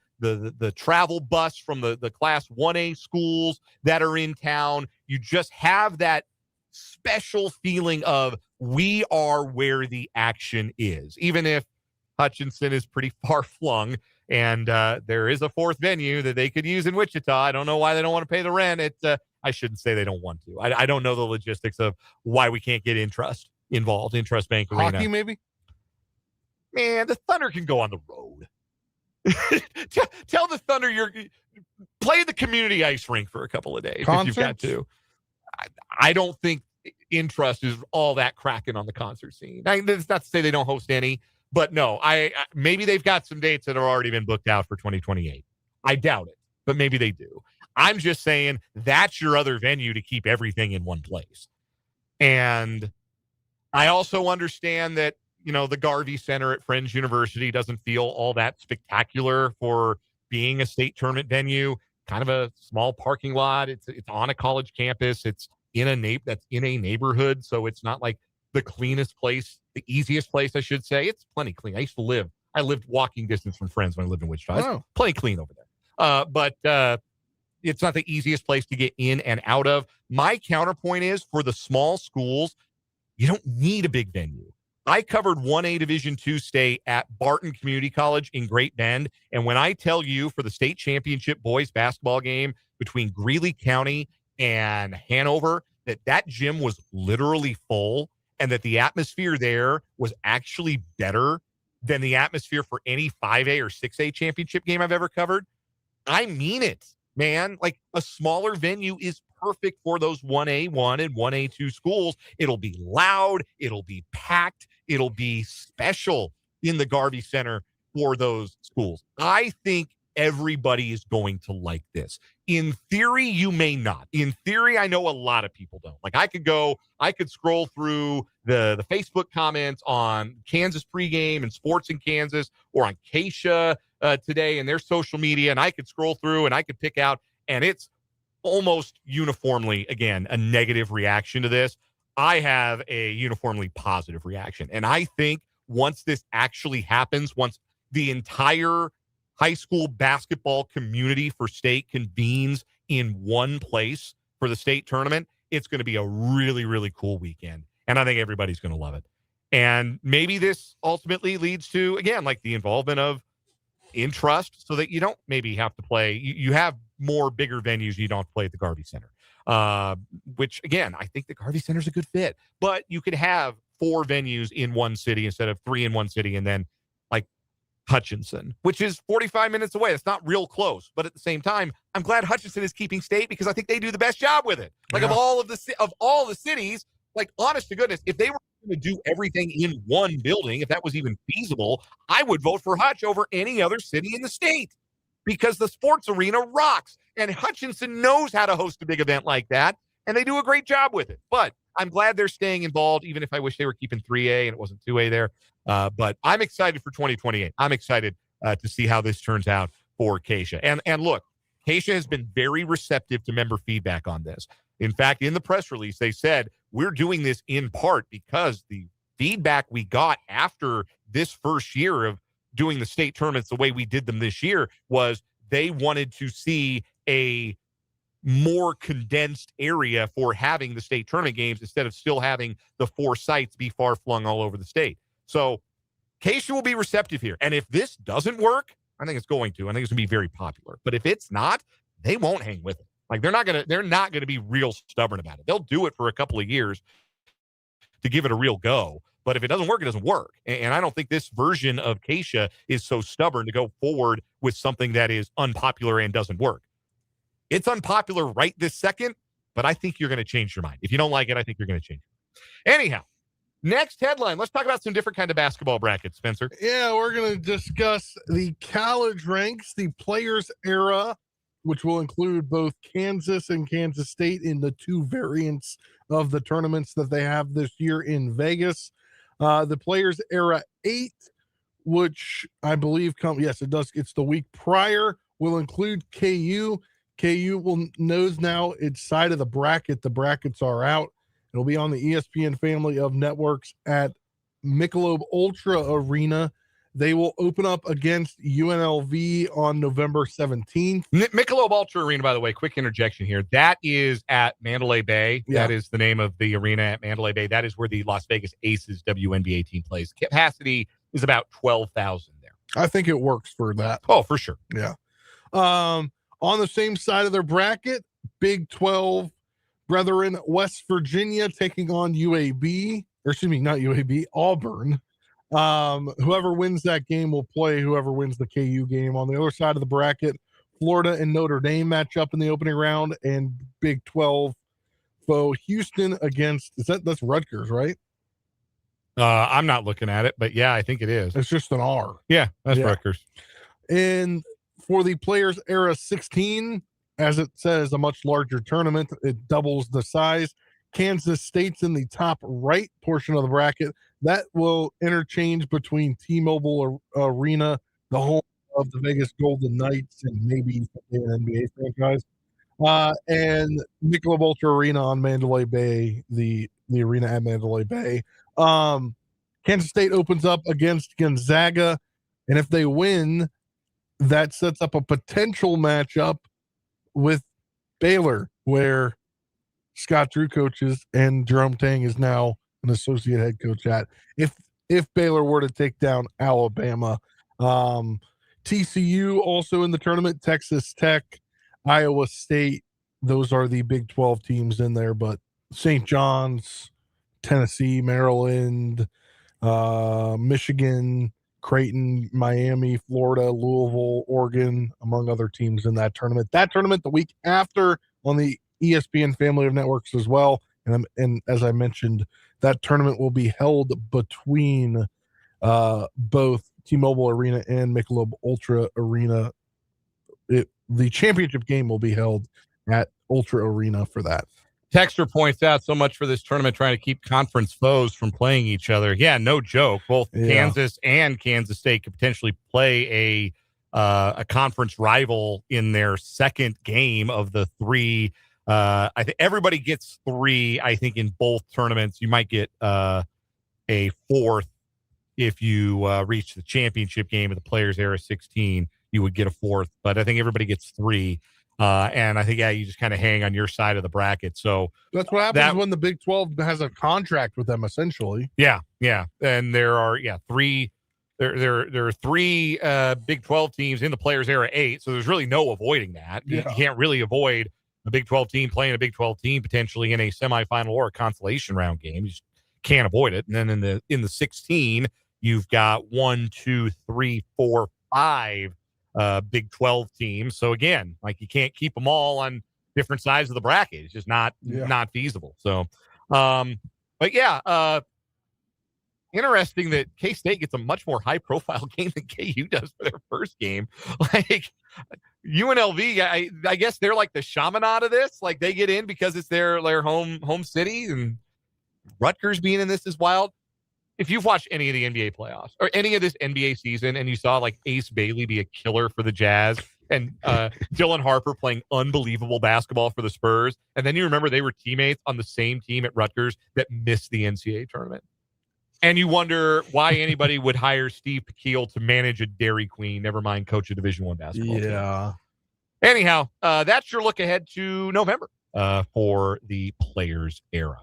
travel bus from the class 1A schools that are in town. You just have that special feeling of we are where the action is, even if Hutchinson is pretty far flung. And there is a 4th venue that they could use in Wichita. I don't know why they don't want to pay the rent. I shouldn't say they don't want to. I don't know the logistics of why we can't get Intrust involved. Intrust Bank Arena. Hockey, maybe? Man, the Thunder can go on the road. Tell the Thunder you're play the community ice rink for a couple of days if you've got to. I don't think Intrust is all that cracking on the concert scene. That's not to say they don't host any. But no, I maybe they've got some dates that have already been booked out for 2028. I doubt it, but maybe they do. I'm just saying that's your other venue to keep everything in one place. And I also understand that, the Garvey Center at Friends University doesn't feel all that spectacular for being a state tournament venue, kind of a small parking lot. It's on a college campus. It's in a that's in a neighborhood. So it's not like the cleanest place, the easiest place, I should say. It's plenty clean. I lived walking distance from Friends when I lived in Wichita. It's plenty clean over there. But it's not the easiest place to get in and out of. My counterpoint is, for the small schools, you don't need a big venue. I covered 1A Division II state at Barton Community College in Great Bend. And when I tell you, for the state championship boys basketball game between Greeley County and Hanover, that gym was literally full, and that the atmosphere there was actually better than the atmosphere for any 5A or 6A championship game I've ever covered. I mean it, man. Like, a smaller venue is perfect for those 1A1 and 1A2 schools. It'll be loud. It'll be packed. It'll be special in the Garvey Center for those schools. I think everybody is going to like this. In theory, you may not. In theory, I know a lot of people don't. Like, I could scroll through the Facebook comments on Kansas pregame and sports in Kansas, or on Keisha today and their social media, and I could scroll through and I could pick out, and it's almost uniformly, again, a negative reaction to this. I have a uniformly positive reaction. And I think once this actually happens, once the entire high school basketball community for state convenes in one place for the state tournament, it's going to be a really, really cool weekend. And I think everybody's going to love it. And maybe this ultimately leads to, again, like the involvement of in trust, so that you don't maybe have to play. You have more bigger venues. You don't have to play at the Garvey Center, which, again, I think the Garvey Center is a good fit. But you could have 4 venues in one city instead of 3 in one city, and then like Hutchinson, which is 45 minutes away. It's not real close, but at the same time, I'm glad Hutchinson is keeping state, because I think they do the best job with it. Like, of all the cities, like, honest to goodness, if they were going to do everything in one building, if that was even feasible, I would vote for Hutch over any other city in the state, because the sports arena rocks, and Hutchinson knows how to host a big event like that, and they do a great job with it. But I'm glad they're staying involved, even if I wish they were keeping 3A and it wasn't 2A there. But I'm excited for 2028. I'm excited to see how this turns out for Keisha. And look, Keisha has been very receptive to member feedback on this. In fact, in the press release, they said, we're doing this in part because the feedback we got after this first year of doing the state tournaments the way we did them this year was they wanted to see a more condensed area for having the state tournament games, instead of still having the 4 sites be far flung all over the state. So Keisha will be receptive here. And if this doesn't work, I think it's going to. I think it's going to be very popular. But if it's not, they won't hang with it. Like, they're not gonna be real stubborn about it. They'll do it for a couple of years to give it a real go. But if it doesn't work, it doesn't work. And I don't think this version of Keisha is so stubborn to go forward with something that is unpopular and doesn't work. It's unpopular right this second, but I think you're going to change your mind. If you don't like it, I think you're going to change it. Anyhow, next headline. Let's talk about some different kind of basketball brackets, Spencer. Yeah, we're going to discuss the college ranks, the players era, which will include both Kansas and Kansas State in the 2 variants of the tournaments that they have this year in Vegas. The players era 8, which I believe yes, it does. It's the week prior, will include KU. KU knows now its side of the bracket. The brackets are out. It'll be on the ESPN family of networks at Michelob Ultra Arena. They will open up against UNLV on November 17th. Michelob Ultra Arena, by the way, quick interjection here. That is at Mandalay Bay. Yeah. That is the name of the arena at Mandalay Bay. That is where the Las Vegas Aces WNBA team plays. Capacity is about 12,000 there. I think it works for that. Oh, for sure. Yeah. On the same side of their bracket, Big 12 brethren, West Virginia taking on UAB. Or excuse me, not UAB, Auburn. Whoever wins that game will play whoever wins the KU game. On the other side of the bracket, Florida and Notre Dame match up in the opening round, and Big 12 foe Houston against that's Rutgers, right? I'm not looking at it, but yeah, I think it is. It's just an R. Yeah, that's Rutgers. And for the players era 16, as it says, a much larger tournament. It doubles the size. Kansas State's in the top right portion of the bracket. That will interchange between T-Mobile Arena, the home of the Vegas Golden Knights, and maybe an NBA franchise, and Michelob Ultra Arena on Mandalay Bay, the arena at Mandalay Bay. Kansas State opens up against Gonzaga, and if they win, that sets up a potential matchup with Baylor, where Scott Drew coaches and Jerome Tang is now an associate head coach at. If Baylor were to take down Alabama, TCU also in the tournament, Texas Tech, Iowa State, those are the Big 12 teams in there, but St. John's, Tennessee, Maryland, Michigan, Creighton, Miami, Florida, Louisville, Oregon, among other teams in that tournament. That tournament the week after on the ESPN family of networks as well. And as I mentioned, that tournament will be held between both T-Mobile Arena and Michelob Ultra Arena. The championship game will be held at Ultra Arena for that. Texter points out, so much for this tournament trying to keep conference foes from playing each other. Yeah, no joke. Both Kansas and Kansas State could potentially play a conference rival in their second game of the three. I think everybody gets three, I think, in both tournaments. You might get a fourth if you reach the championship game of the Players Era 16. You would get a fourth, but I think everybody gets three. And I think, you just kind of hang on your side of the bracket. So that's what happens when the Big 12 has a contract with them, essentially. Yeah. And there are three. There are three Big 12 teams in the Players Era 8. So there's really no avoiding that. You can't really avoid a Big 12 team playing a Big 12 team potentially in a semifinal or a consolation round game. You just can't avoid it. And then in the 16, you've got 1, 2, 3, 4, 5 Big 12 teams. So again, you can't keep them all on different sides of the bracket. It's just not feasible. So, interesting that K-State gets a much more high-profile game than KU does for their first game. UNLV, I guess they're like the Chaminade of this. They get in because it's their home city, and Rutgers being in this is wild. If you've watched any of the NBA playoffs or any of this NBA season and you saw Ace Bailey be a killer for the Jazz and Dylan Harper playing unbelievable basketball for the Spurs, and then you remember they were teammates on the same team at Rutgers that missed the NCAA tournament. And you wonder why anybody would hire Steve Pekeel to manage a Dairy Queen, never mind coach a Division I basketball team. Anyhow, that's your look ahead to November for the Players Era.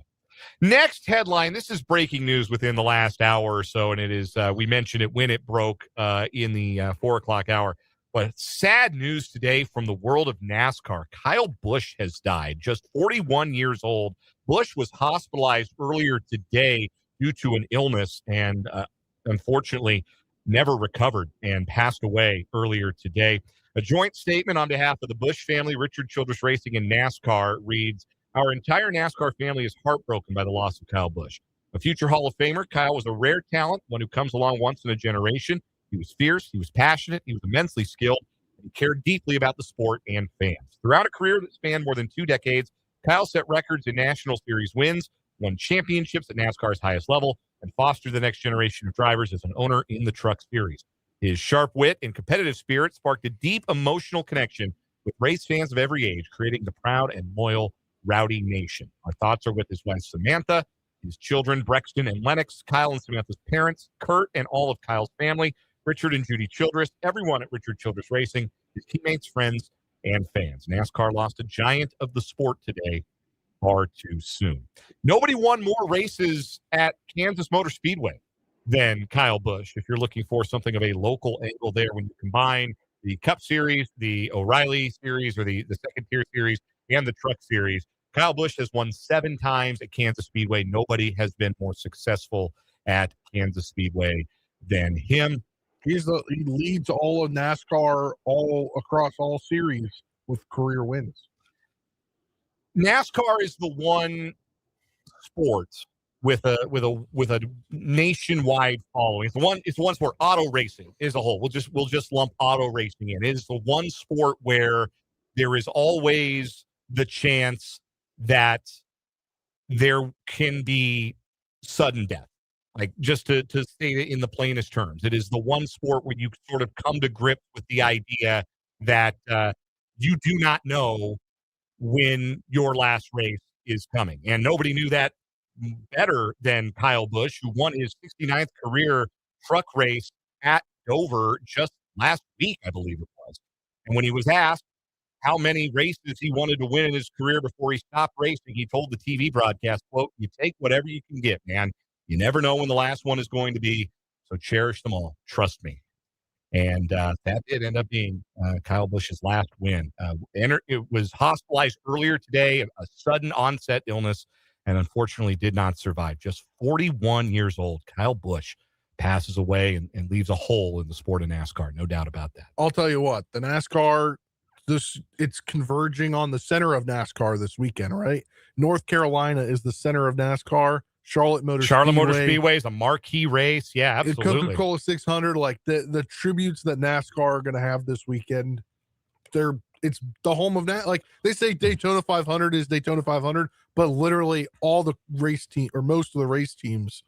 Next headline, this is breaking news within the last hour or so, and it is, we mentioned it when it broke in the 4 o'clock hour, but sad news today from the world of NASCAR. Kyle Busch has died, just 41 years old. Busch was hospitalized earlier today due to an illness and unfortunately never recovered and passed away earlier today. A joint statement on behalf of the Busch family, Richard Childress Racing, and NASCAR reads, "Our entire NASCAR family is heartbroken by the loss of Kyle Busch. A future Hall of Famer, Kyle was a rare talent, one who comes along once in a generation. He was fierce, he was passionate, he was immensely skilled, and he cared deeply about the sport and fans. Throughout a career that spanned more than 2 decades, Kyle set records in National Series wins, won championships at NASCAR's highest level, and fostered the next generation of drivers as an owner in the Truck Series. His sharp wit and competitive spirit sparked a deep emotional connection with race fans of every age, creating the proud and loyal Rowdy Nation. Our thoughts are with his wife, Samantha, his children, Brexton and Lennox, Kyle and Samantha's parents, Kurt, and all of Kyle's family, Richard and Judy Childress, everyone at Richard Childress Racing, his teammates, friends, and fans. NASCAR lost a giant of the sport today, far too soon." Nobody won more races at Kansas Motor Speedway than Kyle Busch. If you're looking for something of a local angle there, when you combine the Cup Series, the O'Reilly Series, or the second tier series, and the Truck Series, Kyle Busch has won 7 times at Kansas Speedway. Nobody has been more successful at Kansas Speedway than him. He leads all of NASCAR all across all series with career wins. NASCAR is the one sport with a nationwide following. It's the one sport. Auto racing as a whole. We'll just lump auto racing in. It is the one sport where there is always the chance that there can be sudden death. Like, just to state it in the plainest terms, it is the one sport where you sort of come to grips with the idea that you do not know when your last race is coming. And nobody knew that better than Kyle Busch, who won his 69th career truck race at Dover just last week, I believe it was. And when he was asked how many races he wanted to win in his career before he stopped racing, he told the TV broadcast, quote, "You take whatever you can get, man. You never know when the last one is going to be, so cherish them all. Trust me." And that did end up being Kyle Busch's last win. It was hospitalized earlier today, a sudden onset illness, and unfortunately did not survive. Just 41 years old. Kyle Busch passes away and leaves a hole in the sport of NASCAR. No doubt about that. I'll tell you what, the NASCAR, it's converging on the center of NASCAR this weekend, right? North Carolina is the center of NASCAR. Charlotte Motor Speedway is a marquee race. Yeah, absolutely. Coca-Cola 600, like the tributes that NASCAR are going to have this weekend. It's the home of that. Like, they say Daytona 500 is Daytona 500, but literally all the race team, or most of the race teams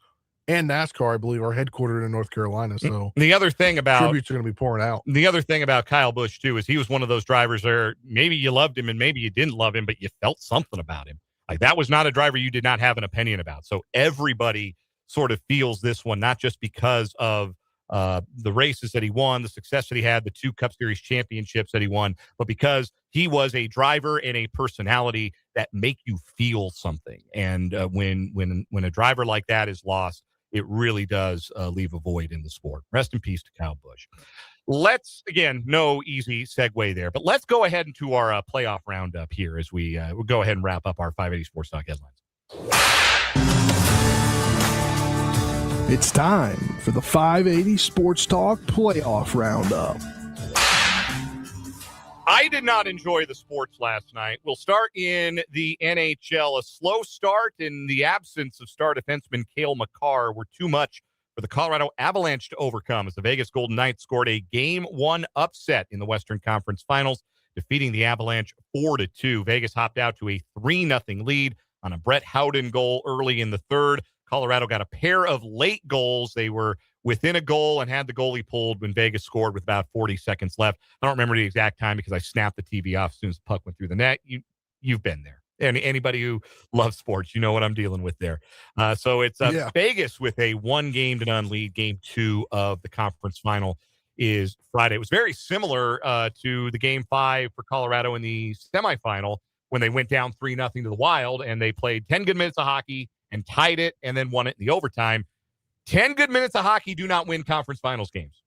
and NASCAR, I believe, are headquartered in North Carolina. So the other thing about tributes are going to be pouring out. The other thing about Kyle Busch too is he was one of those drivers where maybe you loved him and maybe you didn't love him, but you felt something about him. Like, that was not a driver you did not have an opinion about. So everybody sort of feels this one, not just because of the races that he won, the success that he had, the 2 Cup Series championships that he won, but because he was a driver and a personality that make you feel something. And when a driver like that is lost, it really does leave a void in the sport. Rest in peace to Kyle Busch. Let's, again, no easy segue there, but let's go ahead into our playoff roundup here as we'll go ahead and wrap up our 580 Sports Talk headlines. It's time for the 580 Sports Talk playoff roundup. I did not enjoy the sports last night. We'll start in the NHL. A slow start in the absence of star defenseman Cale Makar were too much for the Colorado Avalanche to overcome as the Vegas Golden Knights scored a Game 1 upset in the Western Conference Finals, defeating the Avalanche 4-2. Vegas hopped out to a 3-0 lead on a Brett Howden goal early in the third. Colorado got a pair of late goals. They were within a goal and had the goalie pulled when Vegas scored with about 40 seconds left. I don't remember the exact time because I snapped the TV off as soon as the puck went through the net. You've been there. And anybody who loves sports, you know what I'm dealing with there. So it's Vegas with a 1-0 lead. Game 2 of the conference final is Friday. It was very similar to the Game 5 for Colorado in the semifinal when they went down 3-0 to the Wild, and they played 10 good minutes of hockey and tied it and then won it in the overtime. 10 good minutes of hockey do not win conference finals games.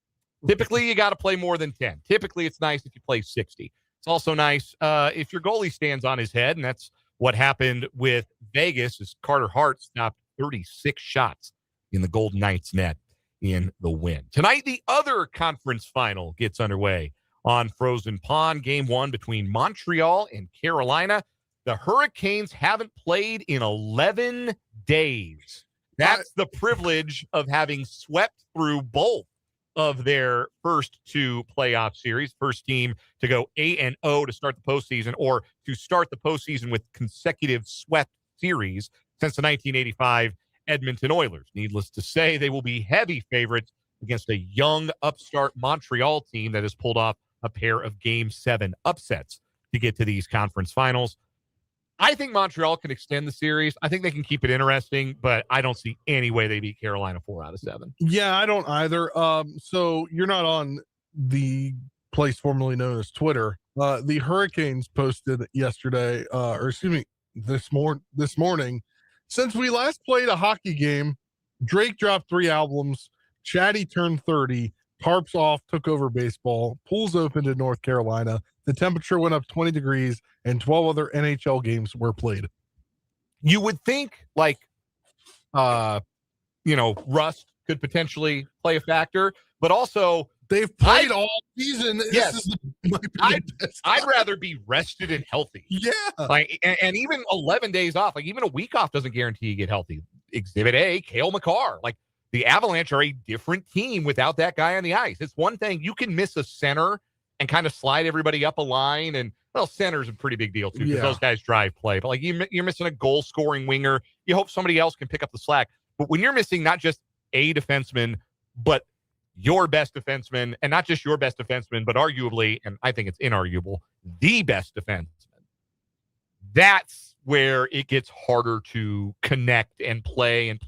Typically, you got to play more than 10. Typically, it's nice if you play 60. It's also nice if your goalie stands on his head, and that's what happened with Vegas as Carter Hart stopped 36 shots in the Golden Knights net in the win. Tonight, the other conference final gets underway on Frozen Pond. Game 1 between Montreal and Carolina. The Hurricanes haven't played in 11 days. That's the privilege of having swept through both of their first 2 playoff series. First team to go 8-0 to start the postseason, or to start the postseason with consecutive swept series since the 1985 Edmonton Oilers. Needless to say, they will be heavy favorites against a young upstart Montreal team that has pulled off a pair of Game 7 upsets to get to these conference finals. I think Montreal can extend the series. I think they can keep it interesting, but I don't see any way they beat Carolina 4 out of 7. Yeah, I don't either. So you're not on the place formerly known as Twitter. The Hurricanes posted yesterday, this morning. Since we last played a hockey game, Drake dropped 3 albums. Chatty turned 30. Tarps off, took over baseball. Pools opened in North Carolina. The temperature went up 20 degrees, and 12 other NHL games were played. You would think, rust could potentially play a factor, but also they've played all season. Yes, I'd rather be rested and healthy. Yeah, and even 11 days off, even a week off doesn't guarantee you get healthy. Exhibit A, Cale Makar. The Avalanche are a different team without that guy on the ice. It's one thing you can miss a center and kind of slide everybody up a line and Well, center's a pretty big deal, too, because Yeah. those guys drive play. But, like, you're missing a goal-scoring winger. You hope somebody else can pick up the slack. But when you're missing not just a defenseman, but your best defenseman, and not just your best defenseman, but arguably, and I think it's inarguable, the best defenseman, that's where it gets harder to connect and play in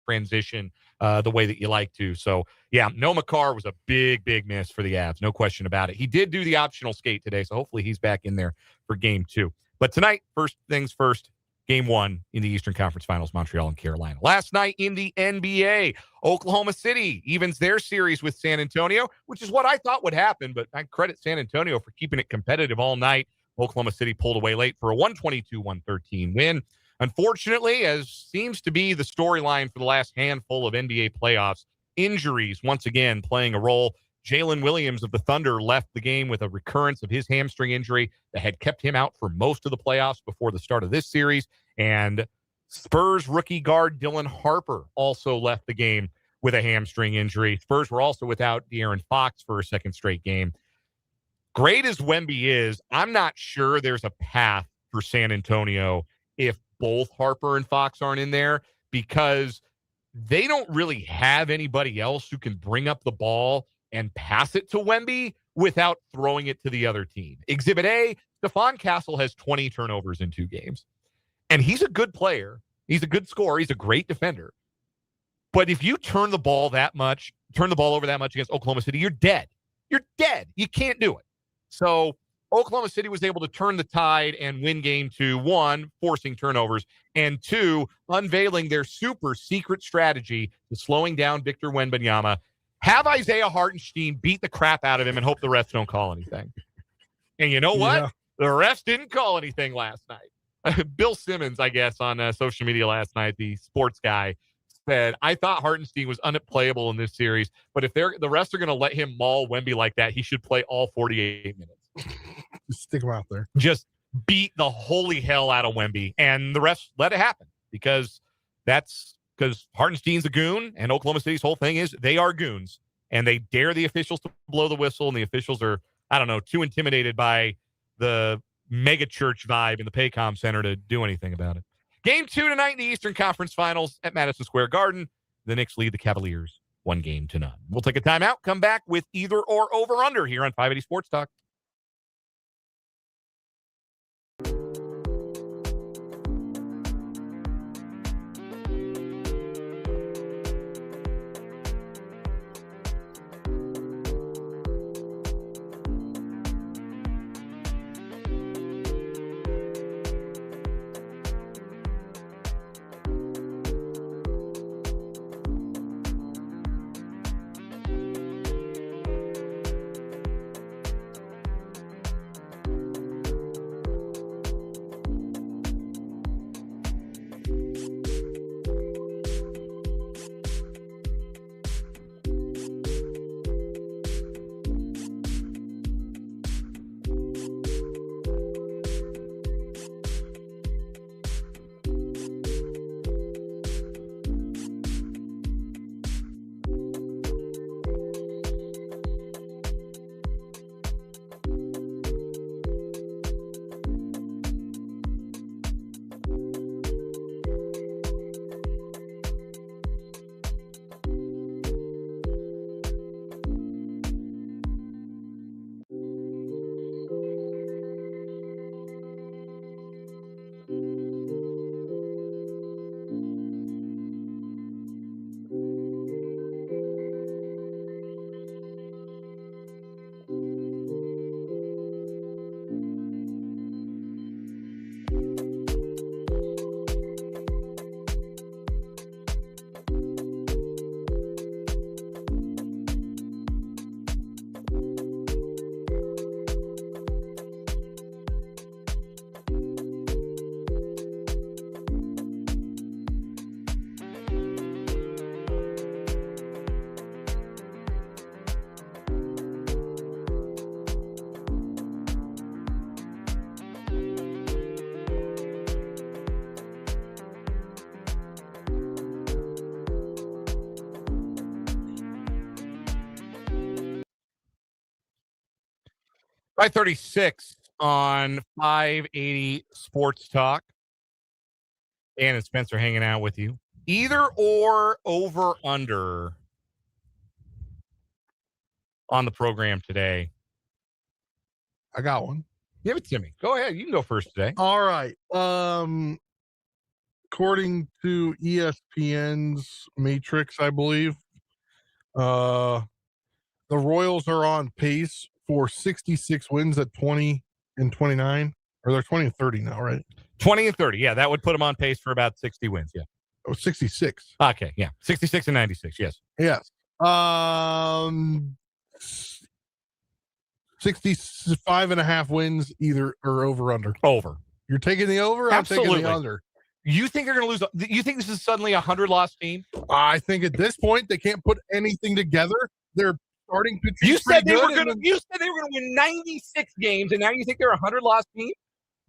transition the way that you like to. So, yeah, Noah Makar was a big, big miss for the Avs. No question about it. He did do the optional skate today, so hopefully he's back in there for game 2. But tonight, first things first, game 1 in the Eastern Conference Finals, Montreal and Carolina. Last night in the NBA, Oklahoma City evens their series with San Antonio, which is what I thought would happen, but I credit San Antonio for keeping it competitive all night. Oklahoma City pulled away late for a 122-113 win. Unfortunately, as seems to be the storyline for the last handful of NBA playoffs, injuries once again playing a role. Jalen Williams of the Thunder left the game with a recurrence of his hamstring injury that had kept him out for most of the playoffs before the start of this series. And Spurs rookie guard Dylan Harper also left the game with a hamstring injury. Spurs were also without De'Aaron Fox for a second straight game. Great as Wemby is, I'm not sure there's a path for San Antonio if both Harper and Fox aren't in there, because they don't really have anybody else who can bring up the ball and pass it to Wemby without throwing it to the other team. Exhibit A, Stephon Castle has 20 turnovers in 2 games. And he's a good player. He's a good scorer. He's a great defender. But if you turn the ball over that much against Oklahoma City, you're dead. You're dead. You can't do it. So Oklahoma City was able to turn the tide and win game 2, 1, forcing turnovers, and 2, unveiling their super secret strategy to slowing down Victor Wembanyama. Have Isaiah Hartenstein beat the crap out of him and hope the refs don't call anything. And you know what? Yeah. The refs didn't call anything last night. Bill Simmons, I guess, on social media last night, the sports guy, said, I thought Hartenstein was unplayable in this series, but if the refs are going to let him maul Wemby like that, he should play all 48 minutes. Just stick him out there. Just beat the holy hell out of Wemby, and the refs let it happen because Hartenstein's a goon, and Oklahoma City's whole thing is they are goons, and they dare the officials to blow the whistle, and the officials are, I don't know, too intimidated by the mega church vibe in the Paycom Center to do anything about it. Game 2 tonight in the Eastern Conference Finals at Madison Square Garden. The Knicks lead the Cavaliers 1-0. We'll take a timeout, come back with either or over-under here on 580 Sports Talk. By 36 on 580 Sports Talk. Dan and Spencer hanging out with you. Either or, over, under on the program today. I got one. Give it to me. Go ahead. You can go first today. All right. According to ESPN's Matrix, I believe, the Royals are on pace for 66 wins at 20-29, or they're 20-30 now, right? 20-30. Yeah, that would put them on pace for about 60 wins. Yeah. Oh, 66. Okay. Yeah. 66 and 96. Yes. Yes. 65.5 wins, either or over under. Over. You're taking the over? Absolutely. I'm taking the under. You think they're going to lose? You think this is suddenly a 100-loss team? I think at this point they can't put anything together. They're starting pitching. You said they were going to. You said they were going to win 96 games, and now you think they're a 100-loss team?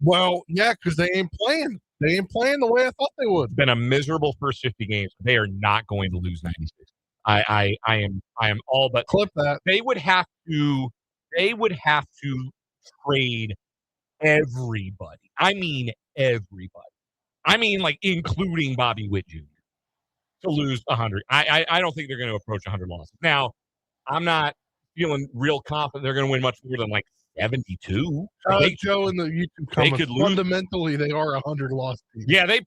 Well, yeah, because they ain't playing. They ain't playing the way I thought they would. It's been a miserable first 50 games. They are not going to lose 96. I am all but Clip that. They would have to trade everybody. I mean everybody. I mean, like, including Bobby Witt Jr. to lose 100. I don't think they're going to approach 100 losses. Now, I'm not feeling real confident they're going to win much more than like 72. Joe in the YouTube comments, fundamentally, they are a 100-loss team. Yeah, they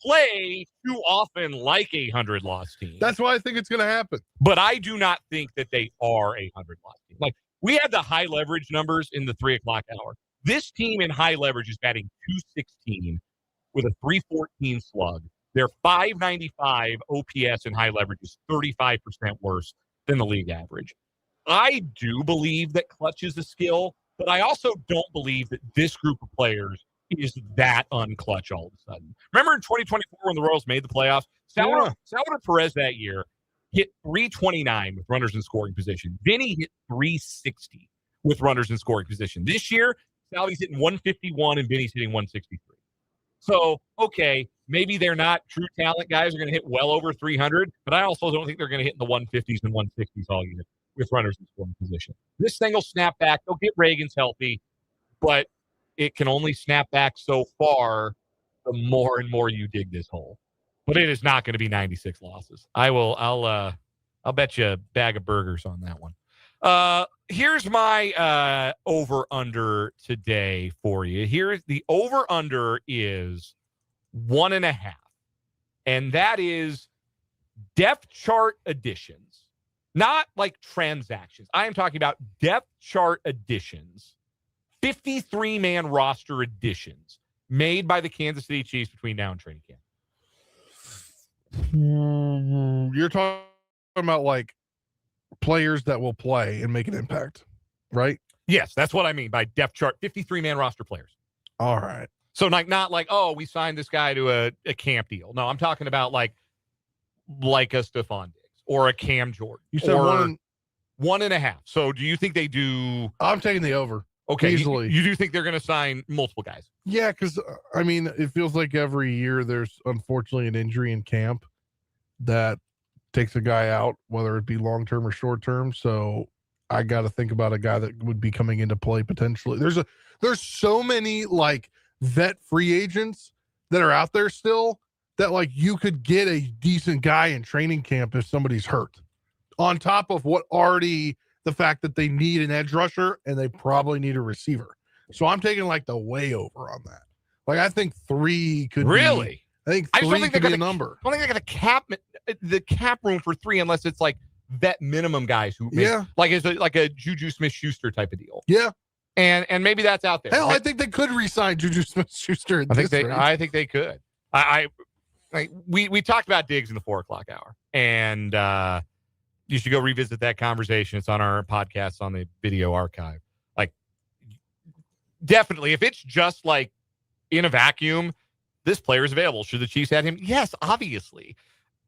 play too often like a 100-loss team. That's why I think it's going to happen. But I do not think that they are a 100-loss team. Like, we had the high leverage numbers in the 3 o'clock hour. This team in high leverage is batting .216 with a .314 slug. Their .595 OPS in high leverage is 35% worse than the league average. I do believe that clutch is a skill, but I also don't believe that this group of players is that unclutch all of a sudden. Remember in 2024 when the Royals made the playoffs? Salvador Perez that year hit .329 with runners in scoring position. Vinny hit .360 with runners in scoring position. This year, Salvy's hitting .151 and Vinny's hitting .163. So, okay, maybe they're not true talent guys are going to hit well over 300, but I also don't think they're going to hit in the 150s and 160s all year with runners in scoring position. This thing will snap back. They'll get Reagan's healthy, but it can only snap back so far the more and more you dig this hole. But it is not going to be 96 losses. I'll bet you a bag of burgers on that one. Here's my over-under today for you. Here's the over-under is 1.5. And that is depth chart additions, not like transactions. I am talking about depth chart additions, 53-man roster additions made by the Kansas City Chiefs between now and training camp. You're talking about like players that will play and make an impact, right? Yes, that's what I mean by depth chart, 53-man roster players. All right. So not like, oh, we signed this guy to a camp deal. No, I'm talking about like a Stefon Diggs or a Cam Jordan. You said 1.5. So do you think they do? I'm taking the over. Okay. Easily. You do think they're going to sign multiple guys? Yeah, because, I mean, it feels like every year there's unfortunately an injury in camp that takes a guy out, whether it be long-term or short-term. So I got to think about a guy that would be coming into play potentially. There's so many like vet free agents that are out there still that like you could get a decent guy in training camp if somebody's hurt, on top of what already the fact that they need an edge rusher and they probably need a receiver. So I'm taking like the way over on that. Like I think 3 could really. I think 3 could be a number. I don't think they got the cap room for 3 unless it's like vet minimum guys who like is like a Juju Smith-Schuster type of deal. Yeah. And maybe that's out there. Hell, I think they could re-sign Juju Smith-Schuster. I think they could. We talked about Diggs in the 4 o'clock hour, and you should go revisit that conversation. It's on our podcast on the video archive. Like, definitely, if it's just like in a vacuum, this player is available. Should the Chiefs add him? Yes, obviously.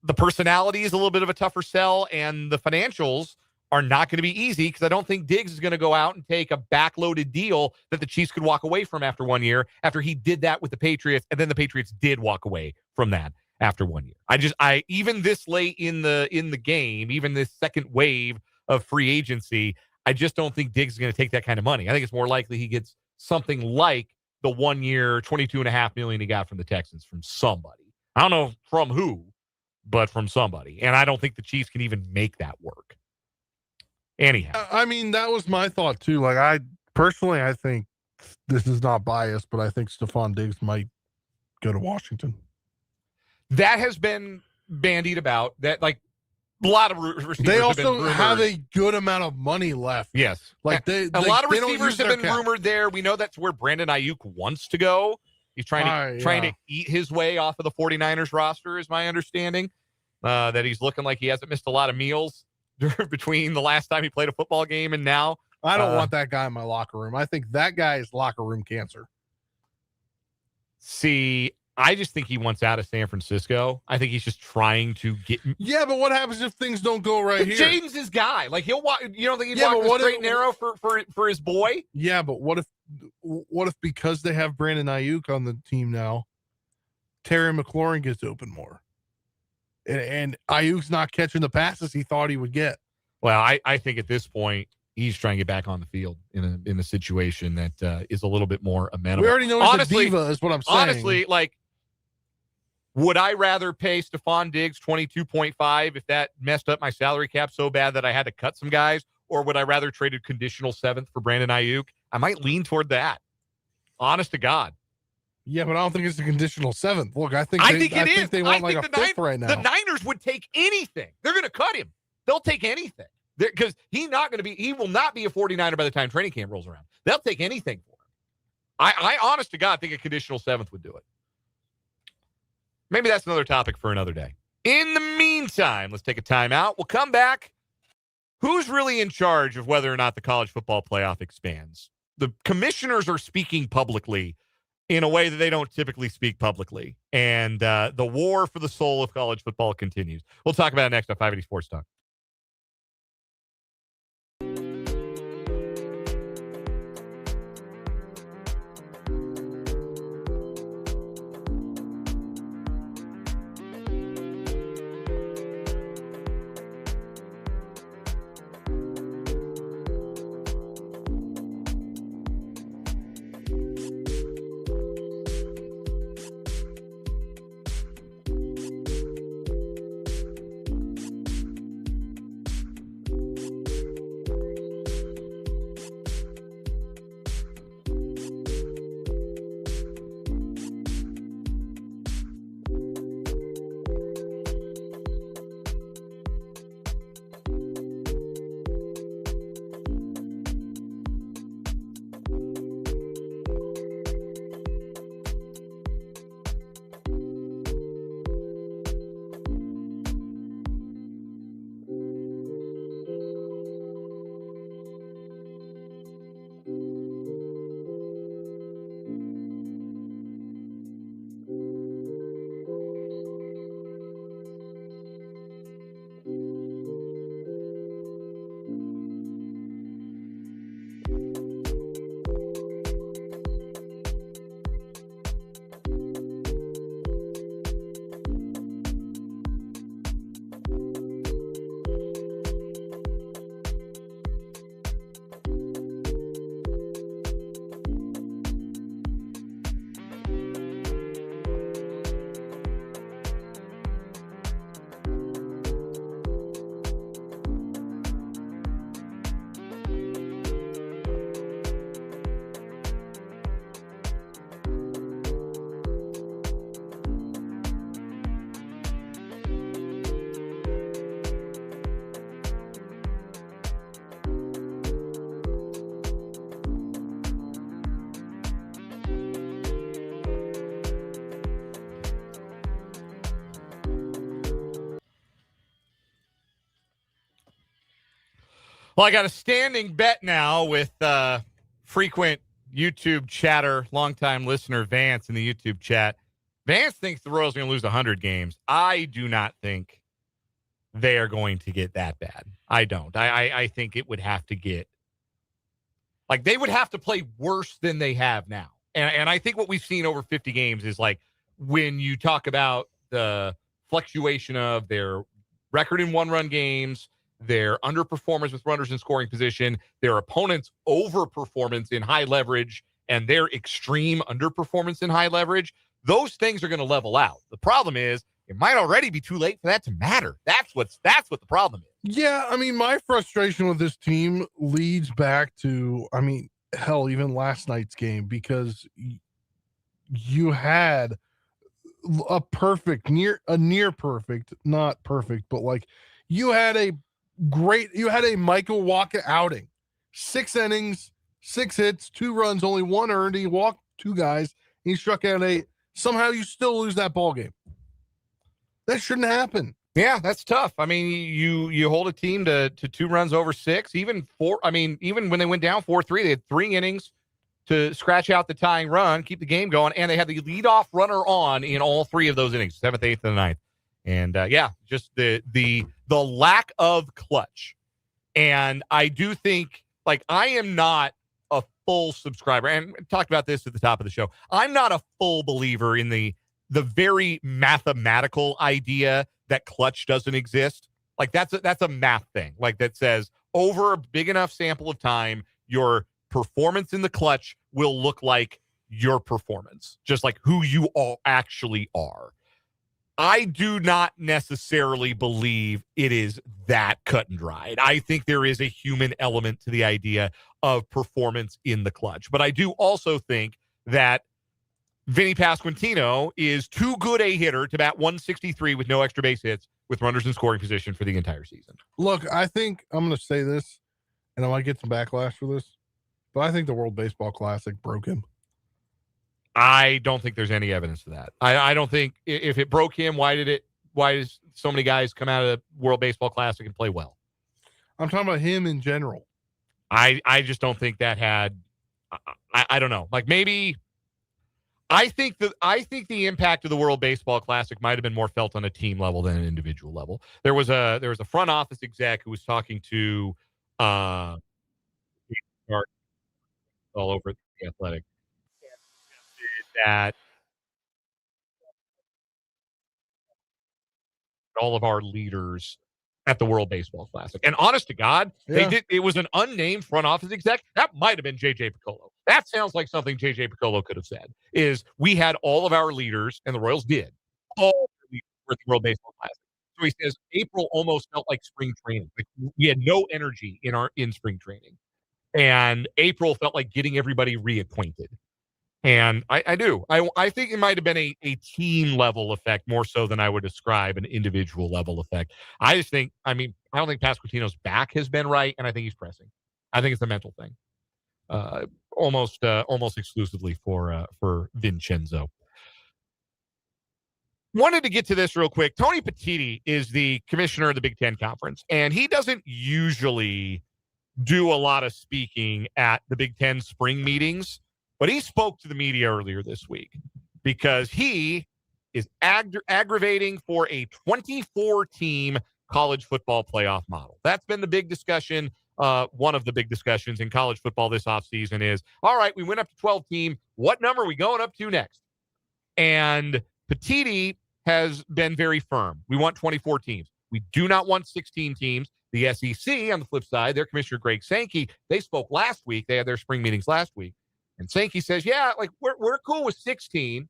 The personality is a little bit of a tougher sell, and the financials are not going to be easy because I don't think Diggs is going to go out and take a backloaded deal that the Chiefs could walk away from after 1 year, after he did that with the Patriots, and then the Patriots did walk away from that after 1 year. I even this late in the game, even this second wave of free agency, I just don't think Diggs is going to take that kind of money. I think it's more likely he gets something like the 1 year, $22.5 million he got from the Texans from somebody. I don't know from who, but from somebody. And I don't think the Chiefs can even make that work. Anyhow. I mean, that was my thought too. Like, I think this is not biased, but I think Stefon Diggs might go to Washington. That has been bandied about. That, like, a lot of receivers they also have been have a good amount of money left. Yes. Like, a lot of receivers have been rumored there. We know that's where Brandon Ayuk wants to go. He's trying to eat his way off of the 49ers roster, is my understanding. That he's looking like he hasn't missed a lot of meals between the last time he played a football game and now. I don't want that guy in my locker room. I think that guy is locker room cancer. See, I just think he wants out of San Francisco. I think he's just trying to get. Yeah, but what happens if things don't go right here? Jaden's his guy. Like, he'll walk. You don't think he'd walk the straight and narrow for his boy? Yeah, but what if because they have Brandon Ayuk on the team now, Terry McLaurin gets open more, and Ayuk's not catching the passes he thought he would get. Well, I think at this point he's trying to get back on the field in a situation that is a little bit more amenable. We already know he's a diva, is what I'm saying. Honestly, like, would I rather pay Stefon Diggs $22.5 if that messed up my salary cap so bad that I had to cut some guys, or would I rather trade a conditional 7th for Brandon Ayuk? I might lean toward that. Honest to God. Yeah, but I don't think it's a conditional 7th. Look, I think they want like a 5th right now. The Niners would take anything. They're going to cut him. They'll take anything. Because he will not be a 49er by the time training camp rolls around. They'll take anything for him. I honest to God think a conditional 7th would do it. Maybe that's another topic for another day. In the meantime, let's take a timeout. We'll come back. Who's really in charge of whether or not the college football playoff expands? The commissioners are speaking publicly in a way that they don't typically speak publicly. And the war for the soul of college football continues. We'll talk about it next on 580 Sports Talk. Well, I got a standing bet now with frequent YouTube chatter, longtime listener Vance in the YouTube chat. Vance thinks the Royals are going to lose 100 games. I do not think they are going to get that bad. I don't. I think it would have to get, like, they would have to play worse than they have now. And I think what we've seen over 50 games is, like, when you talk about the fluctuation of their record in one-run games, their underperformance with runners in scoring position, their opponents' overperformance in high leverage and their extreme underperformance in high leverage, those things are going to level out. The problem is it might already be too late for that to matter. That's what the problem is. Yeah, I mean, my frustration with this team leads back to, I mean, hell, even last night's game, because you had a near perfect, not perfect, but like you had a Michael Wacha outing, 6 innings, 6 hits, 2 runs, only 1 earned. He walked 2 guys. He struck out 8. Somehow you still lose that ball game. That shouldn't happen. Yeah, that's tough. I mean, you hold a team to 2 runs over 6, even 4. I mean, even when they went down 4-3, they had 3 innings to scratch out the tying run, keep the game going, and they had the leadoff runner on in all 3 of those innings, 7th, 8th, and 9th. And just the lack of clutch. And I do think, like, I am not a full subscriber, and I talked about this at the top of the show. I'm not a full believer in the very mathematical idea that clutch doesn't exist. Like, that's a math thing. Like, that says over a big enough sample of time, your performance in the clutch will look like your performance, just like who you all actually are. I do not necessarily believe it is that cut and dried. I think there is a human element to the idea of performance in the clutch. But I do also think that Vinny Pasquantino is too good a hitter to bat 163 with no extra base hits with runners in scoring position for the entire season. Look, I think I'm going to say this, and I might get some backlash for this, but I think the World Baseball Classic broke him. I don't think there's any evidence to that. I don't think if it broke him, why does so many guys come out of the World Baseball Classic and play well? I'm talking about him in general. I just don't think that had, I don't know. Like, maybe I think the impact of the World Baseball Classic might have been more felt on a team level than an individual level. There was a front office exec who was talking to all over the Athletic that all of our leaders at the World Baseball Classic. And honest to God, it was an unnamed front office exec. That might have been JJ Piccolo. That sounds like something JJ Piccolo could have said, is we had all of our leaders, and the Royals did, all the leaders were at the World Baseball Classic. So he says April almost felt like spring training. Like, we had no energy in spring training. And April felt like getting everybody reacquainted. And I do. I think it might have been a team level effect more so than I would describe an individual level effect. I just think, I don't think Pasquantino's back has been right, and I think he's pressing. I think it's a mental thing. Almost exclusively for Vincenzo. Wanted to get to this real quick. Tony Petitti is the commissioner of the Big Ten Conference, and he doesn't usually do a lot of speaking at the Big Ten spring meetings. But he spoke to the media earlier this week because he is aggravating for a 24-team college football playoff model. That's been the big discussion. One of the big discussions in college football this offseason is, all right, we went up to 12-team. What number are we going up to next? And Petitti has been very firm. We want 24 teams. We do not want 16 teams. The SEC, on the flip side, their commissioner, Greg Sankey, they spoke last week. They had their spring meetings last week. And Sankey says, yeah, like we're cool with 16,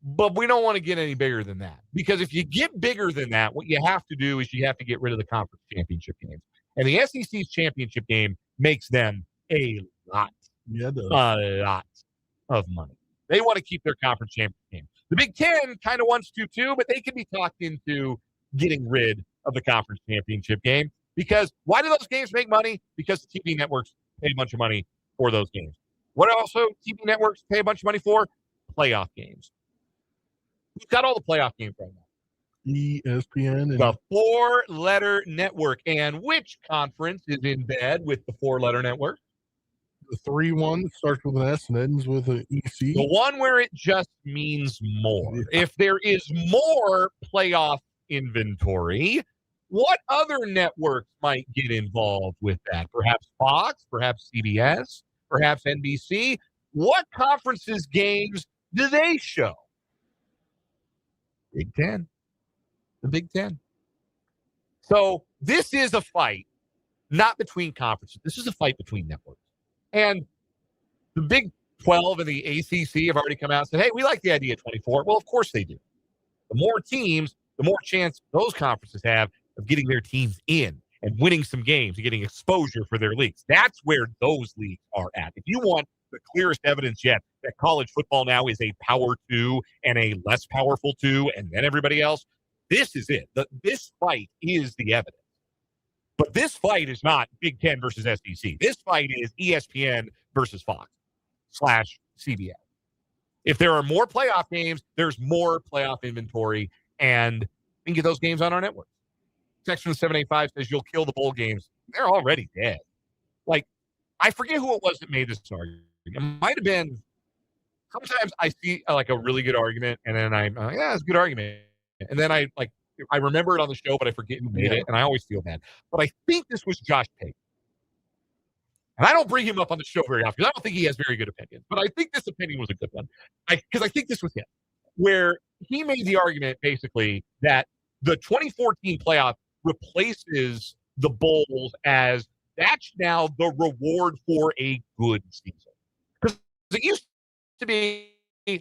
but we don't want to get any bigger than that. Because if you get bigger than that, what you have to do is you have to get rid of the conference championship games. And the SEC's championship game makes them a lot of money. They want to keep their conference championship game. The Big Ten kind of wants to too, but they can be talked into getting rid of the conference championship game. Because why do those games make money? Because the TV networks pay a bunch of money for those games. What also TV networks pay a bunch of money for? Playoff games. Who's got all the playoff games right now? ESPN. The 4-letter network. And which conference is in bed with the 4-letter network? The 3-1 that starts with an S and ends with an EC. The one where it just means more. Yeah. If there is more playoff inventory, what other networks might get involved with that? Perhaps Fox, perhaps CBS, perhaps NBC. What conferences games do they show? Big Ten. The Big Ten. So this is a fight, not between conferences. This is a fight between networks. And the Big 12 and the ACC have already come out and said, hey, we like the idea of 24. Well, of course they do. The more teams, the more chance those conferences have of getting their teams in and winning some games and getting exposure for their leagues. That's where those leagues are at. If you want the clearest evidence yet that college football now is a power 2 and a less powerful 2 and then everybody else, this is it. This fight is the evidence. But this fight is not Big Ten versus SEC. This fight is ESPN versus Fox / CBS. If there are more playoff games, there's more playoff inventory, and we can get those games on our network. Text from 785 says you'll kill the bowl games. They're already dead. Like, I forget who it was that made this argument. It might have been, sometimes I see like a really good argument, and then I'm like, yeah, it's a good argument. And then I remember it on the show, but I forget who made it, and I always feel bad. But I think this was Josh Pate. And I don't bring him up on the show very often because I don't think he has very good opinions. But I think this opinion was a good one. Because I think this was him, where he made the argument basically that the 2014 playoff replaces the bowls as that's now the reward for a good season. Because it used to be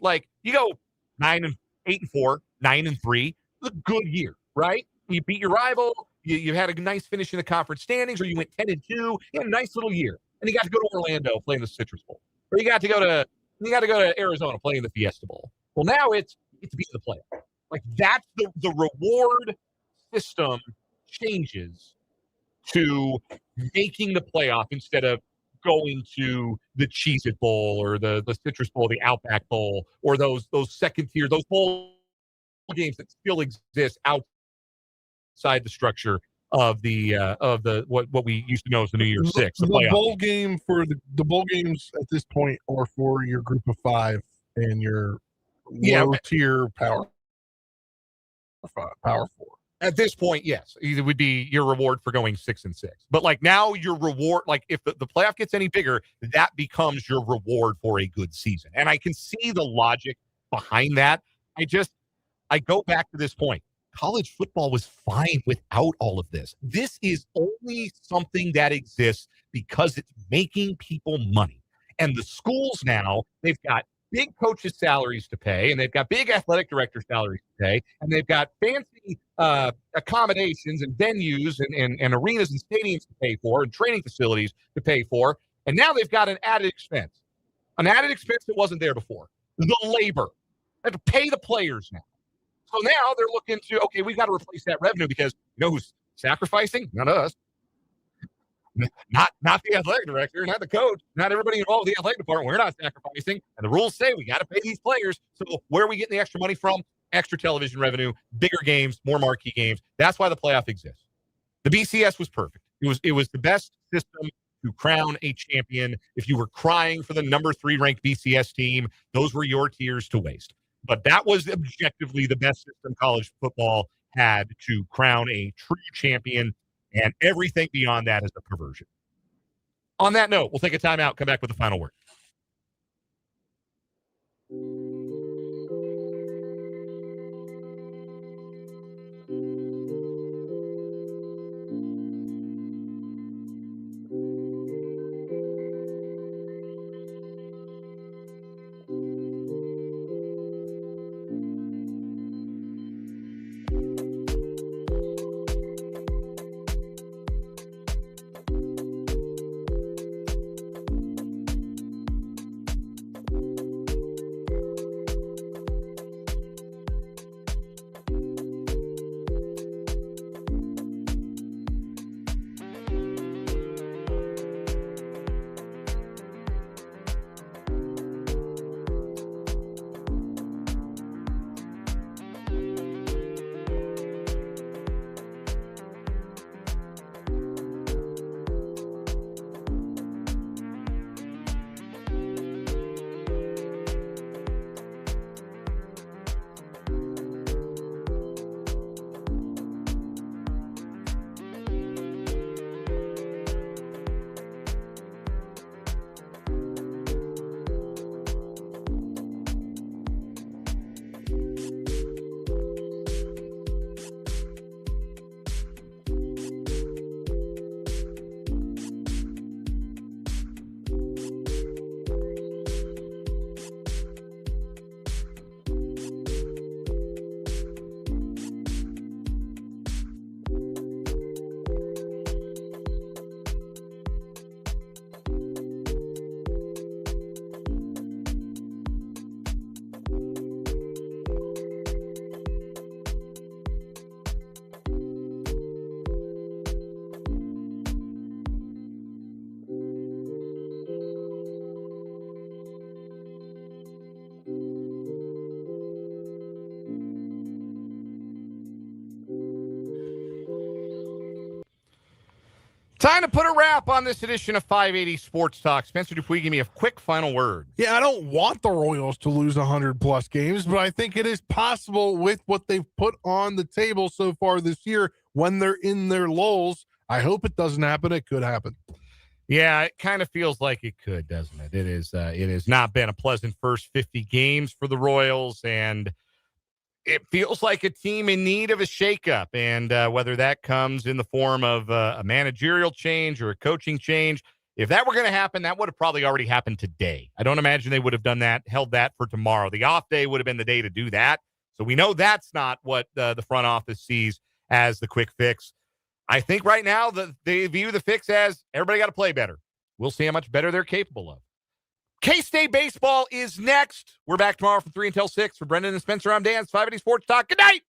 like you go 8-4, 9-3, a good year, right? You beat your rival, you had a nice finish in the conference standings, or you went 10-2, you had a nice little year. And you got to go to Orlando playing the Citrus Bowl. Or you got to go to Arizona playing the Fiesta Bowl. Well, now it's to be in the playoff. Like that's the reward system changes to making the playoff instead of going to the Cheez-It Bowl or the Citrus Bowl, the Outback Bowl, or those second tier, those bowl games that still exist outside the structure of the what we used to know as the New Year's Six. The bowl game for the bowl games at this point are for your group of 5 and your low tier power 4. At this point, yes, it would be your reward for going 6-6. But like now, your reward, like if the playoff gets any bigger, that becomes your reward for a good season. And I can see the logic behind that. I go back to this point. College football was fine without all of this. This is only something that exists because it's making people money. And the schools now, they've got big coaches' salaries to pay, and they've got big athletic director salaries to pay, and they've got fancy accommodations and venues and arenas and stadiums to pay for and training facilities to pay for. And now they've got an added expense that wasn't there before. The labor. They have to pay the players now. So now they're looking to, okay, we've got to replace that revenue because you know who's sacrificing? Not us. Not the athletic director, not the coach, not everybody involved in the athletic department. We're not sacrificing. And the rules say we got to pay these players. So where are we getting the extra money from? Extra television revenue, bigger games, more marquee games. That's why the playoff exists. The BCS was perfect. It was the best system to crown a champion. If you were crying for the number 3 ranked BCS team, those were your tears to waste. But that was objectively the best system college football had to crown a true champion, and everything beyond that is a perversion. On that note, we'll take a timeout, come back with the final word. Time to put a wrap on this edition of 580 Sports Talk. Spencer Dupuis, give me a quick final word. Yeah, I don't want the Royals to lose 100-plus games, but I think it is possible with what they've put on the table so far this year when they're in their lulls. I hope it doesn't happen. It could happen. Yeah, it kind of feels like it could, doesn't it? It has not been a pleasant first 50 games for the Royals, and it feels like a team in need of a shakeup. And whether that comes in the form of a managerial change or a coaching change, if that were going to happen, that would have probably already happened today. I don't imagine they would have done that, held that for tomorrow. The off day would have been the day to do that. So we know that's not what the front office sees as the quick fix. I think right now they view the fix as everybody got to play better. We'll see how much better they're capable of. K-State baseball is next. We're back tomorrow from 3 until 6. For Brendan and Spencer, I'm Dan. 580 Sports Talk. Good night.